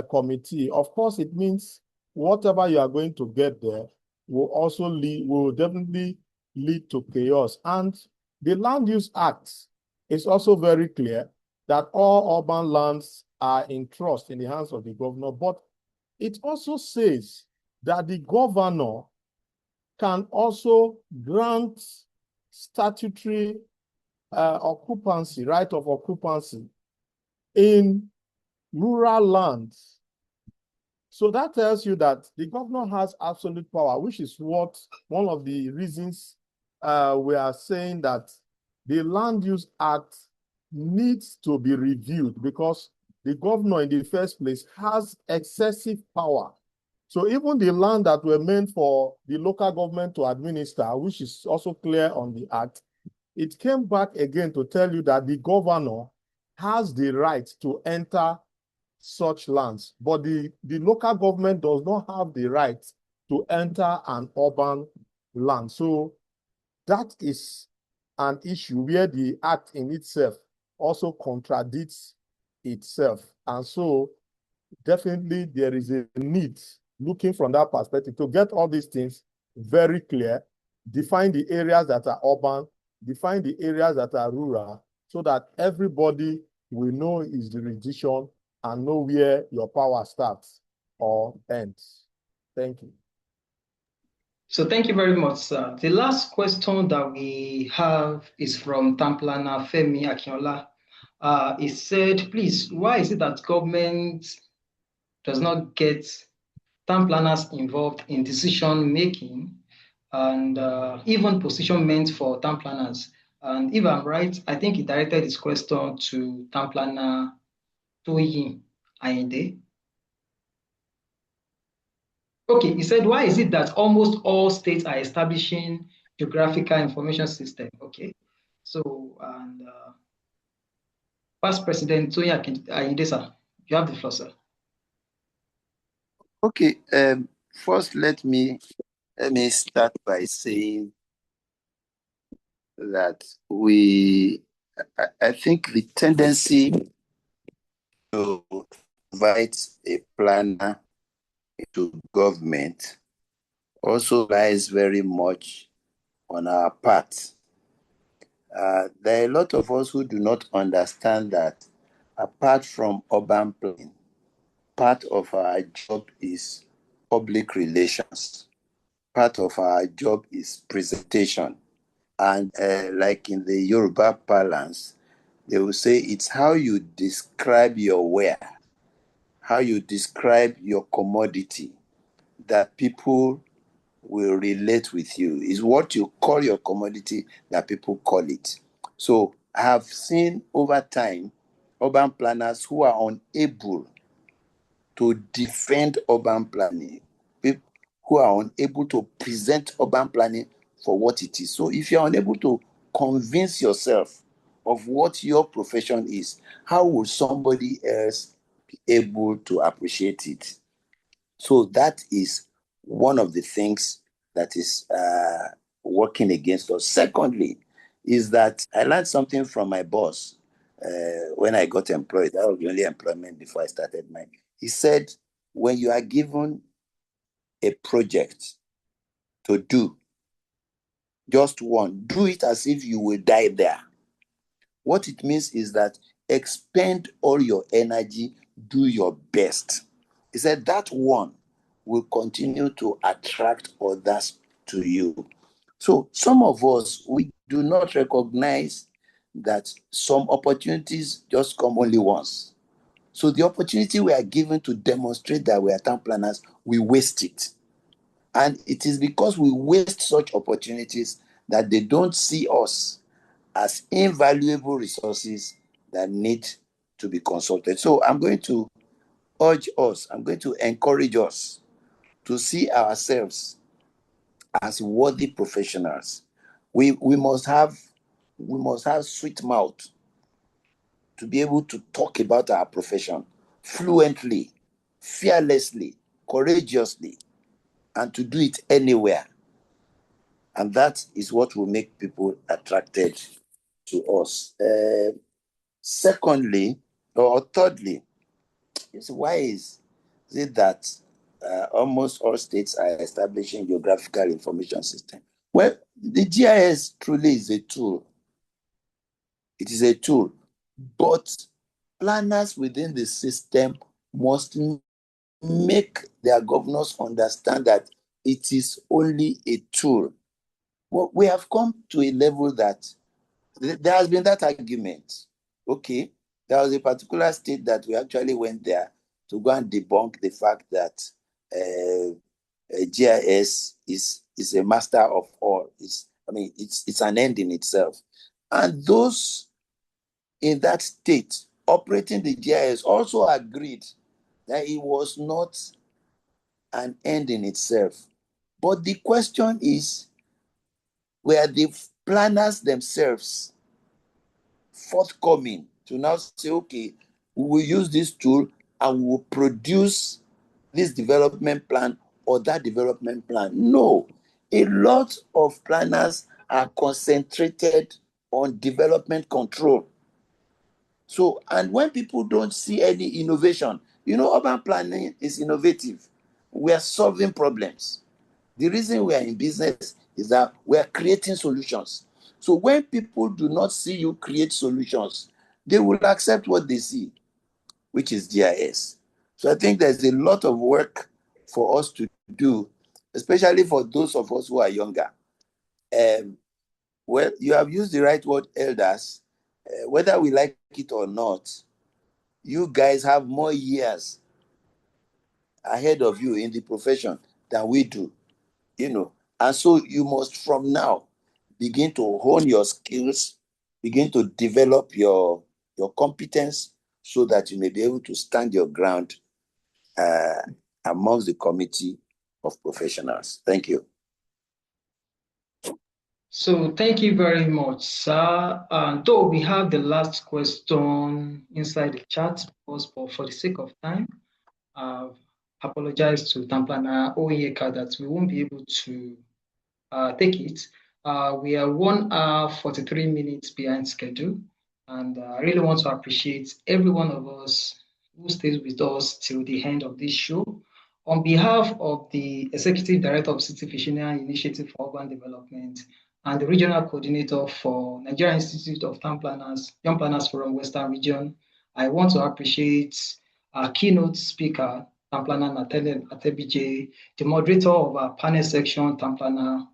committee, of course, it means whatever you are going to get there will definitely lead to chaos. And the Land Use Act is also very clear that all urban lands are in trust in the hands of the governor, but it also says that the governor can also grant statutory occupancy, right of occupancy in rural lands. So that tells you that the governor has absolute power, which is one of the reasons we are saying that the Land Use Act needs to be reviewed, because the governor in the first place has excessive power. So even the land that were meant for the local government to administer, which is also clear on the act, it came back again to tell you that the governor has the right to enter such lands, but the local government does not have the right to enter an urban land. So that is an issue where the act in itself also contradicts itself. And so definitely there is a need, looking from that perspective, to get all these things very clear, define the areas that are urban, define the areas that are rural, so that everybody will know its jurisdiction and know where your power starts or ends. Thank you. So thank you very much, sir. The last question that we have is from Town Planner Femi Akinola. He said, please, why is it that government does not get town planners involved in decision making and even positionment for town planners? And if I'm right, I think he directed his question to Town Planner Toyin Ayinde. Okay, he said, why is it that almost all states are establishing geographical information system? Okay, so, and Past President Toyin Ayinde, sir, you have the floor, sir. Okay, first let me start by saying that I think the tendency to invite a planner to government also lies very much on our part. There are a lot of us who do not understand that apart from urban planning, part of our job is public relations. Part of our job is presentation. And like in the Yoruba parlance, they will say it's how you describe your ware, how you describe your commodity, that people will relate with you. Is what you call your commodity that people call it. So I have seen over time urban planners who are unable to defend urban planning, people who are unable to present urban planning for what it is. So if you're unable to convince yourself of what your profession is, how will somebody else be able to appreciate it? So that is one of the things that is working against us. Secondly, is that I learned something from my boss when I got employed. That was the only employment before I started mine. He said, when you are given a project to do, just one, do it as if you will die there. What it means is that expend all your energy, do your best. He said that one will continue to attract others to you. So some of us, we do not recognize that some opportunities just come only once. So the opportunity we are given to demonstrate that we are town planners, we waste it. And it is because we waste such opportunities that they don't see us as invaluable resources that need to be consulted. So I'm going to urge us, I'm going to encourage us to see ourselves as worthy professionals. We must have sweet mouth to be able to talk about our profession fluently, fearlessly, courageously, and to do it anywhere. And that is what will make people attracted to us. Secondly, or thirdly, why is it that almost all states are establishing geographical information system? Well, the GIS truly is a tool. It is a tool, but planners within the system must make their governors understand that it is only a tool. Well, we have come to a level that there has been that argument. Okay, there was a particular state that we actually went there to go and debunk the fact that GIS is a master of all. It's an end in itself. And those in that state operating the GIS also agreed that it was not an end in itself. But the question is, were the planners themselves forthcoming to now say, okay, we will use this tool and we will produce this development plan or that development plan? No. A lot of planners are concentrated on development control. So, and when people don't see any innovation, urban planning is innovative. We are solving problems. The reason we are in business is that we are creating solutions. So when people do not see you create solutions, they will accept what they see, which is GIS. So I think there's a lot of work for us to do, especially for those of us who are younger. Well, you have used the right word, elders. Whether we like it or not, you guys have more years ahead of you in the profession than we do, And so you must from now begin to hone your skills, begin to develop your competence so that you may be able to stand your ground amongst the committee of professionals. Thank you. So thank you very much, sir. Though we have the last question inside the chat, but for the sake of time, I've apologized to Tamplana Oyeka that we won't be able to take it. We are 1 hour 43 minutes behind schedule, and I really want to appreciate every one of us who stays with us till the end of this show. On behalf of the Executive Director of City Visionnaire Initiative for Urban Development and the Regional Coordinator for Nigerian Institute of Town Planners, Young Planners Forum Western Region, I want to appreciate our keynote speaker, Town Planner Nathaniel Atebije, the moderator of our panel section, Town Planner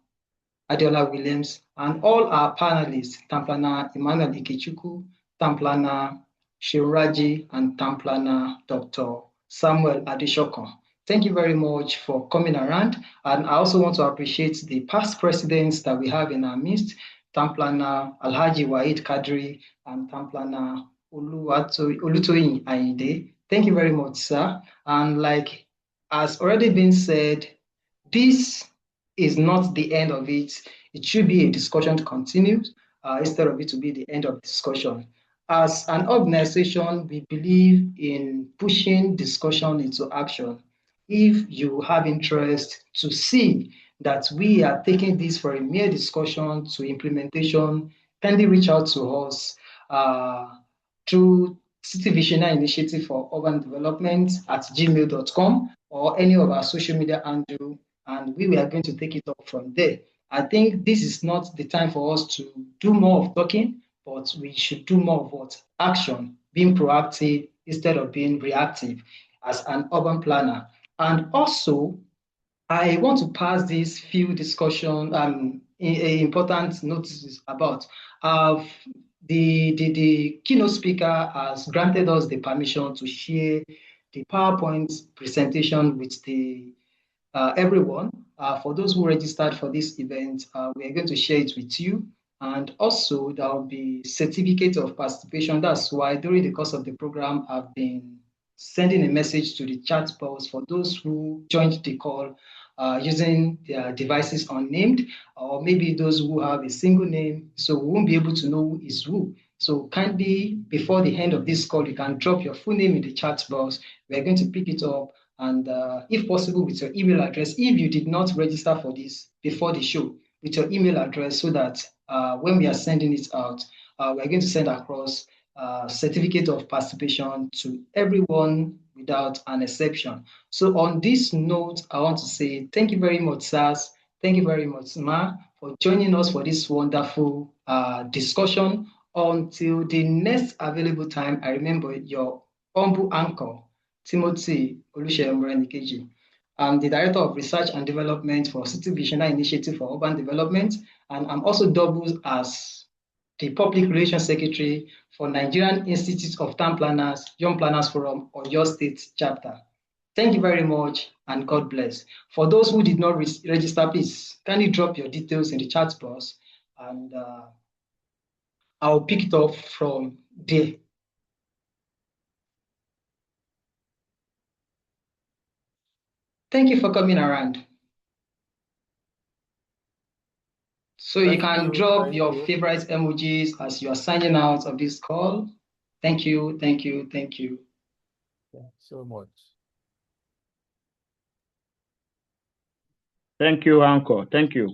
Adiola Williams, and all our panelists, Town Planner Emmanuel Ikechukwu, Town Planner Shiraji, and Town Planner Dr. Samuel Adeshokon. Thank you very much for coming around. And I also want to appreciate the past presidents that we have in our midst, Town Planner Alhaji Waheed Kadri and Town Planner Olutoyin Ayinde. Thank you very much, sir. And like has already been said, this is not the end of it. It should be a discussion to continue instead of it to be the end of the discussion. As an organization, we believe in pushing discussion into action. If you have interest to see that we are taking this from a mere discussion to implementation, kindly reach out to us through City Visionnaire Initiative for Urban Development at gmail.com or any of our social media handle, and we are going to take it up from there. I think this is not the time for us to do more of talking, but we should do more of what? Action, being proactive instead of being reactive as an urban planner. And also, I want to pass these few discussion important notices about the keynote speaker has granted us the permission to share the PowerPoint presentation with the everyone. For those who registered for this event, we are going to share it with you. And also there will be certificate of participation. That's why during the course of the program, I've been sending a message to the chat box for those who joined the call using their devices unnamed, or maybe those who have a single name, so we won't be able to know who is who. So kindly, before the end of this call, you can drop your full name in the chat box. We're going to pick it up, and if possible, with your email address, if you did not register for this before the show, with your email address, so that when we are sending it out, we're going to send across certificate of participation to everyone without an exception. So on this note, I want to say thank you very much, SARS. Thank you very much, Ma, for joining us for this wonderful discussion. Until the next available time, I remember your humble anchor, Timothy Olusegun. I'm the Director of Research and Development for City Visionnaire Initiative for Urban Development, and I'm also doubled as the Public Relations Secretary for Nigerian Institute of Town Planners, Young Planners Forum, or your state chapter. Thank you very much, and God bless. For those who did not register, please kindly drop your details in the chat box, and I'll pick it up from there. Thank you for coming around. So you can drop your favorite emojis as you are signing out of this call. Thank you, thank you, thank you. Thank you so much. Thank you, Anchor. Thank you.